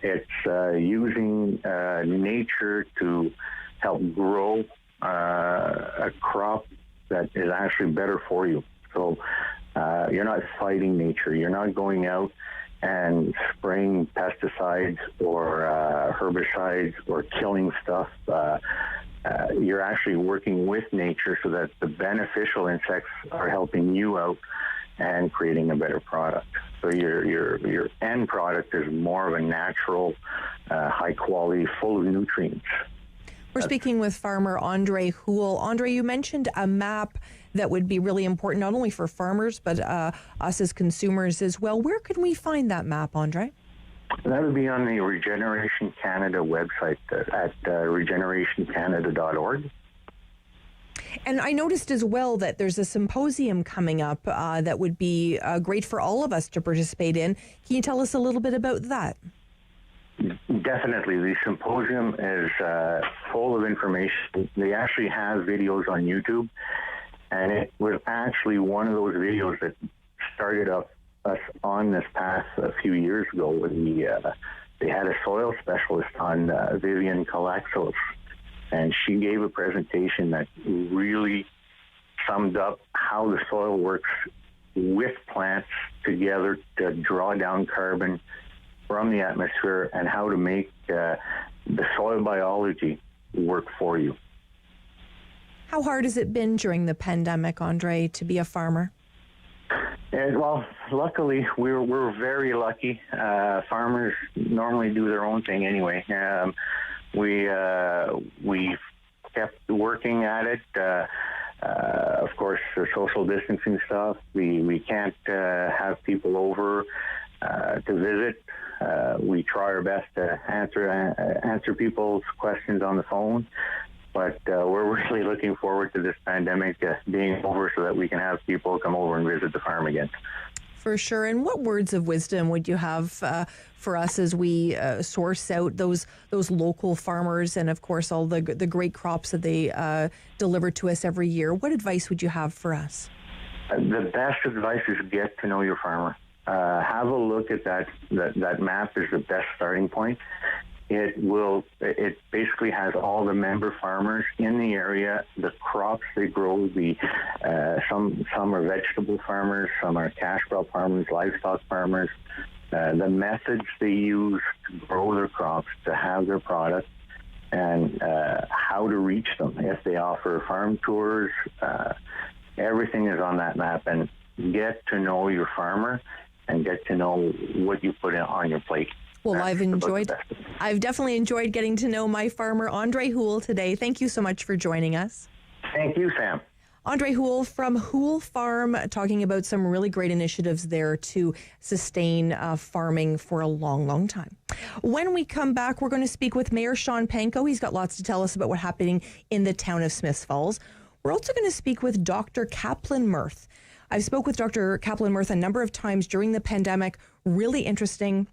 It's using nature to help grow a crop that is actually better for you. So you're not fighting nature. You're not going out and spraying pesticides or herbicides or killing stuff. You're actually working with nature so that the beneficial insects are helping you out and creating a better product. So your end product is more of a natural, high quality, full of nutrients. We're speaking with farmer Andre Houle. Andre, you mentioned a map that would be really important, not only for farmers, but us as consumers as well. Where can we find that map, Andre? That would be on the Regeneration Canada website at regenerationcanada.org. And I noticed as well that there's a symposium coming up that would be great for all of us to participate in. Can you tell us a little bit about that? Definitely. The symposium is full of information. They actually have videos on YouTube, and it was actually one of those videos that started us on this path a few years ago when they had a soil specialist on, Vivian Kalexos, and she gave a presentation that really summed up how the soil works with plants together to draw down carbon from the atmosphere and how to make the soil biology work for you. How hard has it been during the pandemic, Andre, to be a farmer? Well, luckily, we're very lucky. Farmers normally do their own thing anyway. We kept working at it. Of course, the social distancing stuff. We can't have people over to visit. We try our best to answer people's questions on the phone, but we're really looking forward to this pandemic being over so that we can have people come over and visit the farm again. For sure. And what words of wisdom would you have for us as we source out those local farmers and, of course, all the great crops that they deliver to us every year? What advice would you have for us? The best advice is get to know your farmer. Have a look at that map is the best starting point. It basically has all the member farmers in the area, the crops they grow. Some are vegetable farmers, some are cash crop farmers, livestock farmers. The methods they use to grow their crops, to have their product, and how to reach them. If they offer farm tours, everything is on that map. And get to know your farmer and get to know what you put on your plate. Well, I've definitely enjoyed getting to know my farmer, Andre Houle, today. Thank you so much for joining us. Thank you, Sam. Andre Houle from Houle Farm, talking about some really great initiatives there to sustain farming for a long, long time. When we come back, we're going to speak with Mayor Shawn Pankow. He's got lots to tell us about what's happening in the town of Smiths Falls. We're also going to speak with Dr. Kaplan-Myrth. I've spoke with Dr. Kaplan-Myrth a number of times during the pandemic. Really interesting.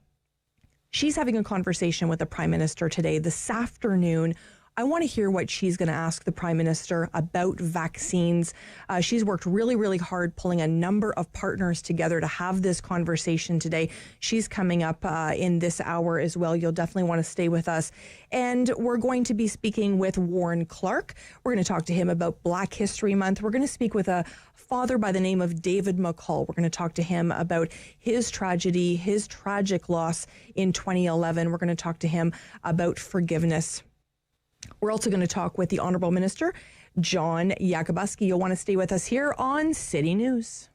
She's having a conversation with the Prime Minister today, this afternoon. I want to hear what she's going to ask the Prime Minister about vaccines. She's worked really, really hard pulling a number of partners together to have this conversation today. She's coming up in this hour as well. You'll definitely want to stay with us. And we're going to be speaking with Warren Clarke. We're going to talk to him about Black History Month. We're going to speak with a father by the name of David McColl. We're going to talk to him about his tragedy, his tragic loss in 2011. We're going to talk to him about forgiveness. We're also going to talk with the Honourable Minister, John Yakabuski. You'll want to stay with us here on City News.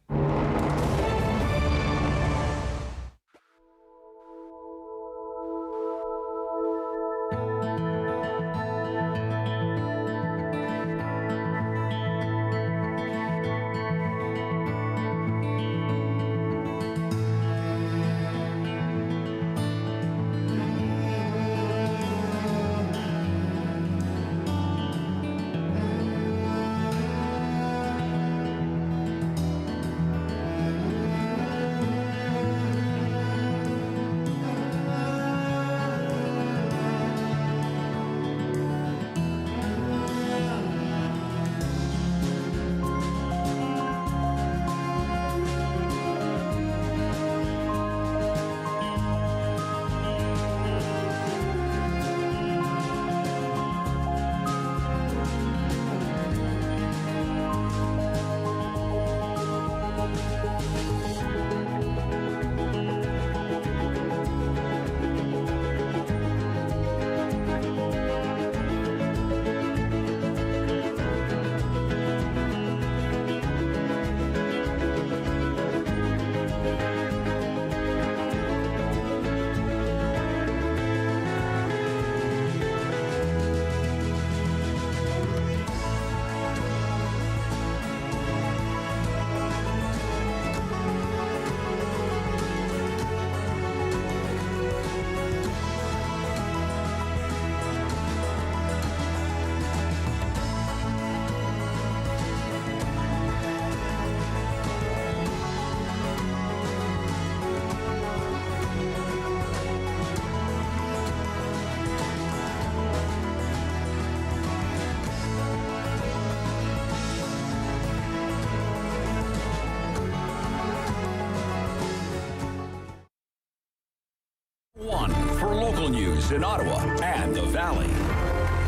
news in Ottawa and the Valley.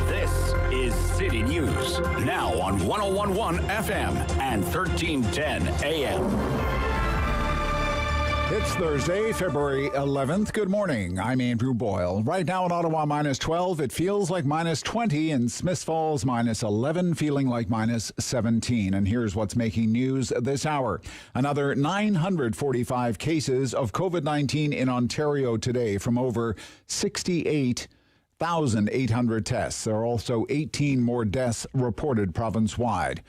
This is City News, now on 101.1 FM and 1310 AM. It's Thursday, February 11th. Good morning. I'm Andrew Boyle. Right now in Ottawa, minus 12. It feels like minus 20. In Smiths Falls, minus 11, feeling like minus 17. And here's what's making news this hour. Another 945 cases of COVID-19 in Ontario today from over 68,800 tests. There are also 18 more deaths reported province-wide.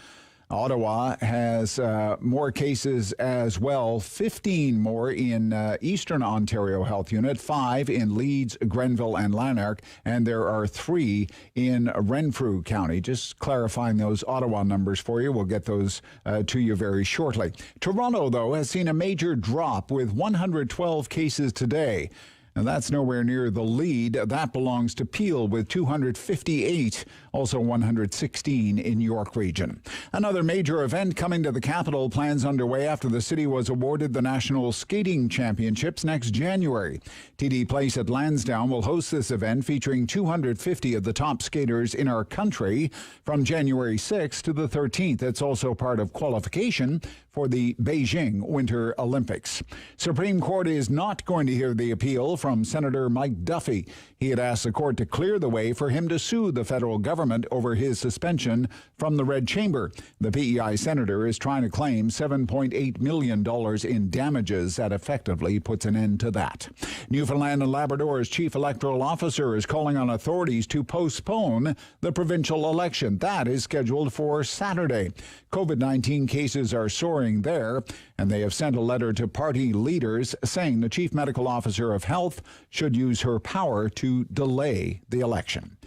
Ottawa has more cases as well, 15 more in Eastern Ontario Health Unit, 5 in Leeds, Grenville, and Lanark, and there are 3 in Renfrew County. Just clarifying those Ottawa numbers for you. We'll get those to you very shortly. Toronto, though, has seen a major drop with 112 cases today. And that's nowhere near the lead. That belongs to Peel with 258, also 116 in York Region. Another major event coming to the capital, plans underway after the city was awarded the National Skating Championships next January. TD Place at Lansdowne will host this event featuring 250 of the top skaters in our country from January 6th to the 13th. It's also part of qualification for the Beijing Winter Olympics. Supreme Court is not going to hear the appeal from Senator Mike Duffy. He had asked the court to clear the way for him to sue the federal government over his suspension from the Red Chamber. The PEI senator is trying to claim $7.8 million in damages. That effectively puts an end to that. Newfoundland and Labrador's chief electoral officer is calling on authorities to postpone the provincial election. That is scheduled for Saturday. COVID-19 cases are soaring there, and they have sent a letter to party leaders saying the chief medical officer of health should use her power to delay the election.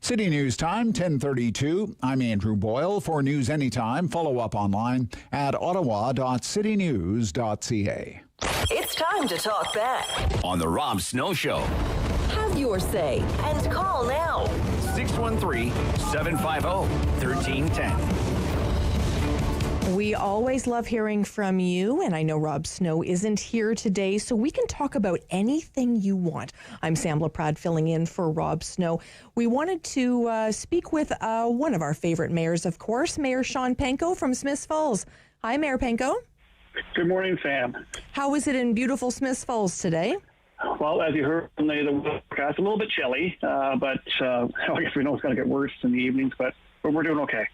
City News Time, 10:32. I'm Andrew Boyle. For News Anytime, follow up online at ottawa.citynews.ca. It's time to talk back On the Rob Snow Show. Have your say and call now. 613-750-1310. We always love hearing from you, and I know Rob Snow isn't here today, so we can talk about anything you want. I'm Sam Laprade filling in for Rob Snow. We wanted to speak with one of our favorite mayors, of course, Mayor Shawn Pankow from Smiths Falls. Hi, Mayor Pankow. Good morning, Sam. How is it in beautiful Smiths Falls today? Well, as you heard from the forecast, a little bit chilly, but I guess we know it's going to get worse in the evenings, but we're doing okay.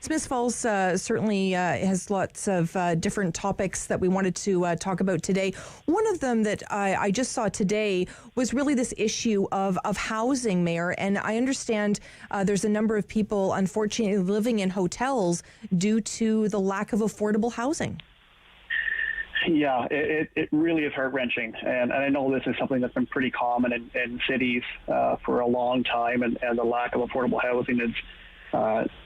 Smiths Falls certainly has lots of different topics that we wanted to talk about today. One of them that I just saw today was really this issue of housing, Mayor. And I understand there's a number of people, unfortunately, living in hotels due to the lack of affordable housing. Yeah, it really is heart-wrenching. And I know this is something that's been pretty common in cities for a long time, and the lack of affordable housing is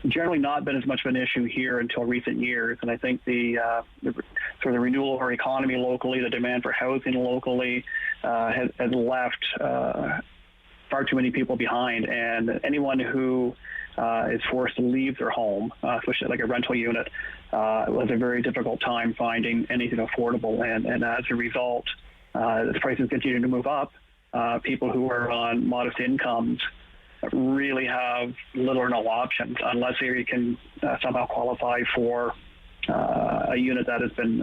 generally not been as much of an issue here until recent years. And I think the sort of the renewal of our economy locally, the demand for housing locally has left far too many people behind. And anyone who is forced to leave their home, especially like a rental unit, was a very difficult time finding anything affordable. And as a result, as prices continue to move up, people who are on modest incomes really have little or no options unless you can somehow qualify for a unit that has been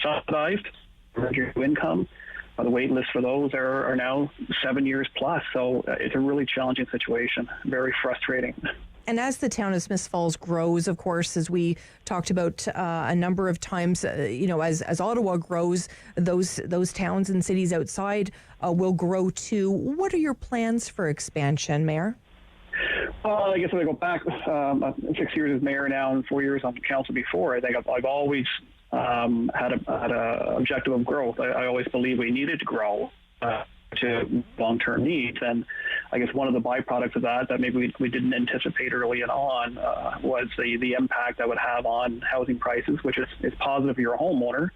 subsidized for your income. The wait list for those are now 7 years plus. So it's a really challenging situation, very frustrating. And as the town of Smiths Falls grows, of course, as we talked about a number of times, as Ottawa grows, those towns and cities outside will grow too. What are your plans for expansion, Mayor? Well, I guess if I go back 6 years as mayor now and 4 years on the council before, I think I've always had a objective of growth. I always believe we needed to grow to long-term needs. And I guess one of the byproducts of that maybe we didn't anticipate early on was the impact that would have on housing prices, which is positive if you're a homeowner.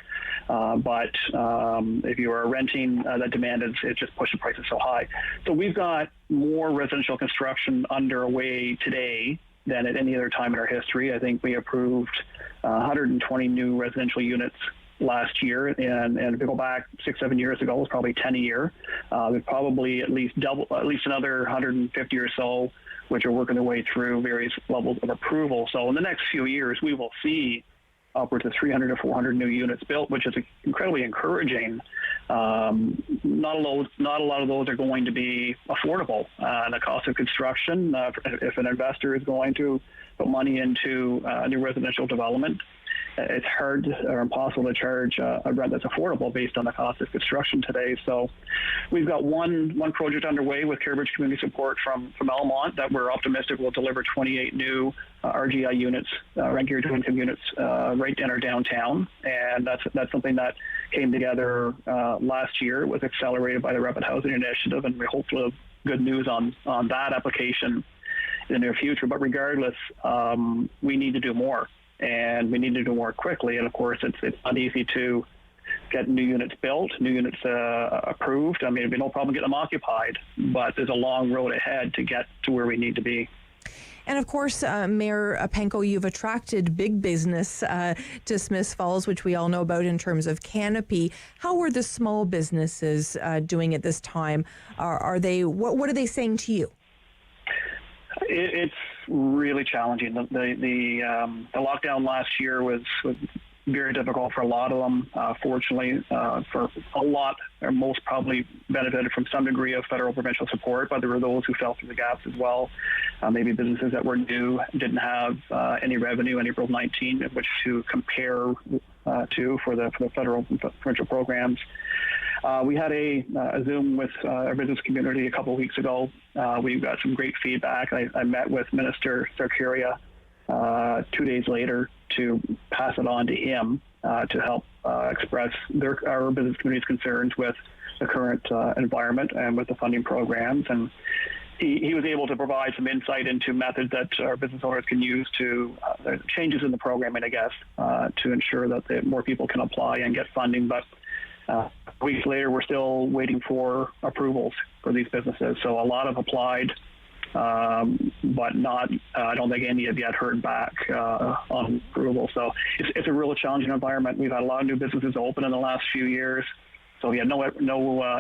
But if you are renting, that demand is just pushing prices so high. So we've got more residential construction underway today than at any other time in our history. I think we approved 120 new residential units last year, and if you go back 6-7 years ago, it was probably 10 a year. There's probably at least another 150 or so which are working their way through various levels of approval. So in the next few years, we will see upwards of 300 to 400 new units built, which is incredibly encouraging. Not a lot of those are going to be affordable. The cost of construction, if an investor is going to put money into new residential development, it's hard or impossible to charge a rent that's affordable based on the cost of construction today. So we've got one project underway with Caribridge community support from Almont that we're optimistic will deliver 28 new RGI units, rent guaranteed income units, right in our downtown. And that's something that came together last year. It was accelerated by the Rapid Housing Initiative, and we hope to have good news on that application in the near future. But regardless, we need to do more. And we need to do more quickly. And of course, it's not easy to get new units built, new units approved. I mean, it'd be no problem getting them occupied, but there's a long road ahead to get to where we need to be. And of course, Mayor Pankow, you've attracted big business to Smiths Falls, which we all know about in terms of canopy. How are the small businesses doing at this time? Are they? What are they saying to you? It's really challenging. The lockdown last year was very difficult for a lot of them. Fortunately, for a lot, or most probably benefited from some degree of federal provincial support, but there were those who fell through the gaps as well. Maybe businesses that were new, didn't have any revenue in April 19, in which to compare to for the federal and provincial programs. We had a Zoom with our business community a couple of weeks ago. We got some great feedback. I met with Minister Sarkaria 2 days later to pass it on to him to help express our business community's concerns with the current environment and with the funding programs. And he was able to provide some insight into methods that our business owners can use to changes in the programming, I guess, to ensure that more people can apply and get funding. But weeks later, we're still waiting for approvals for these businesses. So a lot have applied, but not. I don't think any have yet heard back on approval. So it's a really challenging environment. We've had a lot of new businesses open in the last few years. So we had no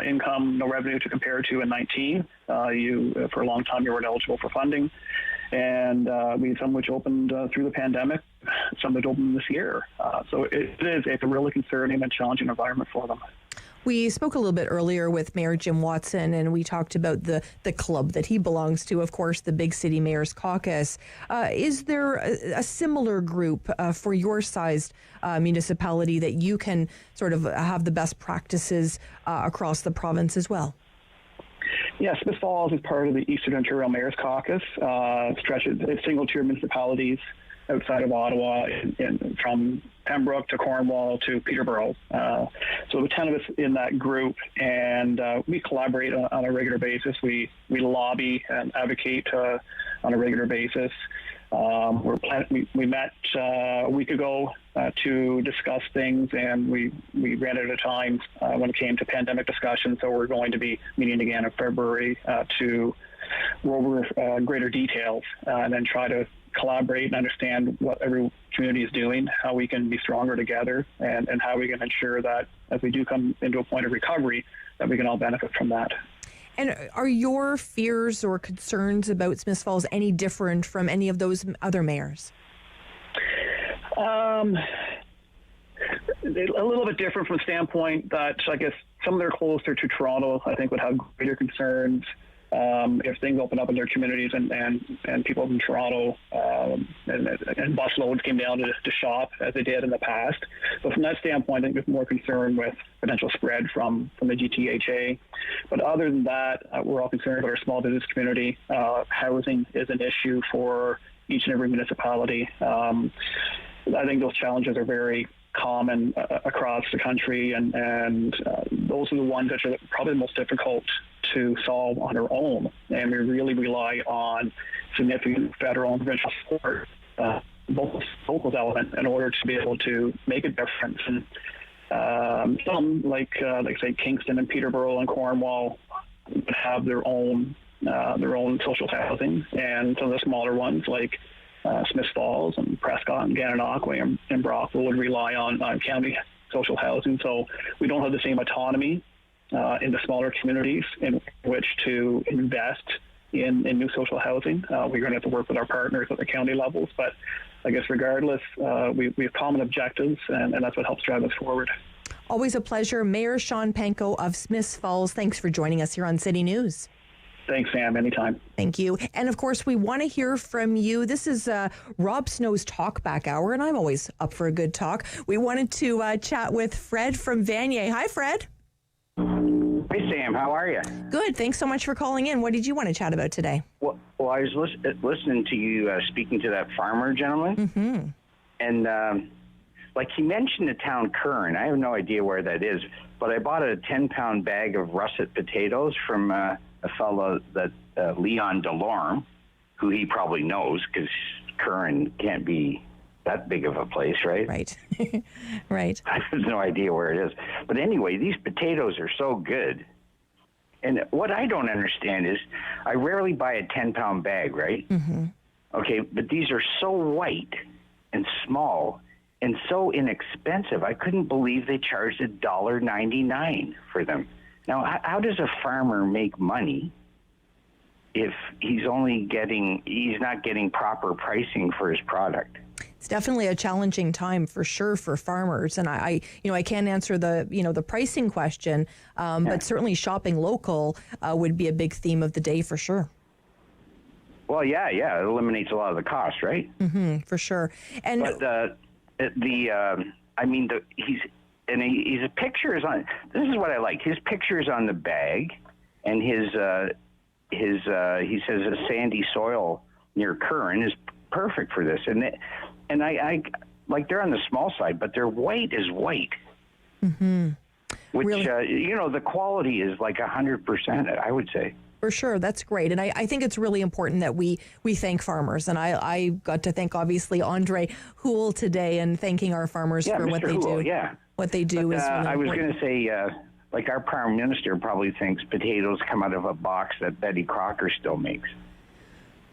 income, no revenue to compare to in 19. For a long time, you weren't eligible for funding. And we had some which opened through the pandemic, some that opened this year. So it's a really concerning and challenging environment for them. We spoke a little bit earlier with Mayor Jim Watson, and we talked about the club that he belongs to, of course, the Big City Mayor's Caucus. Is there a similar group for your sized municipality that you can sort of have the best practices across the province as well? Yes, Smiths Falls is part of the Eastern Ontario Mayor's Caucus. It's single-tier municipalities outside of Ottawa, from Pembroke to Cornwall to Peterborough. So the 10 of us in that group, and we collaborate on a regular basis. We lobby and advocate on a regular basis. We met a week ago to discuss things, and we ran out of time when it came to pandemic discussion. So we're going to be meeting again in February to go over greater details and then try to collaborate and understand what every community is doing, how we can be stronger together, and how we can ensure that as we do come into a point of recovery, that we can all benefit from that. And are your fears or concerns about Smiths Falls any different from any of those other mayors? A little bit different from the standpoint that I guess some that are closer to Toronto, I think, would have greater concerns if things open up in their communities and people in Toronto and bus loads came down to shop as they did in the past. But from that standpoint, I think there's more concern with potential spread from the GTHA. But other than that, we're all concerned about our small business community. Housing is an issue for each and every municipality. I think those challenges are very common across the country, and those are the ones that are probably the most difficult to solve on our own. And we really rely on significant federal and provincial support, both local element, in order to be able to make a difference. And some, like say Kingston and Peterborough and Cornwall, would have their own social housing, and some of the smaller ones like Smiths Falls and Prescott and Gananoque and Brockville would rely on county social housing. So we don't have the same autonomy in the smaller communities in which to invest in new social housing. We're going to have to work with our partners at the county levels, but I guess regardless, we have common objectives, and that's what helps drive us forward. Always a pleasure. Mayor Shawn Pankow of Smiths Falls, thanks for joining us here on City News. Thanks, Sam. Anytime. Thank you. And of course, we want to hear from you. This is Rob Snow's Talkback Hour, and I'm always up for a good talk. We wanted to chat with Fred from Vanier. Hi, Fred. Hey, Sam. How are you? Good. Thanks so much for calling in. What did you want to chat about today? Well I was listening to you speaking to that farmer gentleman. Mm-hmm. And like he mentioned the town Kern. I have no idea where that is, but I bought a 10-pound bag of russet potatoes from a fellow that Leon Delorme, who he probably knows because Kern can't be that big of a place, right? Right. Right. I have no idea where it is. But anyway, these potatoes are so good. And what I don't understand is I rarely buy a 10-pound bag, right? Mm-hmm. Okay, but these are so white and small and so inexpensive. I couldn't believe they charged $1.99 for them. Now, how does a farmer make money if he's not getting proper pricing for his product? It's definitely a challenging time for sure for farmers, and I can't answer the pricing question, but certainly shopping local would be a big theme of the day for sure. Well, yeah, it eliminates a lot of the cost, right? Mm-hmm, for sure. And but his picture is on. This is what I like. His picture is on the bag, and he says a sandy soil near Curran is perfect for this. And I like they're on the small side, but their white is white. Mm-hmm. Which really? The quality is like 100%. I would say. For sure. That's great. And I think it's really important that we thank farmers. And I got to thank, obviously, Andre Houle today and thanking our farmers for what Mr. they Houle, do. Yeah. What they do is really I was important. going to say, like our Prime Minister probably thinks potatoes come out of a box that Betty Crocker still makes.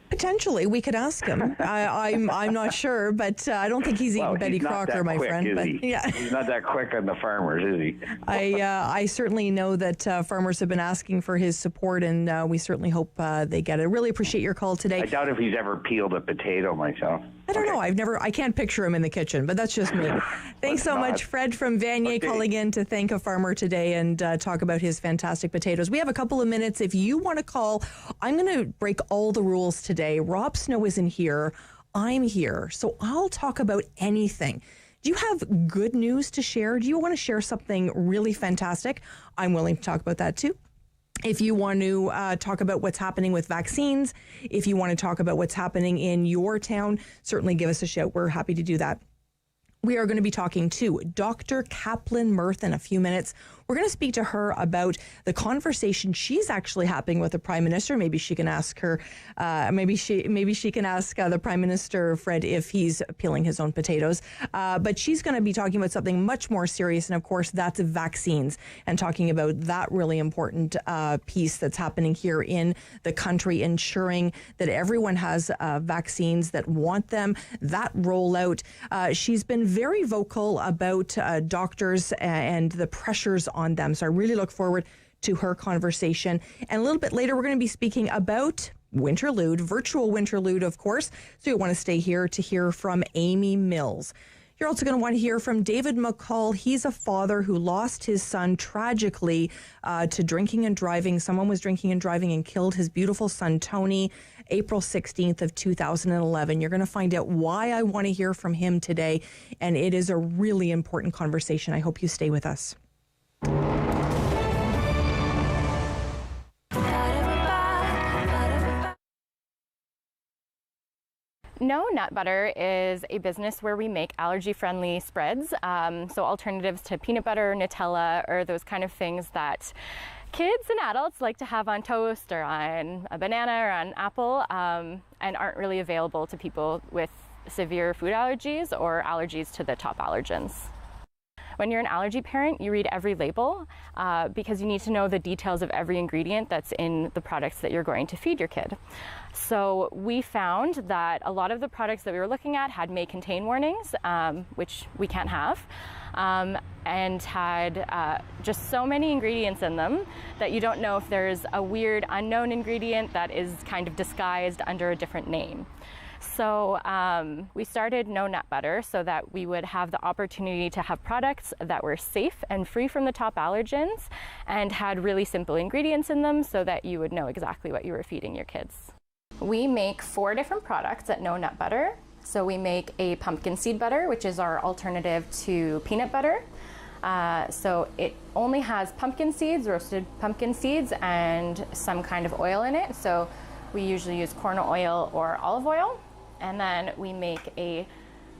Potentially, we could ask him. I'm not sure, but I don't think he's eating Betty Crocker, my friend. But yeah, he's not that quick on the farmers, is he? I certainly know that farmers have been asking for his support, and we certainly hope they get it. Really appreciate your call today. I doubt if he's ever peeled a potato myself. I don't know. I can't picture him in the kitchen, but that's just me. Thanks so much, Fred from Vanier, calling in to thank a farmer today and talk about his fantastic potatoes. We have a couple of minutes. If you want to call, I'm going to break all the rules today. Rob Snow isn't here. I'm here. So I'll talk about anything. Do you have good news to share? Do you want to share something really fantastic? I'm willing to talk about that too. If you want to talk about what's happening with vaccines, if you want to talk about what's happening in your town, certainly give us a shout. We're happy to do that. We are going to be talking to Dr. Kaplan-Myrth in a few minutes. We're going to speak to her about the conversation she's actually having with the Prime Minister. Maybe she can ask her, maybe she can ask the Prime Minister, Fred, if he's peeling his own potatoes. But she's going to be talking about something much more serious, and of course, that's vaccines, and talking about that really important piece that's happening here in the country, ensuring that everyone has vaccines that want them, that rollout. She's been very vocal about doctors and the pressures on them. So I really look forward to her conversation. And a little bit later, we're going to be speaking about Winterlude, virtual Winterlude, of course. So you'll want to stay here to hear from Amy Mills. You're also going to want to hear from David McColl. He's a father who lost his son tragically to drinking and driving. Someone was drinking and driving and killed his beautiful son, Tony, April 16th of 2011. You're going to find out why I want to hear from him today. And it is a really important conversation. I hope you stay with us. No Nut Butter is a business where we make allergy-friendly spreads, so alternatives to peanut butter, Nutella, or those kind of things that kids and adults like to have on toast or on a banana or on an apple, and aren't really available to people with severe food allergies or allergies to the top allergens. When you're an allergy parent, you read every label because you need to know the details of every ingredient that's in the products that you're going to feed your kid. So we found that a lot of the products that we were looking at had may contain warnings, which we can't have, and had just so many ingredients in them that you don't know if there's a weird unknown ingredient that is kind of disguised under a different name. So we started No Nut Butter so that we would have the opportunity to have products that were safe and free from the top allergens and had really simple ingredients in them so that you would know exactly what you were feeding your kids. We make 4 different products at No Nut Butter. So we make a pumpkin seed butter, which is our alternative to peanut butter. So it only has pumpkin seeds, roasted pumpkin seeds, and some kind of oil in it. So we usually use corn oil or olive oil. And then we make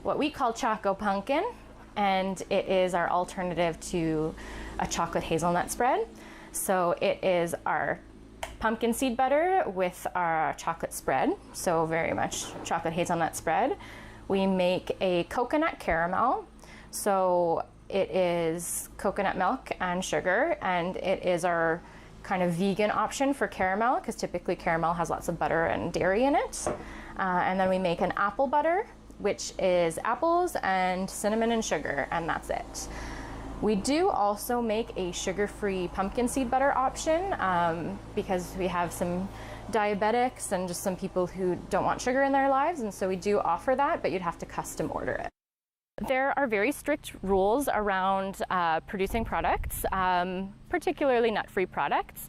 what we call Choco Pumpkin, and it is our alternative to a chocolate hazelnut spread. So it is our pumpkin seed butter with our chocolate spread, so very much chocolate hazelnut spread. We make a coconut caramel, so it is coconut milk and sugar, and it is our kind of vegan option for caramel because typically caramel has lots of butter and dairy in it. And then we make an apple butter, which is apples and cinnamon and sugar, and that's it. We do also make a sugar-free pumpkin seed butter option because we have some diabetics and just some people who don't want sugar in their lives, and so we do offer that, but you'd have to custom order it. There are very strict rules around producing products, particularly nut-free products.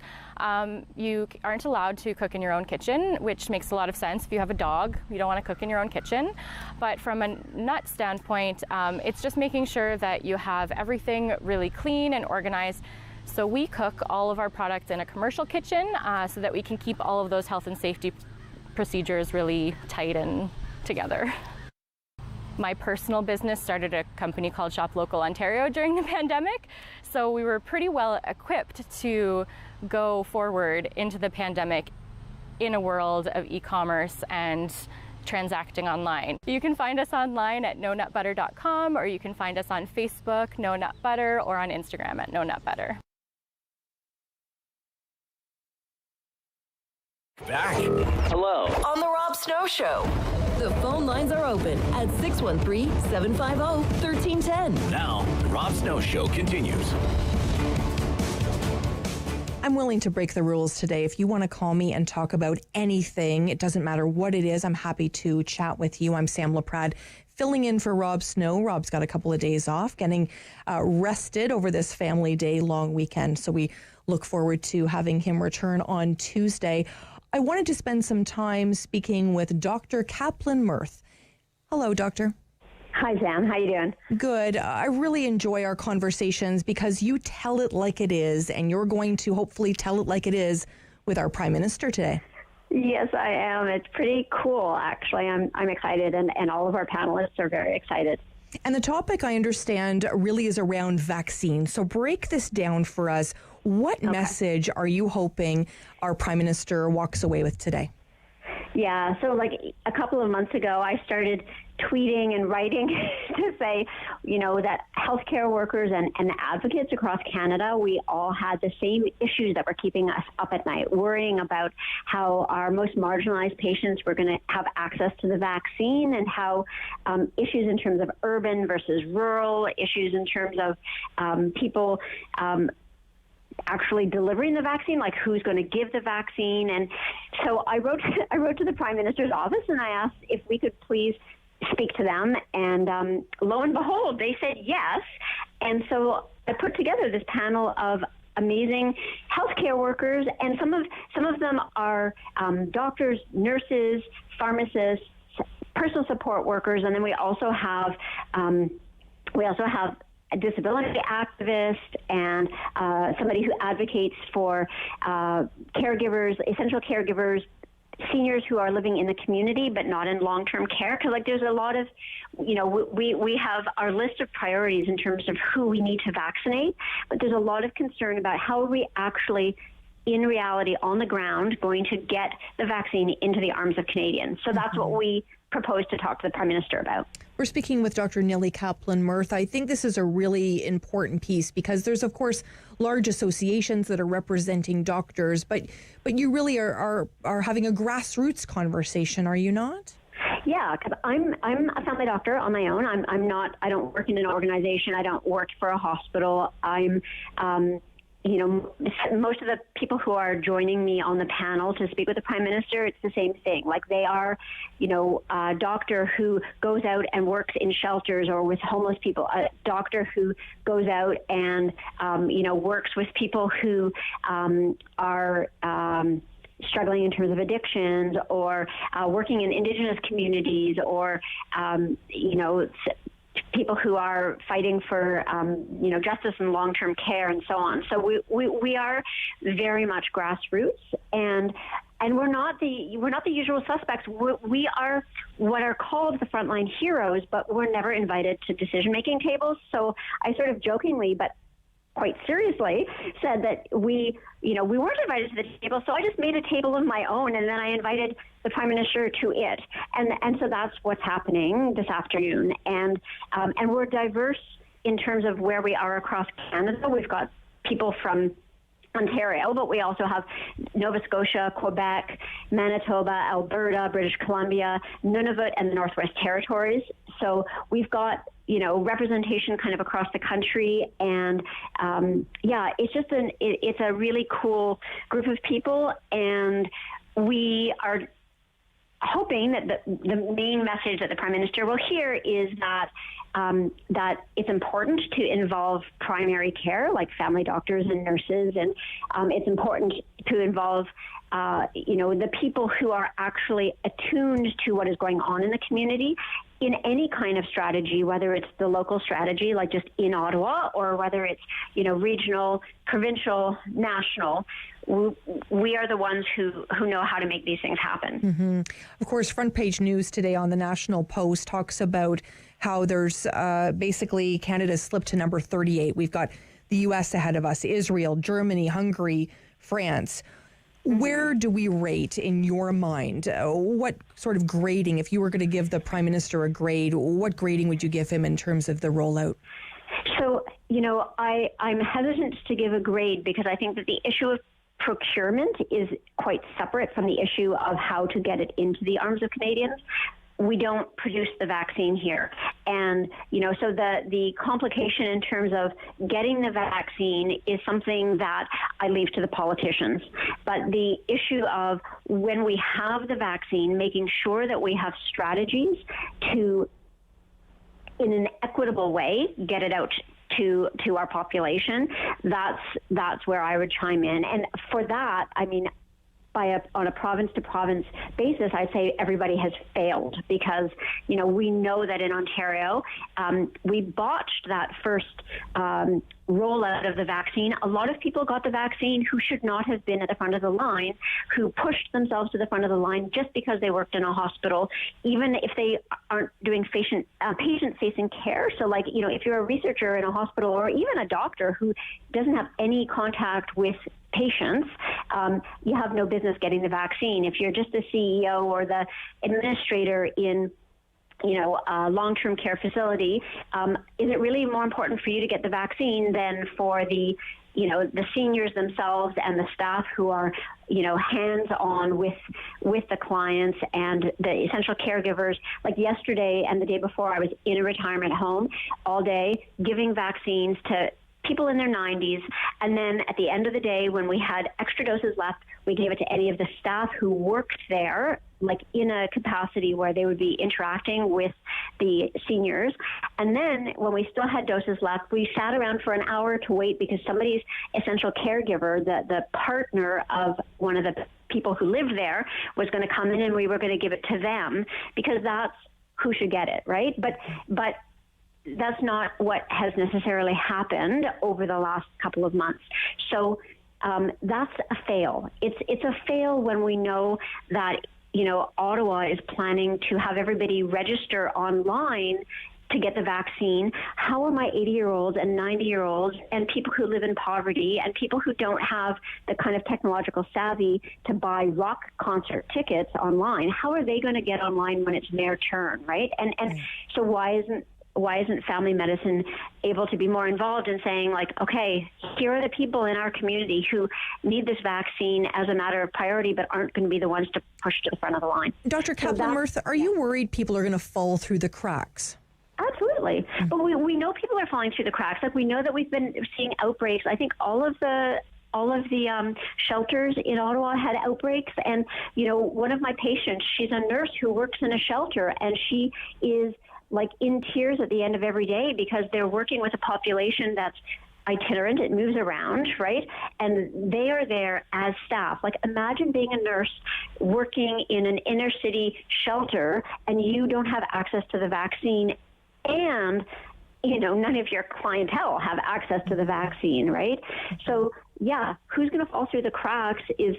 You aren't allowed to cook in your own kitchen, which makes a lot of sense. If you have a dog, you don't want to cook in your own kitchen. But from a nut standpoint, it's just making sure that you have everything really clean and organized. So we cook all of our products in a commercial kitchen so that we can keep all of those health and safety procedures really tight and together. My personal business started a company called Shop Local Ontario during the pandemic, so we were pretty well equipped to go forward into the pandemic in a world of e-commerce and transacting online. You can find us online at nonutbutter.com, or you can find us on Facebook, No Nut Butter, or on Instagram at No Nut Butter. Back. Hello. On the Rob Snow Show. The phone lines are open at 613-750-1310. Now, the Rob Snow Show continues. I'm willing to break the rules today. If you want to call me and talk about anything, it doesn't matter what it is, I'm happy to chat with you. I'm Sam Laprade, filling in for Rob Snow. Rob's got a couple of days off, getting rested over this family day long weekend. So we look forward to having him return on Tuesday. I wanted to spend some time speaking with Dr. Kaplan-Myrth. Hello, Doctor. Hi, Sam. How you doing? Good. I really enjoy our conversations because you tell it like it is, and you're going to hopefully tell it like it is with our Prime Minister today. Yes, I am. It's pretty cool, actually. I'm excited, and all of our panelists are very excited. And the topic, I understand, really is around vaccines. So break this down for us. What message are you hoping our Prime Minister walks away with today? Yeah, so like a couple of months ago, I started tweeting and writing to say, you know, that healthcare workers and advocates across Canada, we all had the same issues that were keeping us up at night, worrying about how our most marginalized patients were going to have access to the vaccine, and how issues in terms of urban versus rural, issues in terms of people actually delivering the vaccine, like who's going to give the vaccine. And so I wrote to the Prime Minister's office, and I asked if we could please speak to them, and lo and behold, they said yes. And so I put together this panel of amazing healthcare workers, and some of them are doctors, nurses, pharmacists, personal support workers, and then we also have a disability activist and somebody who advocates for caregivers, essential caregivers, seniors who are living in the community but not in long-term care. Because there's a lot of, we have our list of priorities in terms of who we need to vaccinate, but there's a lot of concern about how are we actually, in reality, on the ground, going to get the vaccine into the arms of Canadians. So that's what we proposed to talk to the Prime Minister about. We're speaking with Dr. Nilli Kaplan-Myrth. I think this is a really important piece because there's, of course, large associations that are representing doctors, but you really are having a grassroots conversation, are you not? Yeah, because I'm a family doctor on my own. I don't work in an organization. I don't work for a hospital. Most of the people who are joining me on the panel to speak with the Prime Minister, it's the same thing. Like they are, a doctor who goes out and works in shelters or with homeless people, a doctor who goes out and, works with people who are struggling in terms of addictions, or working in Indigenous communities, or, people who are fighting for, justice and long-term care and so on. So we are very much grassroots, and we're not the usual suspects. We are what are called the frontline heroes, but we're never invited to decision-making tables. So I sort of jokingly, but quite seriously, said that we weren't invited to the table, so I just made a table of my own, and then I invited the Prime Minister to it, and so that's what's happening this afternoon, and we're diverse in terms of where we are across Canada. We've got people from Ontario, but we also have Nova Scotia, Quebec, Manitoba, Alberta, British Columbia, Nunavut, and the Northwest Territories. So we've got representation kind of across the country, and it's just it's a really cool group of people, and we are hoping that the main message that the Prime Minister will hear is that it's important to involve primary care, like family doctors and nurses, and it's important to involve the people who are actually attuned to what is going on in the community in any kind of strategy, whether it's the local strategy, like just in Ottawa, or whether it's, regional, provincial, national. We are the ones who know how to make these things happen. Mm-hmm. Of course, front page news today on the National Post talks about how there's basically Canada's slipped to number 38. We've got the U.S. ahead of us, Israel, Germany, Hungary, France. Where do we rate in your mind? What sort of grading, if you were going to give the Prime Minister a grade, what grading would you give him in terms of the rollout? So, I'm hesitant to give a grade because I think that the issue of procurement is quite separate from the issue of how to get it into the arms of Canadians. We don't produce the vaccine here. And, so the complication in terms of getting the vaccine is something that I leave to the politicians. But the issue of when we have the vaccine, making sure that we have strategies to, in an equitable way, get it out to our population, that's where I would chime in. And for that, on a province-to-province basis, I'd say everybody has failed because, we know that in Ontario, we botched that first rollout of the vaccine. A lot of people got the vaccine who should not have been at the front of the line, who pushed themselves to the front of the line just because they worked in a hospital, even if they aren't doing patient-facing care. So, if you're a researcher in a hospital or even a doctor who doesn't have any contact with patients, you have no business getting the vaccine. If you're just the CEO or the administrator in a long-term care facility, is it really more important for you to get the vaccine than for the seniors themselves and the staff who are, hands-on with the clients and the essential caregivers? Like yesterday and the day before, I was in a retirement home all day giving vaccines to people in their 90s, and then at the end of the day, when we had extra doses left, we gave it to any of the staff who worked there, like in a capacity where they would be interacting with the seniors. And then when we still had doses left, we sat around for an hour to wait because somebody's essential caregiver, the partner of one of the people who lived there, was going to come in and we were going to give it to them because that's who should get it, right? But that's not what has necessarily happened over the last couple of months. So that's a fail. It's a fail when we know that, Ottawa is planning to have everybody register online to get the vaccine, how are my 80-year-olds and 90-year-olds and people who live in poverty and people who don't have the kind of technological savvy to buy rock concert tickets online, how are they going to get online when it's their turn, right? And so why isn't family medicine able to be more involved in saying, like, okay, here are the people in our community who need this vaccine as a matter of priority but aren't going to be the ones to push to the front of the line. Dr. Kaplan-Myrth, are you worried people are going to fall through the cracks? Absolutely. But we know people are falling through the cracks. Like, we know that we've been seeing outbreaks. I think all of the shelters in Ottawa had outbreaks. And, you know, one of my patients, she's a nurse who works in a shelter, and she is like in tears at the end of every day because they're working with a population that's itinerant, it moves around, right? And they are there as staff. Like, imagine being a nurse working in an inner city shelter and you don't have access to the vaccine, and, you know, none of your clientele have access to the vaccine, right? So, yeah, who's going to fall through the cracks is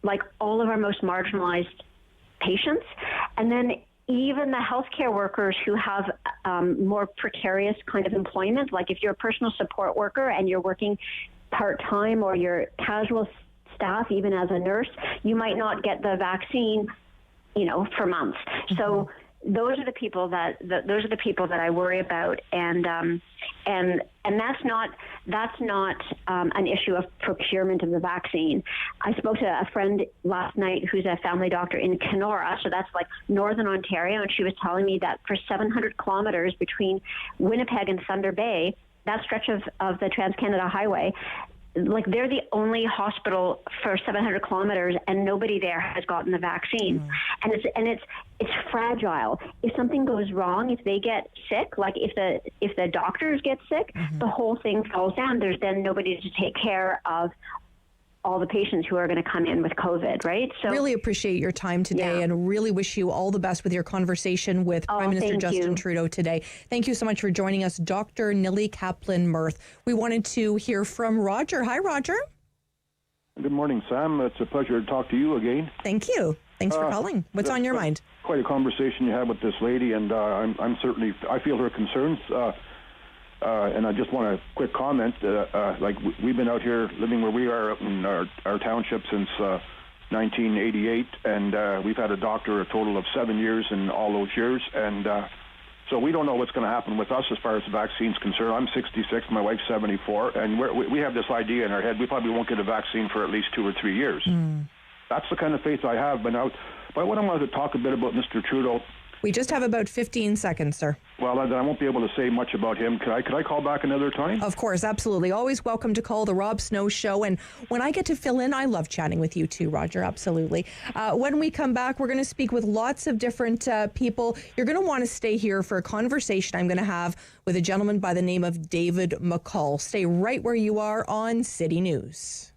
like all of our most marginalized patients. And then even the healthcare workers who have more precarious kind of employment, like if you're a personal support worker and you're working part-time or you're casual staff, even as a nurse, you might not get the vaccine, you know, for months. So those are the people that I worry about, and that's not an issue of procurement of the vaccine. I spoke to a friend last night who's a family doctor in Kenora, so that's like northern Ontario, and she was telling me that for 700 kilometers between Winnipeg and Thunder Bay, that stretch of the Trans-Canada Highway, like they're the only hospital for 700 kilometers, and nobody there has gotten the vaccine. And it's fragile. If something goes wrong, if they get sick, like if the doctors get sick, the whole thing falls down. There's then nobody to take care of all the patients who are going to come in with COVID, right? So really appreciate your time today, and really wish you all the best with your conversation with Prime Minister Justin Trudeau today. Thank you so much for joining us, Dr. Nilli Kaplan-Myrth. We wanted to hear from Roger. Hi, Roger. Good morning, Sam. It's a pleasure to talk to you again. Thank you. Thanks for calling. What's on your mind? Quite a conversation you had with this lady, and I feel her concerns. And I just want a quick comment. Like, we've been out here living where we are in our township since 1988, and we've had a doctor a total of 7 years in all those years. And so we don't know what's going to happen with us as far as the vaccine's concerned. I'm 66, my wife's 74, and we have this idea in our head we probably won't get a vaccine for at least 2 or 3 years. That's the kind of faith I have. But what I wanted to talk a bit about Mr. Trudeau. We just have about 15 seconds, sir. Well, I won't be able to say much about him. Could I call back another time? Of course, absolutely. Always welcome to call the Rob Snow Show. And when I get to fill in, I love chatting with you too, Roger. Absolutely. When we come back, we're going to speak with lots of different people. You're going to want to stay here for a conversation I'm going to have with a gentleman by the name of David McColl. Stay right where you are on City News.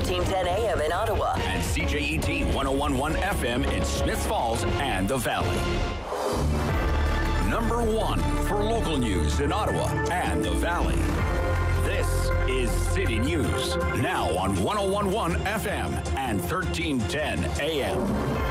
1310 AM in Ottawa. And CJET 101.1 FM in Smiths Falls and the Valley. Number 1 for local news in Ottawa and the Valley. This is City News, now on 101.1 FM and 1310 AM.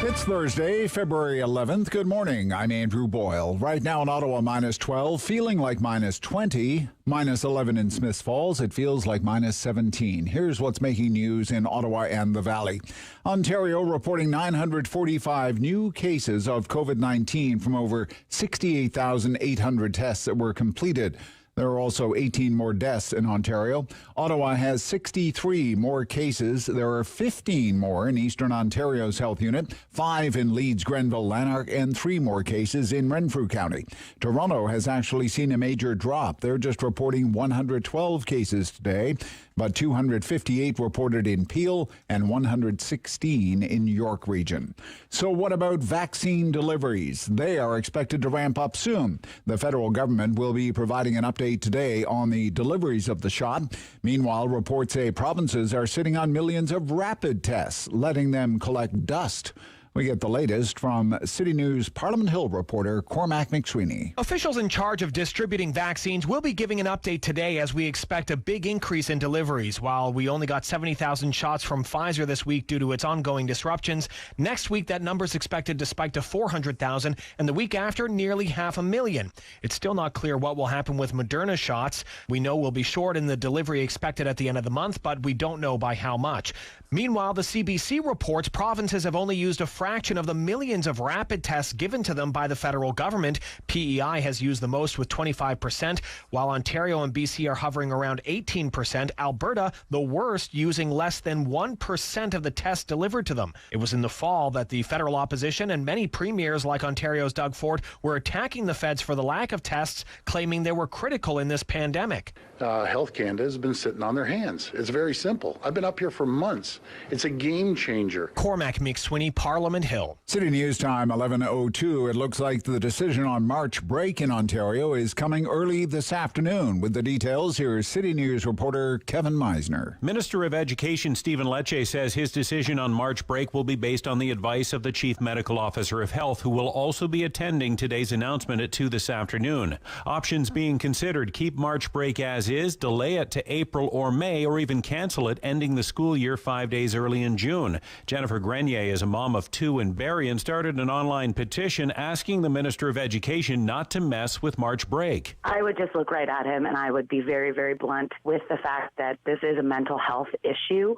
It's Thursday, February 11th. Good morning. I'm Andrew Boyle. Right now in Ottawa, minus 12, feeling like minus 20, minus 11 in Smiths Falls. It feels like minus 17. Here's what's making news in Ottawa and the Valley. Ontario reporting 945 new cases of COVID-19 from over 68,800 tests that were completed. There are also 18 more deaths in Ontario. Ottawa has 63 more cases. There are 15 more in Eastern Ontario's health unit, 5 in Leeds, Grenville, Lanark, and 3 more cases in Renfrew County. Toronto has actually seen a major drop. They're just reporting 112 cases today, but 258 reported in Peel and 116 in York Region. So what about vaccine deliveries? They are expected to ramp up soon. The federal government will be providing an update today on the deliveries of the shot. Meanwhile, reports say provinces are sitting on millions of rapid tests, letting them collect dust. We get the latest from City News Parliament Hill reporter Cormac McSweeney. Officials in charge of distributing vaccines will be giving an update today as we expect a big increase in deliveries. While we only got 70,000 shots from Pfizer this week due to its ongoing disruptions, next week that number is expected to spike to 400,000 and the week after nearly 500,000. It's still not clear what will happen with Moderna shots. We know we'll be short in the delivery expected at the end of the month, but we don't know by how much. Meanwhile, the CBC reports provinces have only used a fraction of the millions of rapid tests given to them by the federal government. PEI has used the most with 25%, while Ontario and BC are hovering around 18%. Alberta, the worst, using less than 1% of the tests delivered to them. It was in the fall that the federal opposition and many premiers like Ontario's Doug Ford were attacking the feds for the lack of tests, claiming they were critical in this pandemic. Health Canada has been sitting on their hands. It's very simple. I've been up here for months. It's a game changer. Cormac McSweeney, Parliament Hill. City News Time, 11:02. It looks like the decision on March break in Ontario is coming early this afternoon. With the details, here's City News reporter Kevin Meisner. Minister of Education Stephen Lecce says his decision on March break will be based on the advice of the Chief Medical Officer of Health, who will also be attending today's announcement at 2 this afternoon. Options being considered: keep March break as is, delay it to April or May, or even cancel it, ending the school year 5 days early in June. Jennifer Grenier is a mom of 2 in Barrie and started an online petition asking the Minister of Education not to mess with March break. I would just look right at him and I would be very, very blunt with the fact that this is a mental health issue.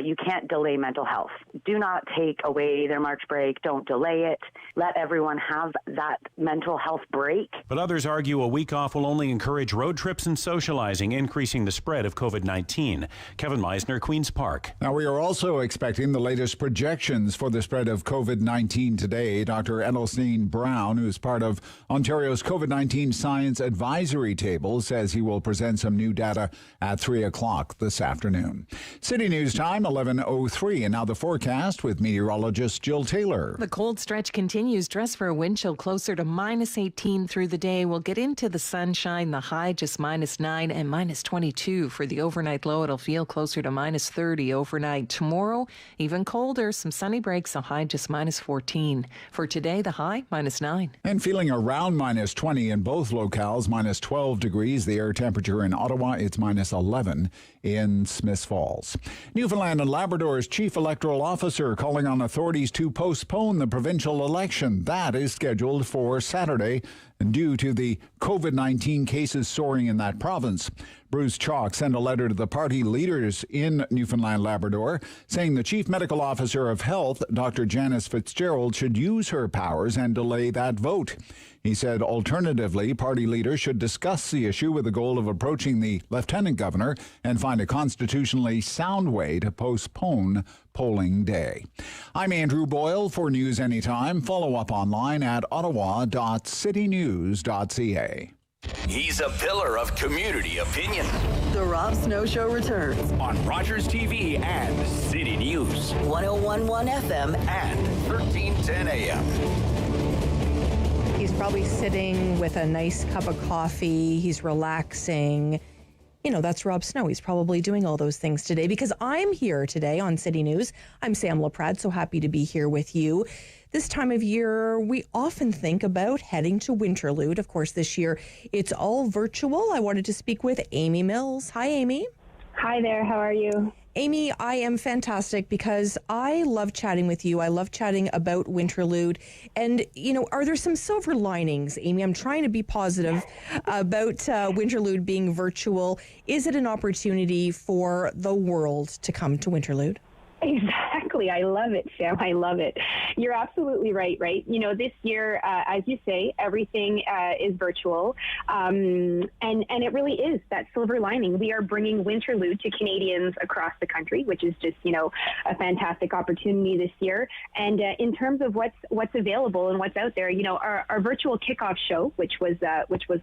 You can't delay mental health. Do not take away their March break. Don't delay it. Let everyone have that mental health break. But others argue a week off will only encourage road trips and socializing, increasing the spread of COVID-19. Kevin Meisner, Queen's Park. Now, we are also expecting the latest projections for the spread of COVID-19 today. Dr. Edelstein Brown, who is part of Ontario's COVID-19 Science Advisory Table, says he will present some new data at 3 o'clock this afternoon. City News Time, 11:03, and now the forecast with meteorologist Jill Taylor. The cold stretch continues. Dress for a wind chill closer to minus 18 through the day. We'll get into the sunshine. The high just minus 9 and minus 22 for the overnight low. It'll feel closer to minus 30 overnight. Tomorrow, even colder. Some sunny breaks. A high just minus 14. For today, the high minus 9. And feeling around minus 20 in both locales. Minus 12 degrees. The air temperature in Ottawa, it's minus 11 in Smiths Falls. Newfoundland and Labrador's chief electoral officer calling on authorities to postpone the provincial election. That is scheduled for Saturday due to the COVID-19 cases soaring in that province. Bruce Chalk sent a letter to the party leaders in Newfoundland Labrador saying the Chief Medical Officer of Health, Dr. Janice Fitzgerald, should use her powers and delay that vote. He said, alternatively, party leaders should discuss the issue with the goal of approaching the Lieutenant Governor and find a constitutionally sound way to postpone polling day. I'm Andrew Boyle for News Anytime. Follow up online at ottawa.citynews.ca. He's a pillar of community opinion. The Rob Snow Show returns on Rogers TV and City News. 101.1 FM and 1310 AM. He's probably sitting with a nice cup of coffee. He's relaxing. That's Rob Snow. He's probably doing all those things today because I'm here today on City News. I'm Sam Laprade, so happy to be here with you. This time of year, we often think about heading to Winterlude. Of course, this year, it's all virtual. I wanted to speak with Amy Mills. Hi, Amy. Hi there. How are you? Amy, I am fantastic because I love chatting with you. I love chatting about Winterlude. And, are there some silver linings, Amy? I'm trying to be positive about Winterlude being virtual. Is it an opportunity for the world to come to Winterlude? Exactly. I love it, Sam. I love it. You're absolutely right? This year, as you say, everything is virtual. And it really is that silver lining. We are bringing Winterlude to Canadians across the country, which is just, a fantastic opportunity this year. And in terms of what's available and what's out there, our virtual kickoff show, which was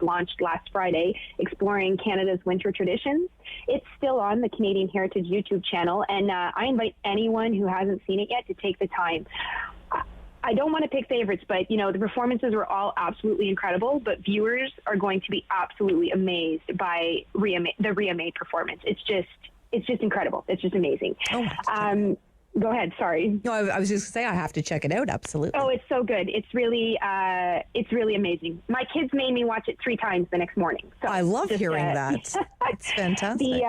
launched last Friday, exploring Canada's winter traditions, it's still on the Canadian Heritage YouTube channel. And I invite anyone who hasn't seen it yet to take the time. I don't want to pick favorites, but, the performances were all absolutely incredible, but viewers are going to be absolutely amazed by the Ria May performance. It's just incredible. It's just amazing. Go ahead. Sorry. No, I was just going to say I have to check it out. Absolutely. Oh, it's so good. It's really amazing. My kids made me watch it 3 times the next morning. So I love hearing that. It's fantastic.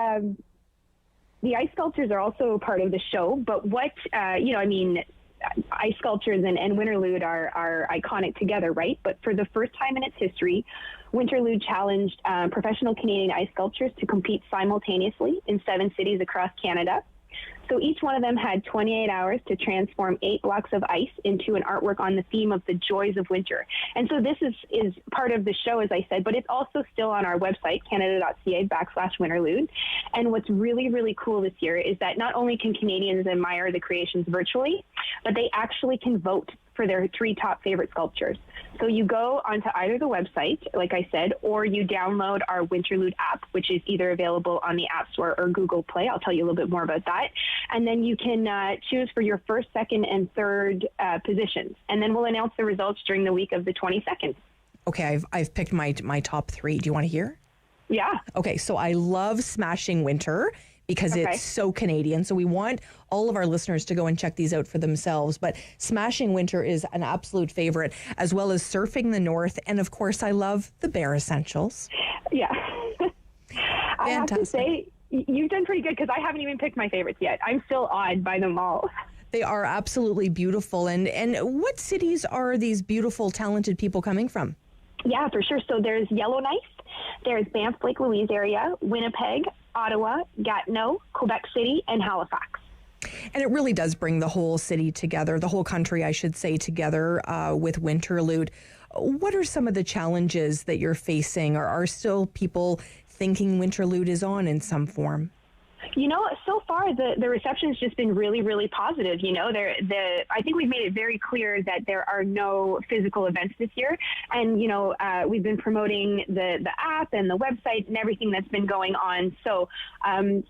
The ice sculptures are also part of the show, but ice sculptures and Winterlude are iconic together, right? But for the first time in its history, Winterlude challenged professional Canadian ice sculptors to compete simultaneously in 7 cities across Canada. So each one of them had 28 hours to transform 8 blocks of ice into an artwork on the theme of the joys of winter. And so this is part of the show, as I said, but it's also still on our website, canada.ca/Winterlude. And what's really, really cool this year is that not only can Canadians admire the creations virtually, but they actually can vote for their 3 top favorite sculptures. So you go onto either the website, like I said, or you download our Winterlude app, which is either available on the App Store or Google Play. I'll tell you a little bit more about that. And then you can choose for your first, second, and third positions. And then we'll announce the results during the week of the 22nd. Okay, I've picked my top 3. Do you want to hear? Yeah. Okay, so I love Smashing Winter because it's so Canadian. So we want all of our listeners to go and check these out for themselves. But Smashing Winter is an absolute favorite, as well as Surfing the North. And of course, I love the Bare Essentials. Yeah. I have to say, you've done pretty good because I haven't even picked my favorites yet. I'm still awed by them all. They are absolutely beautiful. And what cities are these beautiful, talented people coming from? Yeah, for sure. So there's Yellowknife, there's Banff Lake Louise area, Winnipeg, Ottawa, Gatineau, Quebec City, and Halifax. And it really does bring the whole city together, the whole country, I should say, together with Winterlude. What are some of the challenges that you're facing? Or are still people thinking Winterlude is on in some form? So far the reception's just been really, really positive. I think we've made it very clear that there are no physical events this year, and we've been promoting the app and the website and everything that's been going on. So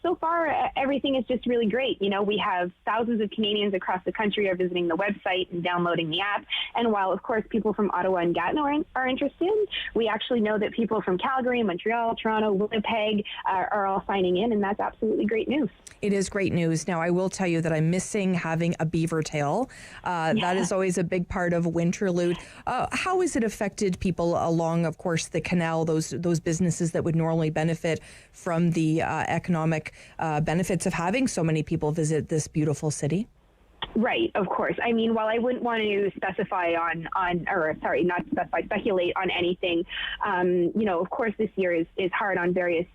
so far everything is just really great. We have thousands of Canadians across the country are visiting the website and downloading the app. And while of course people from Ottawa and Gatineau are interested, we actually know that people from Calgary, Montreal, Toronto, Winnipeg are all signing in, and that's absolutely great news. It is great news. Now, I will tell you that I'm missing having a beaver tail. That is always a big part of Winterlude. How has it affected people along, of course, the canal, those businesses that would normally benefit from the economic benefits of having so many people visit this beautiful city? Right, of course. I mean, while I wouldn't want to speculate on anything, of course this year is hard on various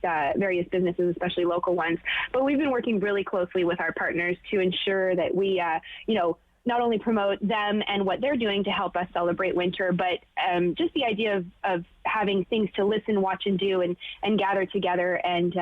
businesses, especially local ones. But we've been working really closely with our partners to ensure that we, not only promote them and what they're doing to help us celebrate winter, but just the idea of having things to listen, watch, and do, and gather together and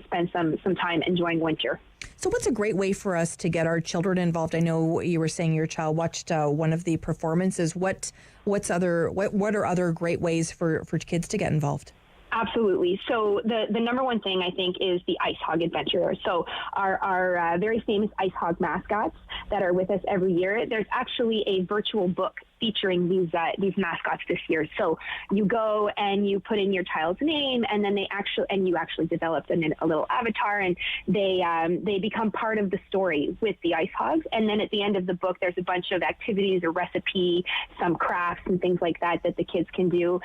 spend some time enjoying winter. So what's a great way for us to get our children involved? I know you were saying your child watched one of the performances. What are other great ways for kids to get involved? Absolutely. So the number one thing, I think, is the Ice Hog Adventurer. So our very famous Ice Hog mascots that are with us every year, there's actually a virtual book featuring these mascots this year. So you go and you put in your child's name, and then you actually developed a little avatar, and they become part of the story with the ice hogs. And then at the end of the book, there's a bunch of activities, a recipe, some crafts and things like that the kids can do.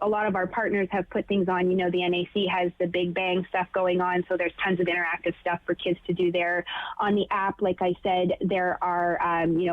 A lot of our partners have put things on. You know, the NAC has the Big Bang stuff going on, so there's tons of interactive stuff for kids to do there. On the app, like I said, there are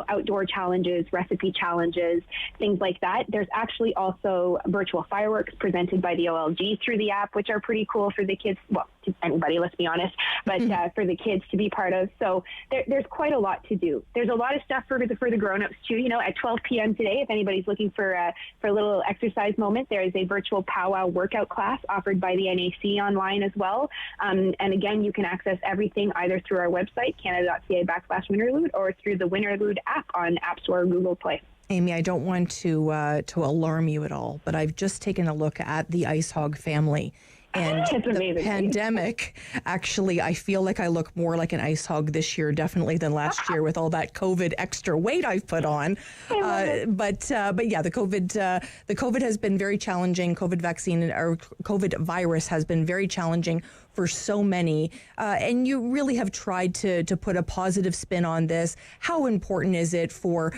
outdoor challenges, recipe challenges, things like that. There's actually also virtual fireworks presented by the OLG through the app, which are pretty cool for the kids. Well, to anybody, let's be honest, but for the kids to be part of. So there's quite a lot to do. There's a lot of stuff for the grown-ups too. You know, at 12 p.m. today, if anybody's looking for a little exercise moment, there is a virtual powwow workout class offered by the NAC online as well. And again, you can access everything either through our website, canada.ca/Winterlude, or through the Winterlude app on App Store or Google Play. Amy, I don't want to alarm you at all, but I've just taken a look at the ice hog family. And the pandemic, actually, I feel like I look more like an ice hog this year, definitely, than last year with all that COVID extra weight I've put on. But yeah, the COVID has been very challenging. COVID vaccine or COVID virus has been very challenging for so many. And you really have tried to put a positive spin on this. How important is it for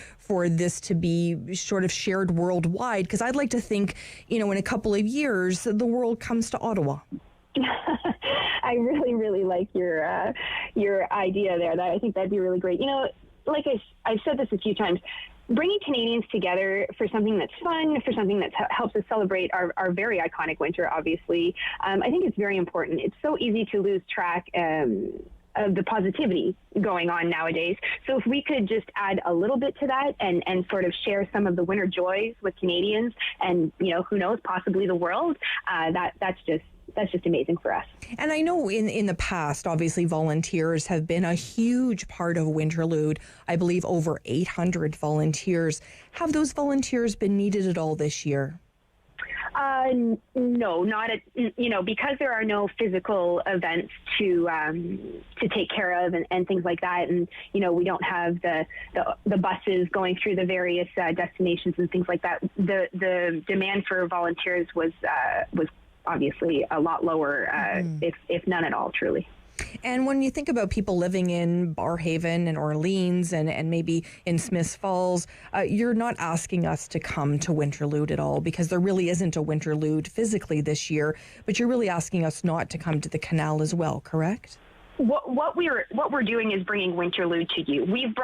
this to be sort of shared worldwide? Because I'd like to think, in a couple of years, the world comes to Ottawa. I really, really like your idea there. I think that'd be really great. Like I've said this a few times, bringing Canadians together for something that's fun, for something that helps us celebrate our very iconic winter, obviously, I think it's very important. It's so easy to lose track of the positivity going on nowadays. So if we could just add a little bit to that and sort of share some of the winter joys with Canadians and, who knows, possibly the world, that's just amazing for us. And I know in the past, obviously, volunteers have been a huge part of Winterlude. I believe over 800 volunteers. Have those volunteers been needed at all this year? No, not because there are no physical events to take care of and things like that. And, we don't have the buses going through the various destinations and things like that. The demand for volunteers was obviously a lot lower, if none at all, truly. And when you think about people living in Barrhaven and Orleans and maybe in Smiths Falls, you're not asking us to come to Winterlude at all, because there really isn't a Winterlude physically this year, but you're really asking us not to come to the canal as well, correct? What we're doing is bringing Winterlude to you. We've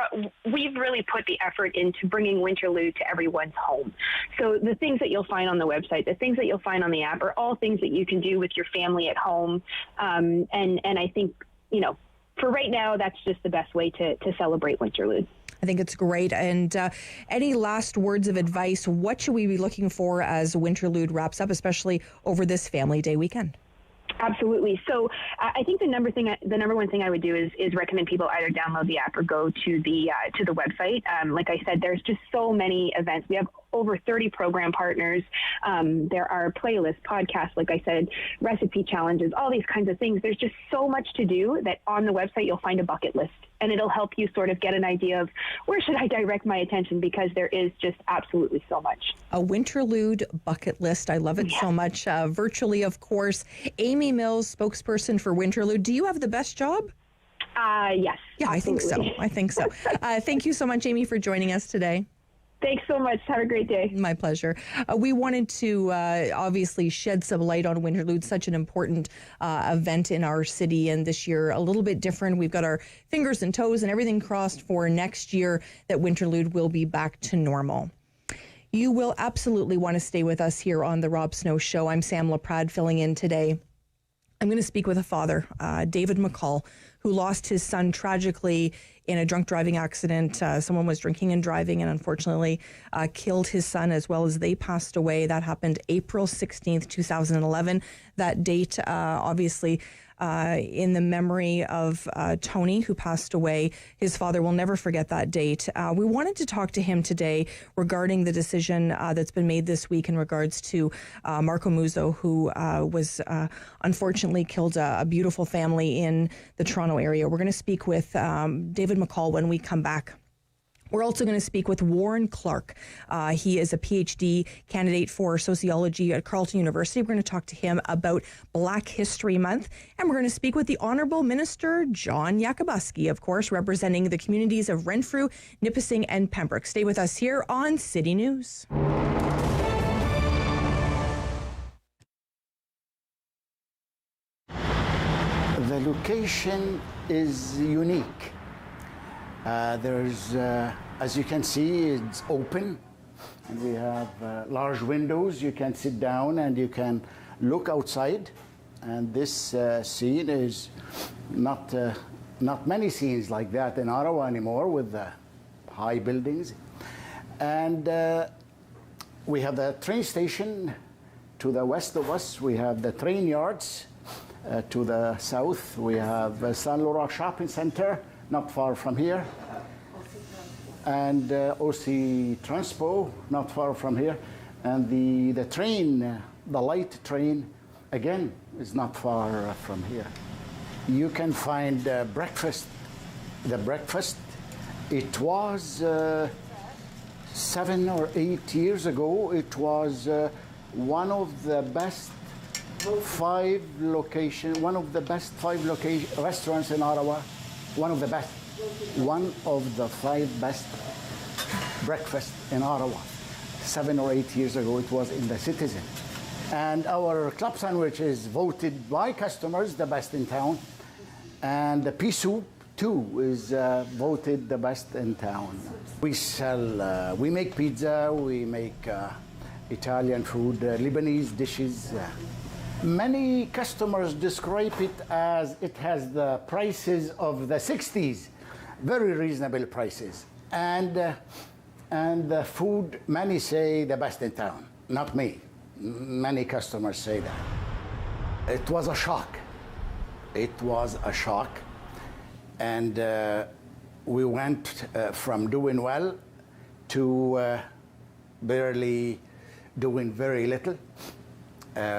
really put the effort into bringing Winterlude to everyone's home. So the things that you'll find on the website, the things that you'll find on the app, are all things that you can do with your family at home. And I think for right now, that's just the best way to celebrate Winterlude. I think it's great. And any last words of advice? What should we be looking for as Winterlude wraps up, especially over this Family Day weekend? Absolutely. So I think the number one thing I would do is recommend people either download the app or go to the website. Like I said, there's just so many events. We have over 30 program partners. There are playlists, podcasts, like I said, recipe challenges, all these kinds of things. There's just so much to do that on the website you'll find a bucket list, and it'll help you sort of get an idea of where should I direct my attention, because there is just absolutely so much. A Winterlude bucket list. I love it so much. Virtually, of course. Amy Mills, spokesperson for Winterlude. Do you have the best job? Yes. Yeah, absolutely. I think so. Thank you so much, Amy, for joining us today. Thanks so much. Have a great day. My pleasure. We wanted to obviously shed some light on Winterlude, such an important event in our city, and this year a little bit different. We've got our fingers and toes and everything crossed for next year that Winterlude will be back to normal. You will absolutely want to stay with us here on the Rob Snow Show. I'm Sam Laprade filling in today. I'm going to speak with a father, David McColl, who lost his son tragically in a drunk driving accident. Someone was drinking and driving and unfortunately killed his son, as well as they passed away. That happened April 16th, 2011. That date, obviously, in the memory of Tony, who passed away. His father will never forget that date. We wanted to talk to him today regarding the decision that's been made this week in regards to Marco Muzzo, who was unfortunately killed a beautiful family in the Toronto area. We're going to speak with David McColl when we come back We're also going to speak with Warren Clarke. He is a PhD candidate for sociology at Carleton University. We're going to talk to him about Black History Month. And we're going to speak with the Honourable Minister John Yakabuski, of course, representing the communities of Renfrew, Nipissing and Pembroke. Stay with us here on City News. The location is unique. There's, as you can see, it's open, and we have large windows. You can sit down and you can look outside. And this scene is not many scenes like that in Ottawa anymore, with high buildings. And we have the train station to the west of us. We have the train yards to the south. We have Saint Laurent Shopping Centre, not far from here, and OC Transpo, not far from here, and the train, the light train, again, is not far from here. You can find breakfast. The breakfast, it was 7 or 8 years ago, it was one of the best five restaurants in Ottawa. One of the five best breakfasts in Ottawa. 7 or 8 years ago, it was in the Citizen. And our club sandwich is voted by customers the best in town. And the pea soup, too, is voted the best in town. We sell, we make pizza, we make Italian food, Lebanese dishes. Many customers describe it as it has the prices of the 60s, very reasonable prices. And the food, many say the best in town, not me. Many customers say that. It was a shock. It was a shock. And we went from doing well to barely doing very little.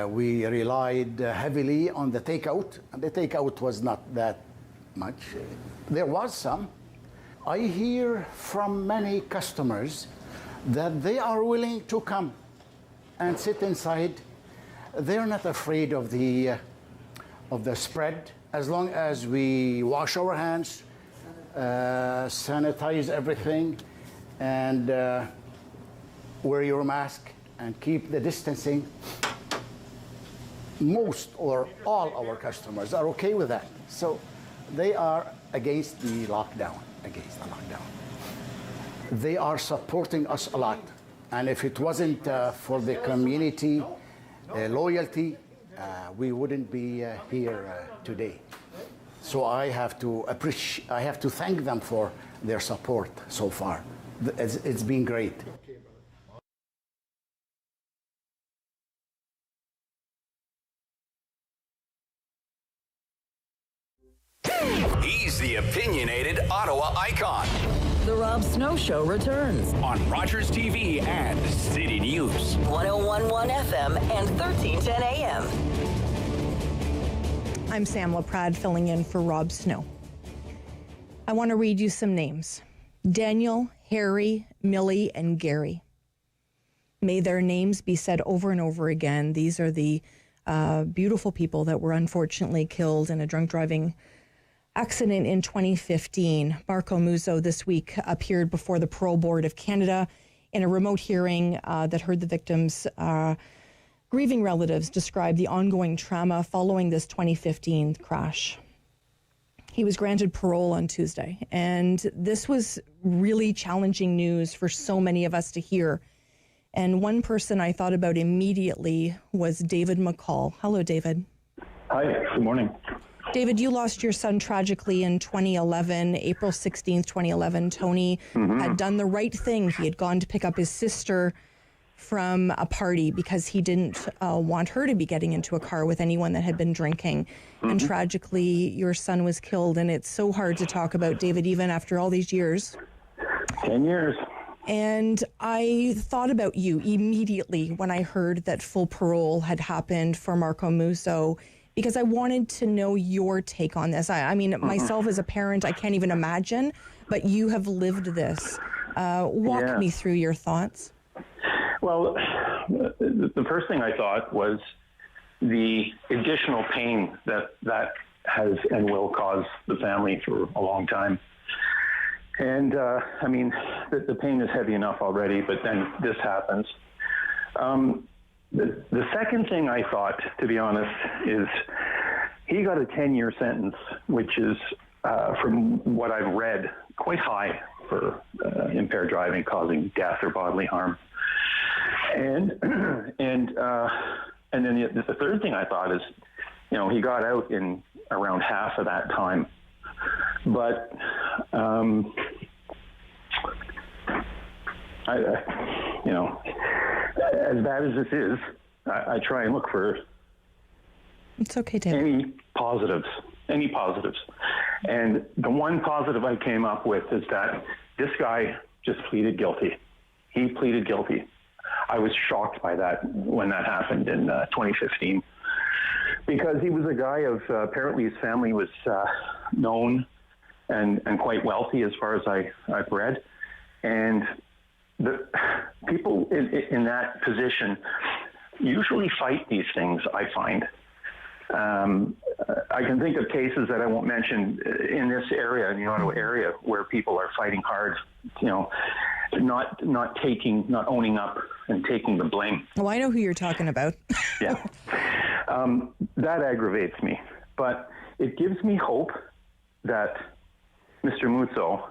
We relied heavily on the takeout. The takeout was not that much. There was some. I hear from many customers that they are willing to come and sit inside. They're not afraid of the spread, as long as we wash our hands, sanitize everything, and wear your mask and keep the distancing. Most or all our customers are okay with that. So they are against the lockdown, They are supporting us a lot. And if it wasn't for the community loyalty, we wouldn't be here today. So I have to thank them for their support so far. It's been great. He's the opinionated Ottawa icon. The Rob Snow Show returns on Rogers TV and City News. 101.1 FM and 1310 AM. I'm Sam Laprade, filling in for Rob Snow. I want to read you some names. Daniel, Harry, Millie, and Gary. May their names be said over and over again. These are the beautiful people that were unfortunately killed in a drunk driving accident in 2015. Marco Musso this week appeared before the Parole Board of Canada in a remote hearing that heard the victims' grieving relatives describe the ongoing trauma following this 2015 crash. He was granted parole on Tuesday, and this was really challenging news for so many of us to hear. And one person I thought about immediately was David McColl. Hello, David. Hi, good morning. David, you lost your son tragically in 2011, April 16th, 2011. Tony had done the right thing. He had gone to pick up his sister from a party because he didn't want her to be getting into a car with anyone that had been drinking. And tragically, your son was killed. And it's so hard to talk about, David, even after all these years. 10 years. And I thought about you immediately when I heard that full parole had happened for Marco Musso, because I wanted to know your take on this. I mean, myself as a parent, I can't even imagine, but you have lived this. Walk me through your thoughts. Well, the first thing I thought was the additional pain that has and will cause the family for a long time. And I mean, the pain is heavy enough already, but then this happens. The second thing I thought, to be honest, is he got a 10-year sentence, which is, from what I've read, quite high for impaired driving causing death or bodily harm. And then the third thing I thought is, you know, he got out in around half of that time. But you know, as bad as this is, I try and look for it's okay, David. any positives. And the one positive I came up with is that this guy just pleaded guilty. He pleaded guilty. I was shocked by that when that happened in 2015, because he was a guy of apparently his family was known and quite wealthy as far as I've read, and the people in that position usually fight these things, I find. I can think of cases that I won't mention in this area, in the Ottawa area, where people are fighting hard, you know, not owning up and taking the blame. Oh, I know who you're talking about. Yeah. That aggravates me. But it gives me hope that Mr. Mutso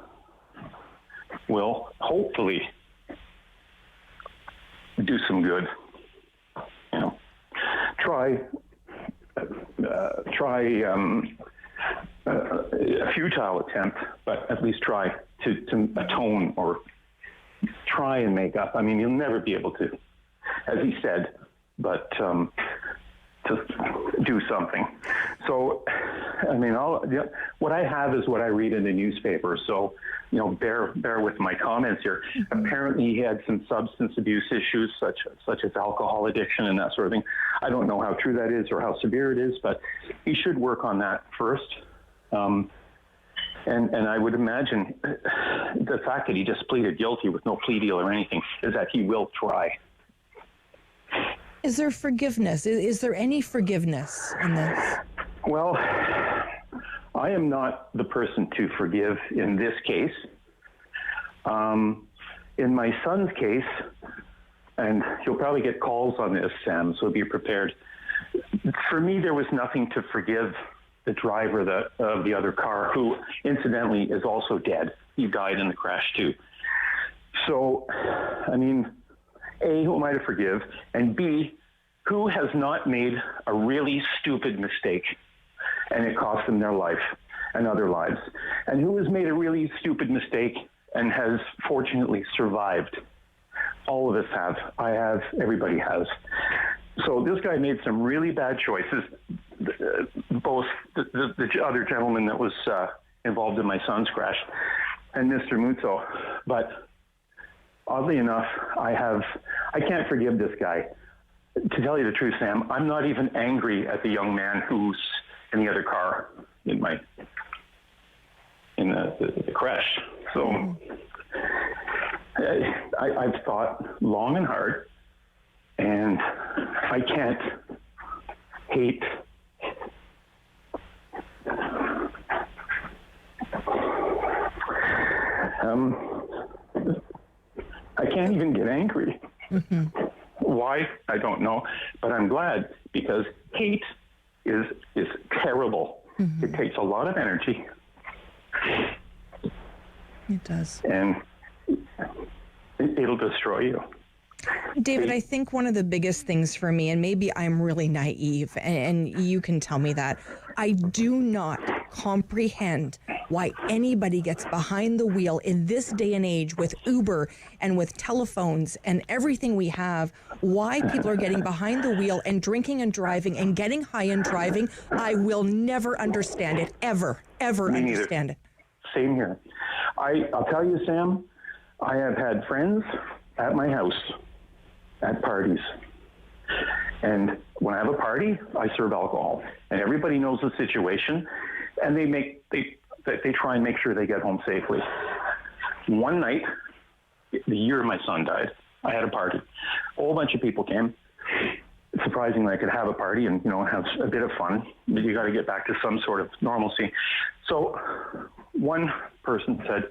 will hopefully do some good. You know, try a futile attempt, but at least try to atone or try and make up. I mean, you'll never be able to, as he said, but to do something. So, I mean, what I have is what I read in the newspaper. So, you know, bear with my comments here. Mm-hmm. Apparently, he had some substance abuse issues, such as alcohol addiction and that sort of thing. I don't know how true that is or how severe it is, but he should work on that first. And I would imagine the fact that he just pleaded guilty with no plea deal or anything is that he will try. Is there forgiveness? Is there any forgiveness in this? Well, I am not the person to forgive in this case. In my son's case, and you'll probably get calls on this, Sam, so be prepared. For me, there was nothing to forgive the driver of the other car, who incidentally is also dead. He died in the crash too. So, I mean, A, who am I to forgive? And B, who has not made a really stupid mistake and it cost them their life and other lives? And who has made a really stupid mistake and has fortunately survived? All of us have. I have. Everybody has. So this guy made some really bad choices. Both the other gentleman that was involved in my son's crash and Mr. Mutso. But oddly enough, I can't forgive this guy. To tell you the truth, Sam, I'm not even angry at the young man who's in the other car in the crash. So I've thought long and hard, and I can't hate I can't even get angry. Mm-hmm. Why? I don't know, but I'm glad, because hate is terrible. Mm-hmm. It takes a lot of energy. It does. And it'll destroy you. David, I think one of the biggest things for me, and maybe I'm really naive, and you can tell me that, I do not comprehend why anybody gets behind the wheel in this day and age with Uber and with telephones and everything we have, why people are getting behind the wheel and drinking and driving and getting high and driving. I will never understand it, ever understand it. Same here. I'll tell you, Sam, I have had friends at my house at parties. And when I have a party, I serve alcohol. And everybody knows the situation, and they try and make sure they get home safely. One night, the year my son died. I had a party. A whole bunch of people came. Surprisingly, I could have a party and, have a bit of fun, but you got to get back to some sort of normalcy. So one person said,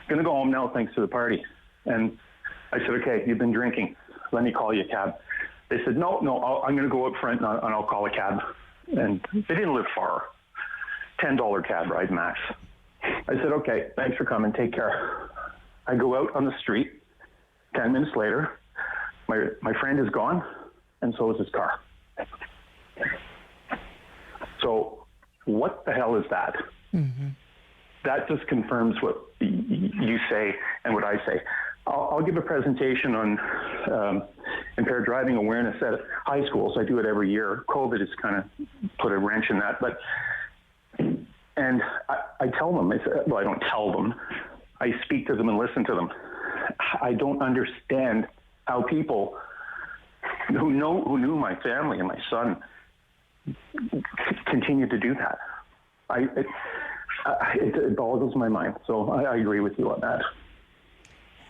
going to go home now, thanks to the party. And I said, okay, you've been drinking. Let me call you a cab. They said, no, I'm going to go up front and I'll call a cab. And they didn't live far. $10 cab ride max. I said, okay, thanks for coming. Take care. I go out on the street. 10 minutes later, my friend is gone, and so is his car. So what the hell is that? Mm-hmm. That just confirms what you say and what I say. I'll give a presentation on impaired driving awareness at high schools. I do it every year. COVID has kind of put a wrench in that. And I tell them, I don't tell them. I speak to them and listen to them. I don't understand how people who knew my family and my son continue to do that. It boggles my mind. So I agree with you on that.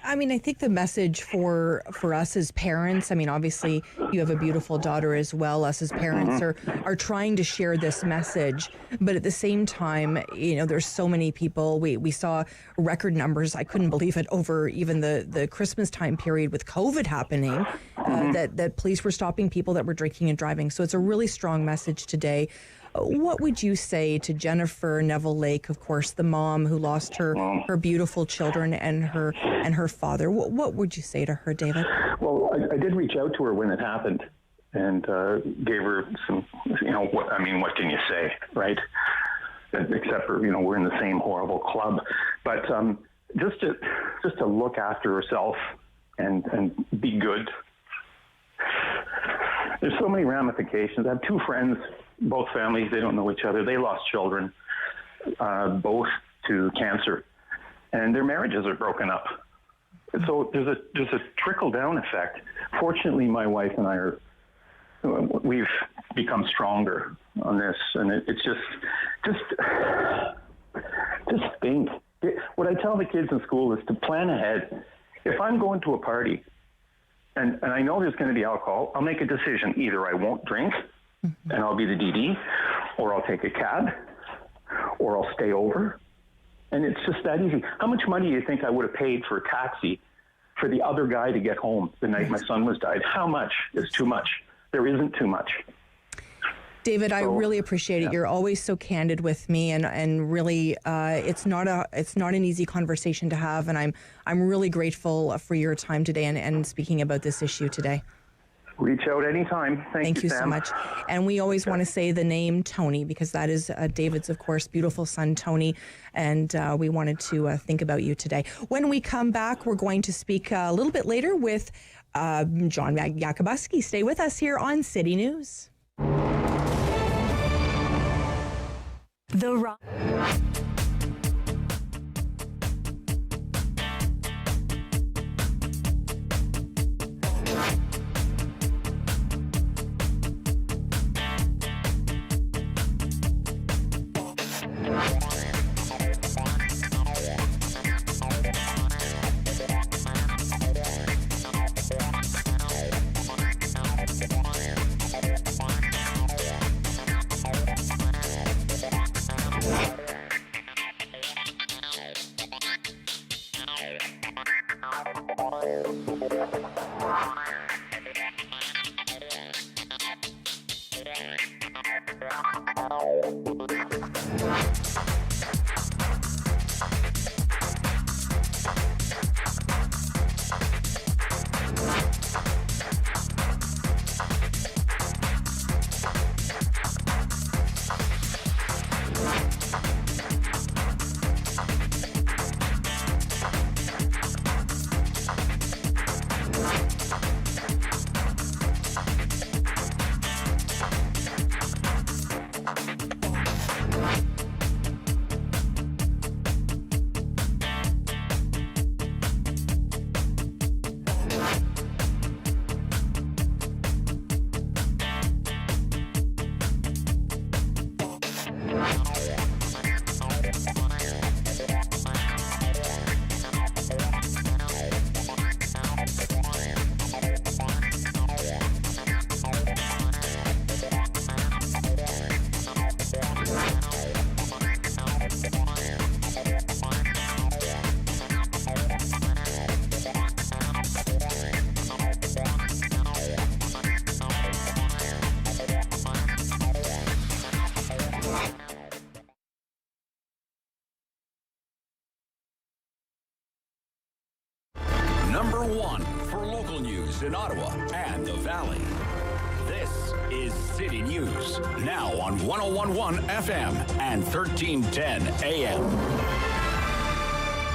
I mean, I think the message for us as parents, I mean, obviously you have a beautiful daughter as well. Us as parents are trying to share this message, but at the same time, there's so many people. We saw record numbers. I couldn't believe it over even the Christmas time period with COVID happening, that police were stopping people that were drinking and driving. So it's a really strong message today. What would you say to Jennifer Neville Lake, of course, the mom who lost her beautiful children and her father? What would you say to her, David? Well, I did reach out to her when it happened and gave her some, what can you say, right? Except for, we're in the same horrible club. But just to look after herself and be good. There's so many ramifications. I have two friends, both families, they don't know each other. They lost children, both to cancer, and their marriages are broken up. So there's a trickle-down effect. Fortunately, my wife and I we've become stronger on this, and it's just think. What I tell the kids in school is to plan ahead. If I'm going to a party and I know there's going to be alcohol, I'll make a decision. Either I won't drink and I'll be the DD, or I'll take a cab, or I'll stay over. And it's just that easy. How much money do you think I would have paid for a taxi for the other guy to get home the night my son was died? How much is too much? There isn't too much. David, I really appreciate it. You're always so candid with me, and really, it's not an easy conversation to have, and I'm really grateful for your time today and speaking about this issue today. Reach out anytime. Thank you, Sam. So much. And we always want to say the name Tony, because that is David's, of course, beautiful son, Tony. And we wanted to think about you today. When we come back, we're going to speak a little bit later with John Yakabuski. Stay with us here on City News. number one for local news in Ottawa and the Valley. This is City News, now on 101.1 FM and 1310 AM.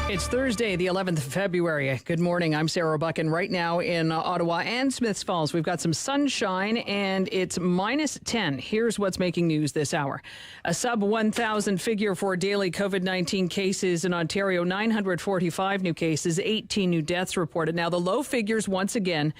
It's Thursday, the 11th of February. Good morning. I'm Sarah Buchan. Right now in Ottawa and Smiths Falls, we've got some sunshine and it's minus 10. Here's what's making news this hour. A sub 1,000 figure for daily COVID-19 cases in Ontario, 945 new cases, 18 new deaths reported. Now, the low figures once again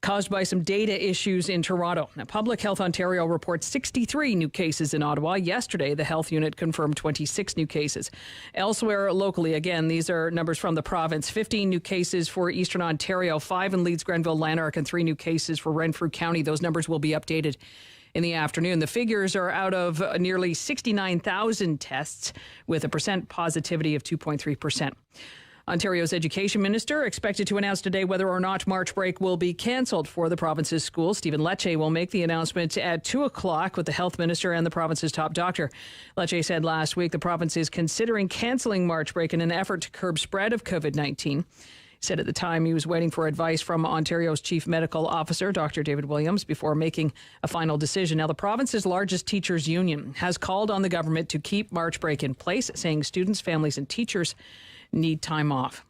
caused by some data issues in Toronto. Now, Public Health Ontario reports 63 new cases in Ottawa. Yesterday, the health unit confirmed 26 new cases. Elsewhere, locally, again, these are numbers from the province. 15 new cases for Eastern Ontario, 5 in Leeds, Grenville, Lanark, and 3 new cases for Renfrew County. Those numbers will be updated in the afternoon. The figures are out of nearly 69,000 tests with a percent positivity of 2.3%. Ontario's Education Minister expected to announce today whether or not March break will be cancelled for the province's schools. Stephen Lecce will make the announcement at 2 o'clock with the Health Minister and the province's top doctor. Lecce said last week the province is considering cancelling March break in an effort to curb spread of COVID-19. He said at the time he was waiting for advice from Ontario's Chief Medical Officer, Dr. David Williams, before making a final decision. Now, the province's largest teachers' union has called on the government to keep March break in place, saying students, families, and teachers need time off.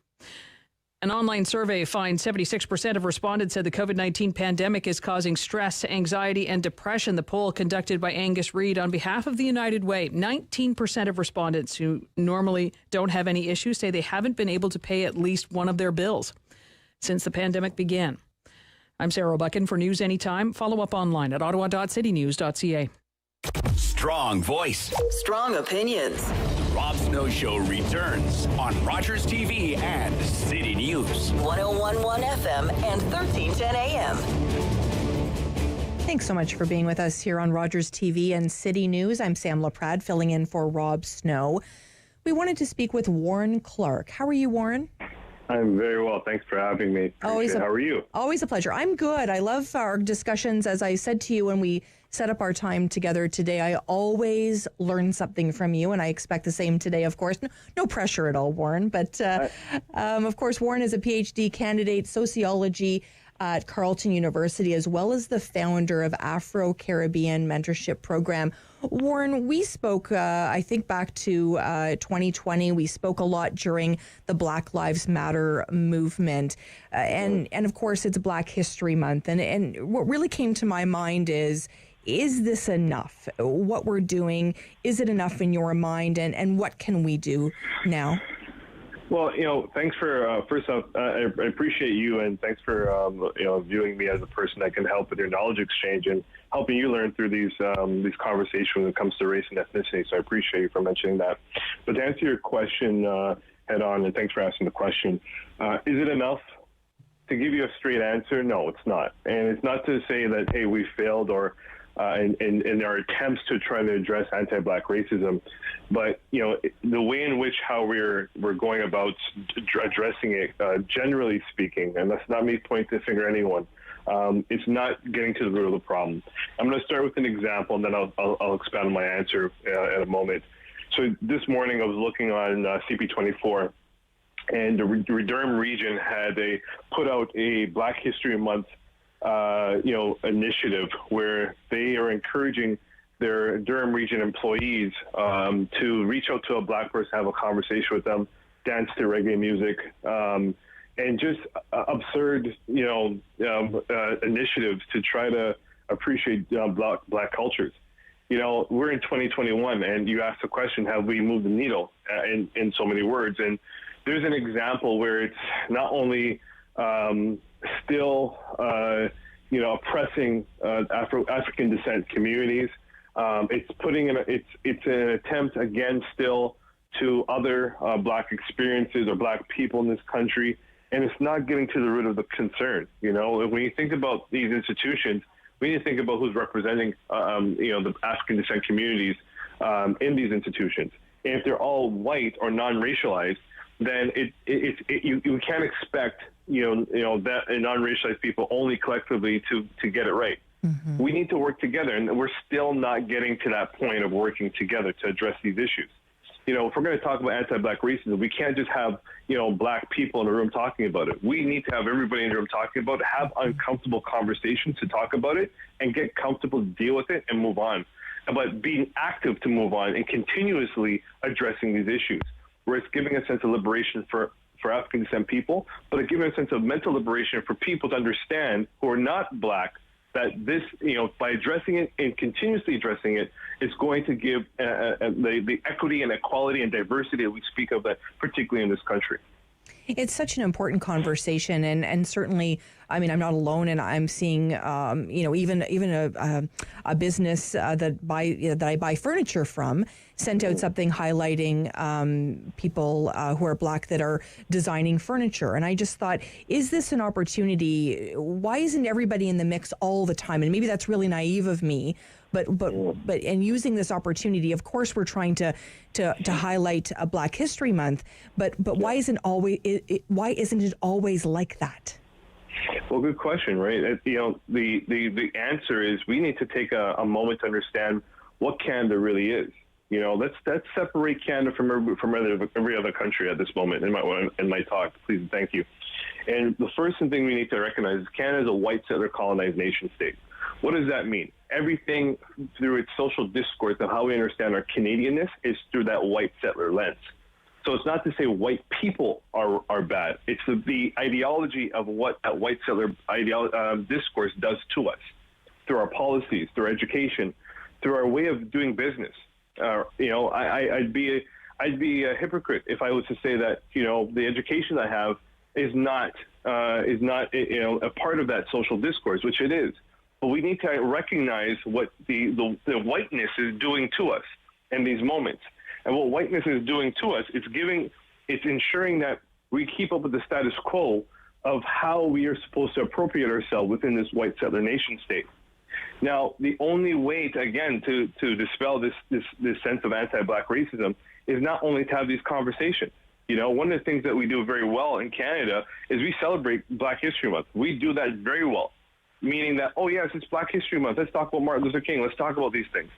An online survey finds 76% of respondents said the COVID-19 pandemic is causing stress, anxiety, and depression. The poll conducted by Angus Reid on behalf of the United Way. 19% of respondents who normally don't have any issues say they haven't been able to pay at least one of their bills since the pandemic began. I'm Sarah Buchan for News Anytime. Follow up online at ottawa.citynews.ca. Strong voice. Strong opinions. Rob Snow Show returns on Rogers TV and City News. 101.1 FM and 1310 AM. Thanks so much for being with us here on Rogers TV and City News. I'm Sam Laprade, filling in for Rob Snow. We wanted to speak with Warren Clarke. How are you, Warren? I'm very well. Thanks for having me. How are you? Always a pleasure. I'm good. I love our discussions. As I said to you when we set up our time together today, I always learn something from you, and I expect the same today, of course. No pressure at all, Warren. But, of course, Warren is a PhD candidate, sociology at Carleton University, as well as the founder of Afro-Caribbean Mentorship Program. Warren, we spoke, I think back to 2020. We spoke a lot during the Black Lives Matter movement. And of course, it's Black History Month. And what really came to my mind is this enough? What we're doing, is it enough in your mind? And what can we do now? Well, thanks for, first off, I appreciate you, and thanks for, viewing me as a person that can help with your knowledge exchange and helping you learn through these conversations when it comes to race and ethnicity. So I appreciate you for mentioning that. But to answer your question head on, and thanks for asking the question, is it enough? To give you a straight answer, no, it's not. And it's not to say that, hey, we failed or in our attempts to try to address anti-Black racism, but the way in which how we're going about addressing it, generally speaking, and that's not me pointing the finger at anyone, it's not getting to the root of the problem. I'm going to start with an example, and then I'll expand on my answer in a moment. So this morning I was looking on CP24, and the Durham region had put out a Black History Month initiative where they are encouraging their Durham region employees to reach out to a Black person, have a conversation with them, dance to reggae music, and just absurd, initiatives to try to appreciate Black cultures. We're in 2021, and you asked the question, have we moved the needle in so many words? And there's an example where it's not only still, oppressing African descent communities. It's an attempt again still to other Black experiences or Black people in this country, and it's not getting to the root of the concern. When you think about these institutions, we need to think about who's representing, the African descent communities in these institutions. And if they're all white or non-racialized, then you can't expect that non-racialized people only collectively to get it right. Mm-hmm. We need to work together, and we're still not getting to that point of working together to address these issues. if we're going to talk about anti-Black racism, we can't just have, Black people in the room talking about it. We need to have everybody in the room talking about it, have uncomfortable conversations to talk about it, and get comfortable to deal with it and move on. But being active to move on and continuously addressing these issues, where it's giving a sense of liberation for African descent people, but it's giving a sense of mental liberation for people to understand who are not Black, that this, by addressing it and continuously addressing it, is going to give the equity and equality and diversity that we speak of, that particularly in this country. It's such an important conversation, and certainly, I mean, I'm not alone, and I'm seeing, even a business that I buy furniture from sent out something highlighting people who are Black that are designing furniture, and I just thought, is this an opportunity? Why isn't everybody in the mix all the time? And maybe that's really naive of me. But in using this opportunity, of course, we're trying to highlight a Black History Month. But why isn't it always like that? Well, good question, right? The answer is we need to take a moment to understand what Canada really is. Let's separate Canada from every other country at this moment in my talk. Please and thank you. And the first thing we need to recognize is Canada is a white settler colonized nation state. What does that mean? Everything through its social discourse and how we understand our Canadianness is through that white settler lens. So it's not to say white people are bad. It's the ideology of what that white settler discourse does to us through our policies, through our education, through our way of doing business. I'd be a hypocrite if I was to say that the education I have is not a part of that social discourse, which it is. But we need to recognize what the whiteness is doing to us in these moments. And what whiteness is doing to us, it's ensuring that we keep up with the status quo of how we are supposed to appropriate ourselves within this white settler nation state. Now, the only way to dispel this sense of anti-Black racism is not only to have these conversations. One of the things that we do very well in Canada is we celebrate Black History Month. We do that very well. Meaning that, oh yes, it's Black History Month. Let's talk about Martin Luther King. Let's talk about these things.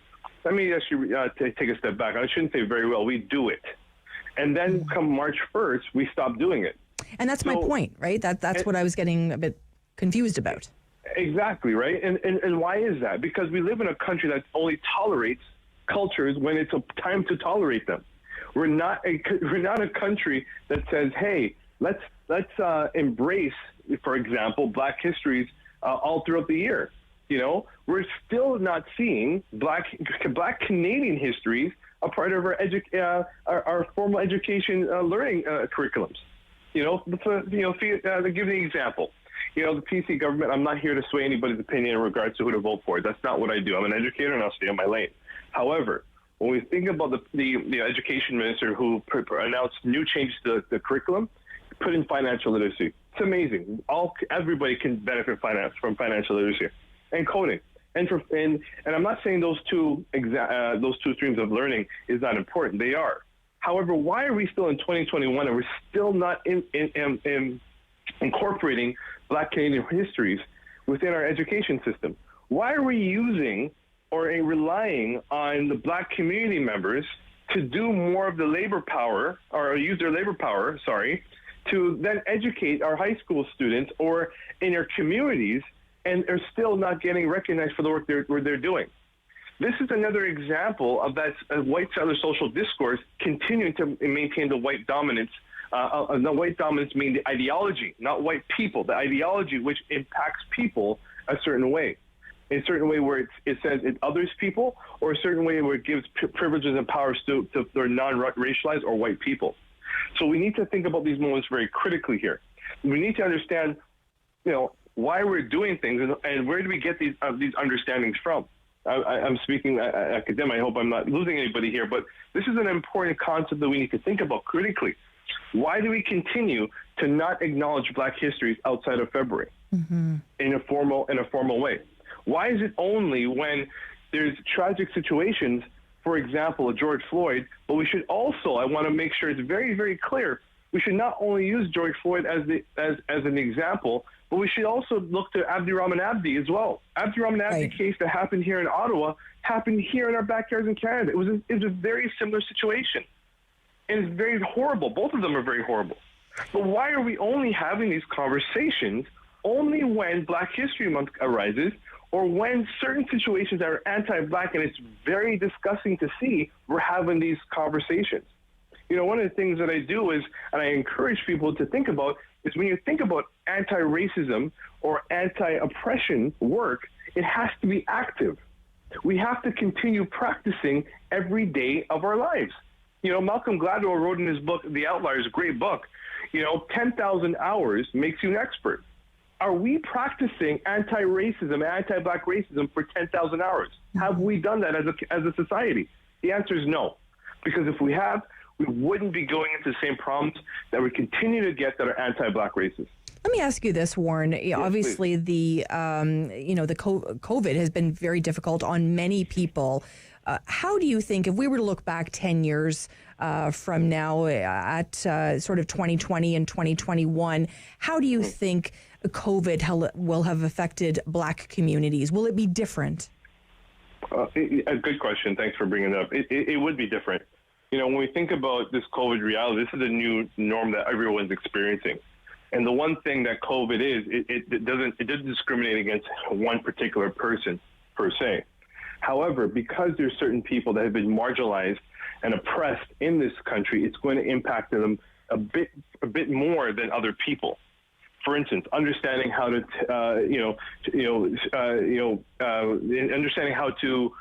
Let me actually take a step back. I shouldn't say very well. We do it. And then come March 1st, we stop doing it. And that's my point, right? That's what I was getting a bit confused about. Exactly, right? And why is that? Because we live in a country that only tolerates cultures when it's a time to tolerate them. We're not a country that says, hey, let's embrace, for example, Black histories all throughout the year. We're still not seeing Black Canadian histories a part of our formal education learning curriculums. To give you an example, the PC government. I'm not here to sway anybody's opinion in regards to who to vote for. That's not what I do. I'm an educator and I'll stay on my lane. However, when we think about the education minister who announced new changes to the curriculum, put in financial literacy. It's amazing. Everybody can benefit from financial literacy and coding. And I'm not saying those two streams of learning is not important. They are. However, why are we still in 2021 and we're still not incorporating Black Canadian histories within our education system? Why are we using or relying on the Black community members to do more of the labor power, or use their labor power, to then educate our high school students or in their communities, and are still not getting recognized for the work they're doing? This is another example of that white settler social discourse continuing to maintain the white dominance. The white dominance meaning the ideology, not white people, the ideology which impacts people a certain way. In a certain way where it says it others people, or a certain way where it gives privileges and powers to their non-racialized or white people. So we need to think about these moments very critically here. We need to understand, why we're doing things and where do we get these understandings from. I'm speaking academic. I hope I'm not losing anybody here, but this is an important concept that we need to think about critically. Why do we continue to not acknowledge Black histories outside of February in a formal way? Why is it only when there's tragic situations, for example, George Floyd, but we should also, I want to make sure it's very, very clear, we should not only use George Floyd as an example, but we should also look to Abdirahman Abdi as well. Abdirahman Abdi case that happened here in Ottawa happened here in our backyards in Canada. It was a very similar situation. And it's very horrible. Both of them are very horrible. But why are we only having these conversations only when Black History Month arises, or when certain situations that are anti-Black, and it's very disgusting to see we're having these conversations. You know, one of the things that I do is, and I encourage people to think about, is when you think about anti-racism or anti-oppression work, it has to be active. We have to continue practicing every day of our lives. You know, Malcolm Gladwell wrote in his book, The Outliers, a great book, 10,000 hours makes you an expert. Are we practicing anti-racism, anti-Black racism for 10,000 hours? Have we done that as a society? The answer is no. Because if we have, we wouldn't be going into the same problems that we continue to get that are anti-Black racist. Let me ask you this, Warren. Yes, obviously, please. The COVID has been very difficult on many people. How do you think, if we were to look back 10 years from now at sort of 2020 and 2021, how do you think COVID will have affected Black communities? Will it be different? A good question. Thanks for bringing it up. It would be different. When we think about this COVID reality, this is a new norm that everyone's experiencing. And the one thing that COVID is, it doesn't discriminate against one particular person per se. However, because there's certain people that have been marginalized and oppressed in this country, it's going to impact them a bit more than other people. For instance, understanding how to, understanding how to,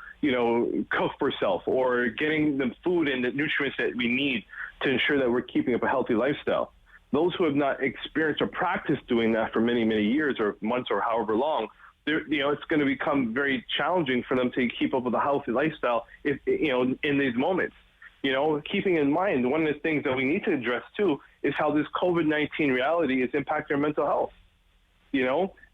cook for self, or getting the food and the nutrients that we need to ensure that we're keeping up a healthy lifestyle. Those who have not experienced or practiced doing that for many, many years or months or however long, it's going to become very challenging for them to keep up with a healthy lifestyle in these moments. Keeping in mind, one of the things that we need to address too is how this COVID-19 reality is impacting our mental health.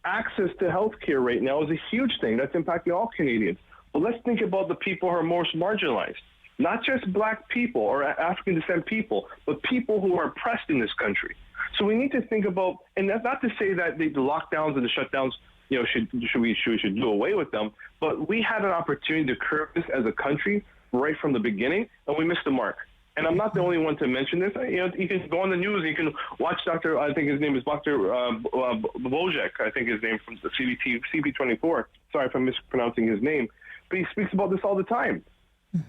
Access to healthcare right now is a huge thing that's impacting all Canadians. But let's think about the people who are most marginalized. Not just Black people or African descent people, but people who are oppressed in this country. So we need to think about, and that's not to say that the lockdowns and the shutdowns, we should do away with them, but we had an opportunity to curb this as a country right from the beginning, and we missed the mark. And I'm not the only one to mention this. You can go on the news, you can watch Dr. I think his name is Dr. Wojcik, I think his name, from the CP24. Sorry if I'm mispronouncing his name, but he speaks about this all the time.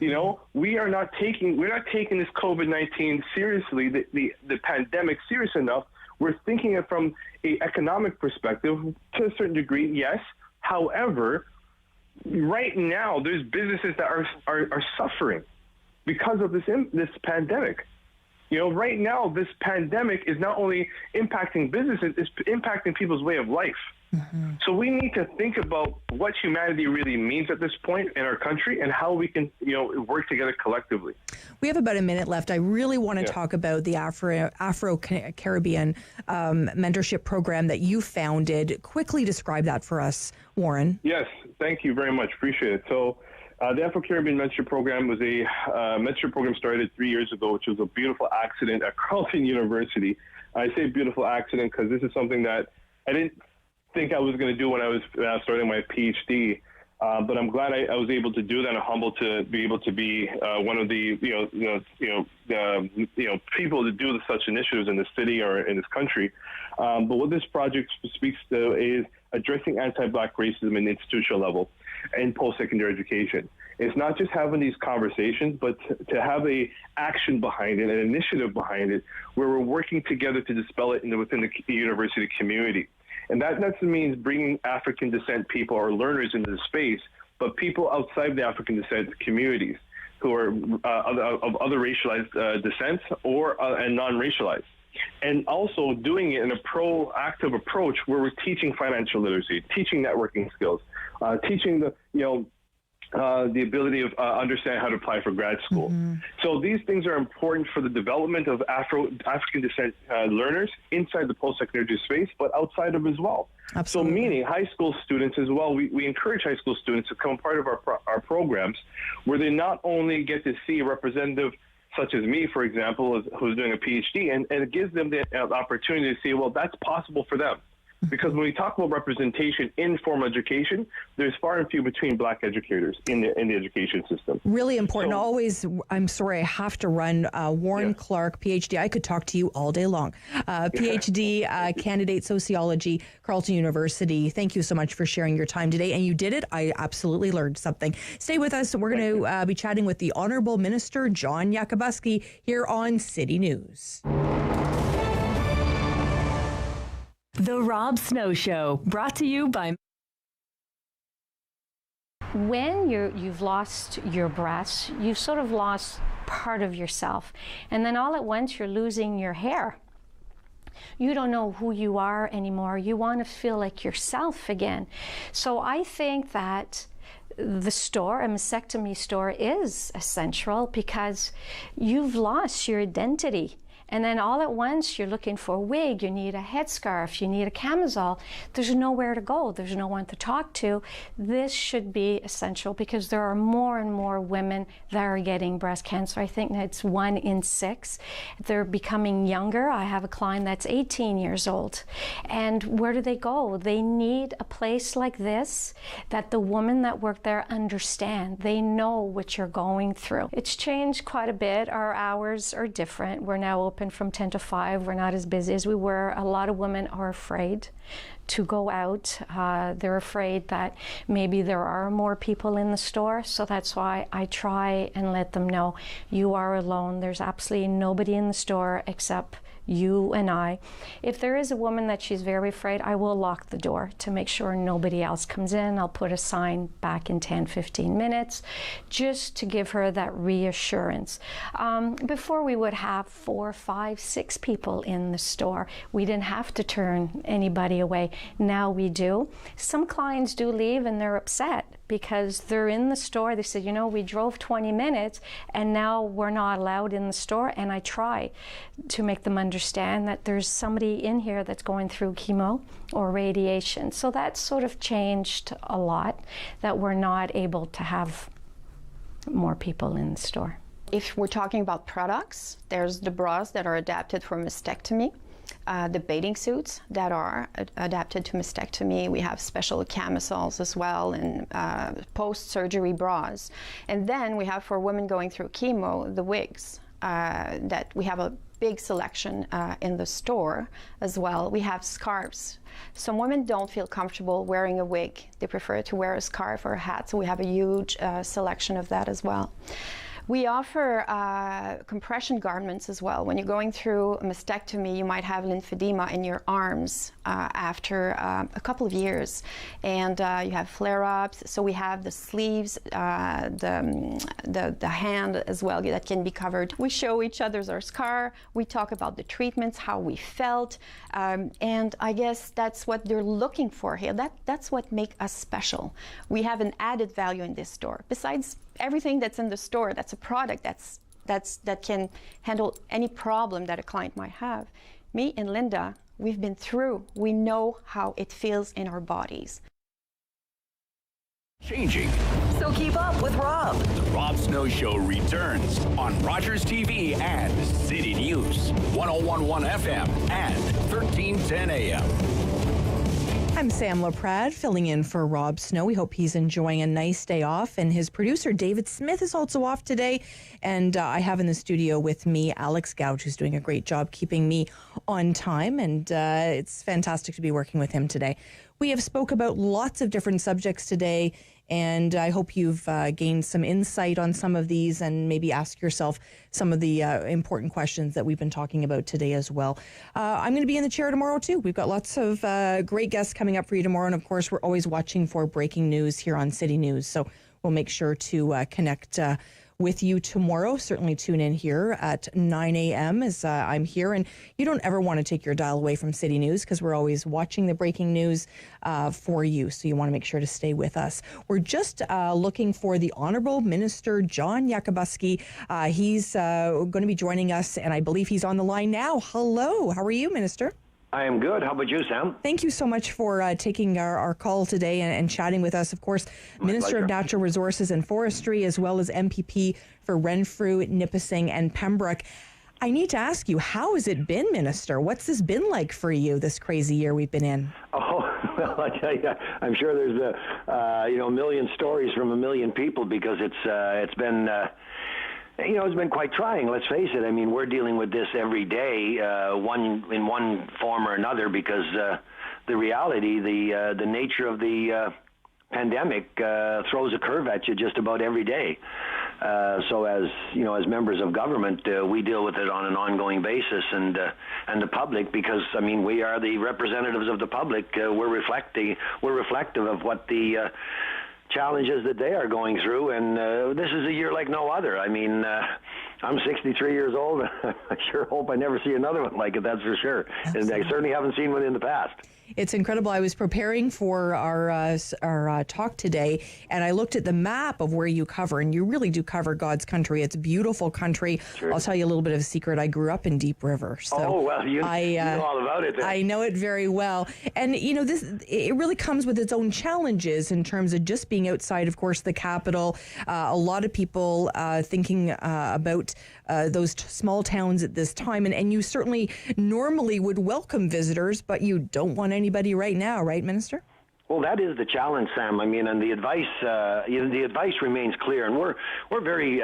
We're not taking this COVID-19 seriously, the pandemic serious enough. We're thinking it from an economic perspective to a certain degree, yes. However, right now there's businesses that are suffering because of this pandemic. Right now this pandemic is not only impacting businesses, it's impacting people's way of life. Mm-hmm. So we need to think about what humanity really means at this point in our country and how we can, work together collectively. We have about a minute left. I really want to talk about the Afro-Caribbean Mentorship program that you founded. Quickly describe that for us, Warren. Yes, thank you very much. Appreciate it. So the Afro-Caribbean Mentorship Program was a mentorship program started 3 years ago, which was a beautiful accident at Carleton University. I say beautiful accident because this is something that I didn't think I was going to do when I was starting my PhD, but I'm glad I was able to do that. I'm humbled to be able to be one of the people to do such initiatives in the city or in this country. But what this project speaks to is addressing anti-Black racism in the institutional level and post-secondary education. It's not just having these conversations, but to have a action behind it, an initiative behind it, where we're working together to dispel it within the university community. And that means bringing African descent people or learners into the space, but people outside the African descent communities who are of other racialized descents or and non-racialized. And also doing it in a proactive approach where we're teaching financial literacy, teaching networking skills, teaching the ability of understand how to apply for grad school. Mm-hmm. So these things are important for the development of African descent learners inside the post-secondary space, but outside of as well. Absolutely. So meaning high school students as well, we encourage high school students to become part of our programs where they not only get to see a representative such as me, for example, who's doing a PhD, and it gives them the opportunity to see, well, that's possible for them. Because when we talk about representation in formal education, there's far and few between Black educators in the education system. Really important. Always, I'm sorry, I have to run. Warren Clarke, PhD. I could talk to you all day long. PhD, candidate sociology, Carleton University. Thank you so much for sharing your time today. And you did it. I absolutely learned something. Stay with us. We're going to be chatting with the Honourable Minister, John Yakabuski, here on City News. The Rob Snow Show, brought to you by... When you've lost your breasts, you've sort of lost part of yourself. And then all at once, you're losing your hair. You don't know who you are anymore. You want to feel like yourself again. So I think that the store, a mastectomy store, is essential because you've lost your identity. And then all at once, you're looking for a wig, you need a headscarf, you need a camisole. There's nowhere to go. There's no one to talk to. This should be essential because there are more and more women that are getting breast cancer. I think it's 1 in 6. They're becoming younger. I have a client that's 18 years old. And where do they go? They need a place like this that the women that work there understand. They know what you're going through. It's changed quite a bit. Our hours are different. We're now open from 10 to 5. We're not as busy as we were. A lot of women are afraid to go out. They're afraid that maybe there are more people in the store. So that's why I try and let them know you are alone. There's absolutely nobody in the store except you and I. If there is a woman that she's very afraid, I will lock the door to make sure nobody else comes in. I'll put a sign back in 10, 15 minutes just to give her that reassurance. Before we would have 4, 5, 6 people in the store. We didn't have to turn anybody away. Now we do. Some clients do leave and they're upset because they're in the store. They said, you know, we drove 20 minutes and now we're not allowed in the store. And I try to make them understand that there's somebody in here that's going through chemo or radiation. So that's sort of changed a lot, that we're not able to have more people in the store. If we're talking about products, there's the bras that are adapted for mastectomy. The bathing suits that are adapted to mastectomy. We have special camisoles as well, and post-surgery bras. And then we have, for women going through chemo, the wigs that we have a big selection in the store as well. We have scarves. Some women don't feel comfortable wearing a wig. They prefer to wear a scarf or a hat, so we have a huge selection of that as well. We offer compression garments as well. When you're going through a mastectomy, you might have lymphedema in your arms after a couple of years, and you have flare-ups. So we have the sleeves, the hand as well that can be covered. We show each other's our scar. We talk about the treatments, how we felt, and I guess that's what they're looking for here. That's what makes us special. We have an added value in this store. Besides everything that's in the store, that's a product that can handle any problem that a client might have. Me and Linda, we've been through. We know how it feels in our bodies. Changing. So keep up with Rob. The Rob Snow Show returns on Rogers TV and City News, 101.1 FM and 1310 AM. I'm Sam Laprade, filling in for Rob Snow. We hope he's enjoying a nice day off. And his producer, David Smith, is also off today. And I have in the studio with me Alex Gouge, who's doing a great job keeping me on time. And it's fantastic to be working with him today. We have spoke about lots of different subjects today, and I hope you've gained some insight on some of these and maybe ask yourself some of the important questions that we've been talking about today as well. I'm going to be in the chair tomorrow too. We've got lots of great guests coming up for you tomorrow, and of course we're always watching for breaking news here on City News, so we'll make sure to connect with you tomorrow. Certainly tune in here at 9 a.m. as I'm here. And you don't ever want to take your dial away from City News because we're always watching the breaking news for you. So you want to make sure to stay with us. We're just looking for the Honourable Minister John Yakabuski. He's going to be joining us, and I believe he's on the line now. Hello. How are you, Minister? I am good. How about you, Sam? Thank you so much for taking our call today and chatting with us. Of course, Minister of Natural Resources and Forestry, as well as MPP for Renfrew, Nipissing, and Pembroke. I need to ask you, how has it been, Minister? What's this been like for you, this crazy year we've been in? Oh, well, I tell you, I'm sure there's a million stories from a million people, because it's been it's been quite trying. Let's face it. I mean, we're dealing with this every day, in one form or another, because the reality, the nature of the pandemic throws a curve at you just about every day. So as members of government, we deal with it on an ongoing basis, and the public, because I mean, we are the representatives of the public. We're reflective of what the challenges that they are going through, and this is a year like no other. I mean, I'm 63 years old. I sure hope I never see another one like it, that's for sure. Absolutely. And I certainly haven't seen one in the past. It's incredible. I was preparing for our talk today, and I looked at the map of where you cover, and you really do cover God's country. It's a beautiful country. Sure. I'll tell you a little bit of a secret. I grew up in Deep River. So you know all about it then. I know it very well. And, it really comes with its own challenges in terms of just being outside, of course, the capital. A lot of people thinking about those small towns at this time. And you certainly normally would welcome visitors, but you don't want anybody right now, right, Minister? Well, that is the challenge, Sam. I mean, and the advice remains clear, and we're very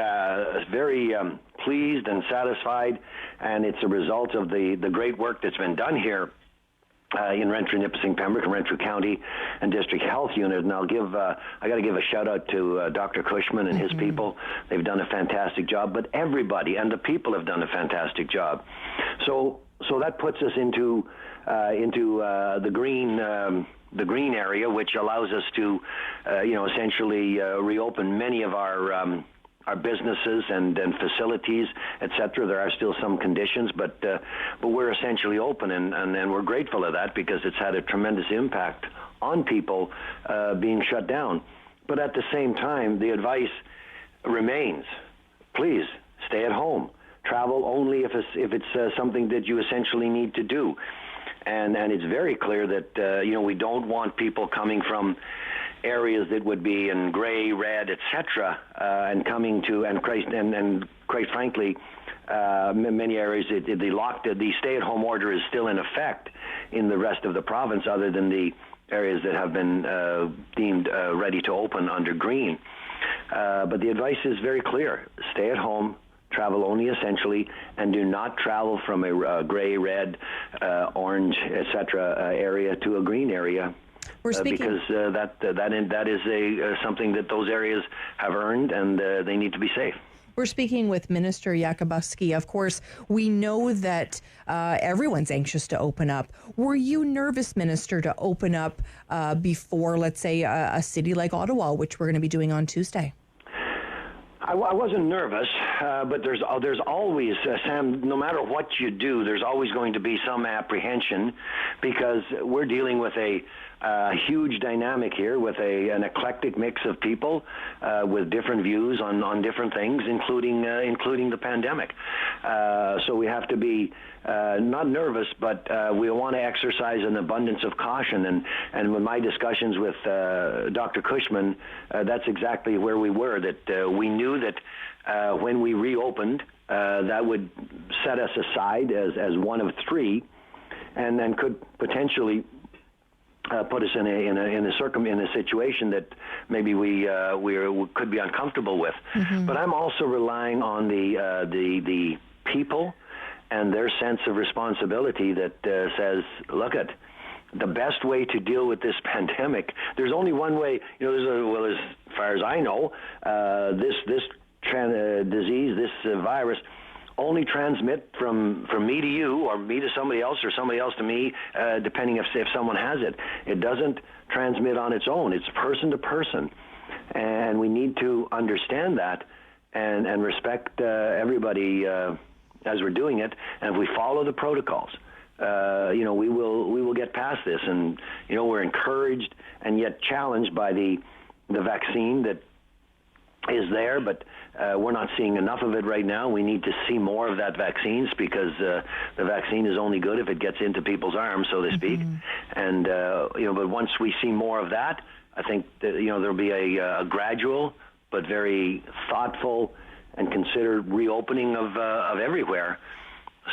pleased and satisfied, and it's a result of the great work that's been done here in Renfrew, Nipissing, Pembroke, and Renfrew County and District Health Unit. And I got to give a shout out to Dr. Cushman and his people. They've done a fantastic job, but everybody and the people have done a fantastic job. So that puts us into the green area, which allows us to, essentially reopen many of our businesses and facilities, et cetera. There are still some conditions, but we're essentially open, and we're grateful of that, because it's had a tremendous impact on people being shut down. But at the same time, the advice remains: please stay at home. Travel only if it's something that you essentially need to do. And it's very clear that we don't want people coming from areas that would be in gray, red, etc., and coming to and quite frankly, many areas the stay-at-home order is still in effect in the rest of the province, other than the areas that have been deemed ready to open under green. But the advice is very clear: stay at home. Travel only essentially, and do not travel from a gray, red, orange, etc. Area to a green area, because that is something that those areas have earned, and they need to be safe. We're speaking with Minister Yakabuski. Of course, we know that everyone's anxious to open up. Were you nervous, Minister, to open up before, let's say, a city like Ottawa, which we're going to be doing on Tuesday? I wasn't nervous, but there's always, Sam, no matter what you do, there's always going to be some apprehension, because we're dealing with a huge dynamic here, with an eclectic mix of people with different views on different things, including the pandemic. So we have to be not nervous, but we want to exercise an abundance of caution. And with my discussions with Dr. Cushman, that's exactly where we were, that we knew that when we reopened, that would set us aside as one of three, and then could potentially put us in a situation that maybe we could be uncomfortable with. Mm-hmm. But I'm also relying on the people and their sense of responsibility that says, look, the best way to deal with this pandemic, there's only one way. As far as I know, this disease, this virus, only transmit from me to you, or me to somebody else, or somebody else to me, depending if someone has it. It doesn't transmit on its own. It's person to person. And we need to understand that and respect everybody as we're doing it. And if we follow the protocols, we will get past this. And, we're encouraged and yet challenged by the vaccine that is there, but we're not seeing enough of it right now. We need to see more of that vaccines, because the vaccine is only good if it gets into people's arms, so to speak. Mm-hmm. And but once we see more of that, I think that, there'll be a gradual but very thoughtful and considered reopening of everywhere.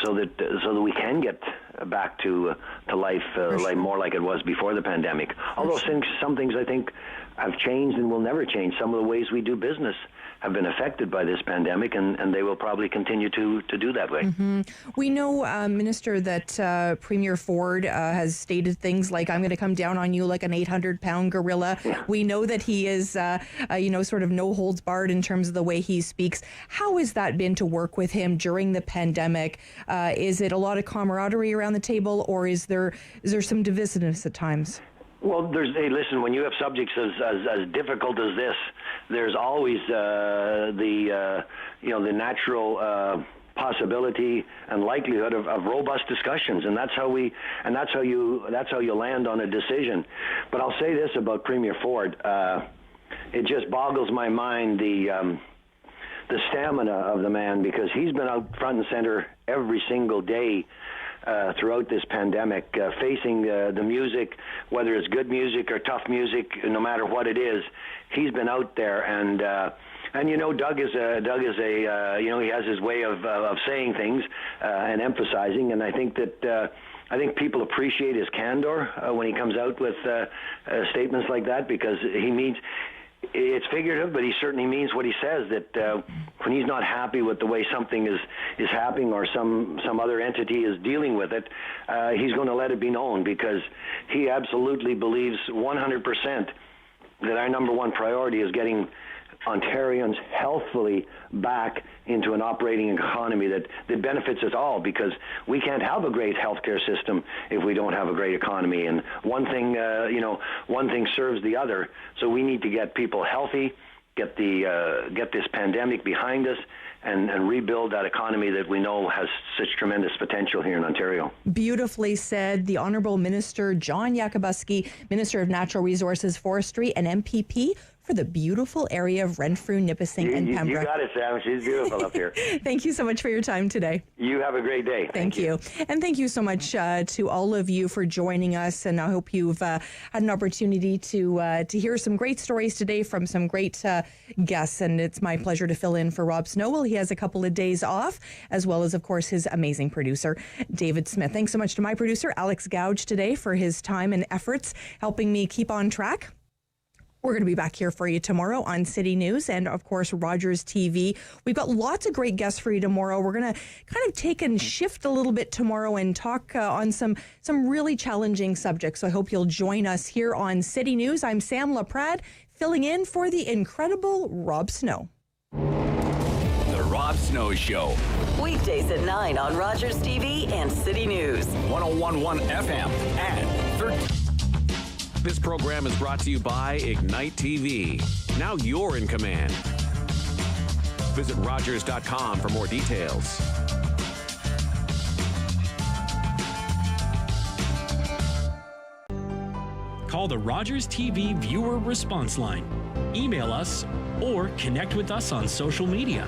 so that we can get back to life like more like it was before the pandemic. Although some things I think have changed and will never change. Some of the ways we do business have been affected by this pandemic, and they will probably continue to do that way. Mm-hmm. We know, Minister, that Premier Ford has stated things like, I'm going to come down on you like an 800-pound gorilla. Yeah. We know that he is, sort of no holds barred in terms of the way he speaks. How has that been to work with him during the pandemic? Is it a lot of camaraderie around the table, or is there some divisiveness at times? Well, listen, when you have subjects as difficult as this, there's always the natural possibility and likelihood of robust discussions, and that's how you land on a decision. But I'll say this about Premier Ford: it just boggles my mind the stamina of the man, because he's been out front and center every single day throughout this pandemic, facing the music, whether it's good music or tough music, no matter what it is, he's been out there. And Doug is a he has his way of saying things and emphasizing, and I think that people appreciate his candor when he comes out with statements like that, because he means. It's figurative, but he certainly means what he says, that when he's not happy with the way something is happening, or some other entity is dealing with it, he's going to let it be known, because he absolutely believes 100% that our number one priority is getting Ontarians healthfully back into an operating economy that benefits us all, because we can't have a great healthcare system if we don't have a great economy. And one thing serves the other. So we need to get people healthy, get this pandemic behind us, and rebuild that economy that we know has such tremendous potential here in Ontario. Beautifully said. The Honourable Minister John Yakabuski, Minister of Natural Resources, Forestry, and MPP for the beautiful area of Renfrew, Nipissing, and Pembroke. You got it, Sam. She's beautiful up here. Thank you so much for your time today. You have a great day. Thank you. And thank you so much to all of you for joining us. And I hope you've had an opportunity to hear some great stories today from some great guests. And it's my pleasure to fill in for Rob Snow while he has a couple of days off, as well as, of course, his amazing producer, David Smith. Thanks so much to my producer, Alex Gouge, today for his time and efforts helping me keep on track. We're going to be back here for you tomorrow on City News and, of course, Rogers TV. We've got lots of great guests for you tomorrow. We're going to kind of take and shift a little bit tomorrow and talk on some really challenging subjects. So I hope you'll join us here on City News. I'm Sam Laprade, filling in for the incredible Rob Snow. The Rob Snow Show. Weekdays at 9 on Rogers TV and City News. 101.1 FM and 13. This program is brought to you by Ignite TV. Now you're in command. Visit Rogers.com for more details. Call the Rogers TV viewer response line. Email us or connect with us on social media.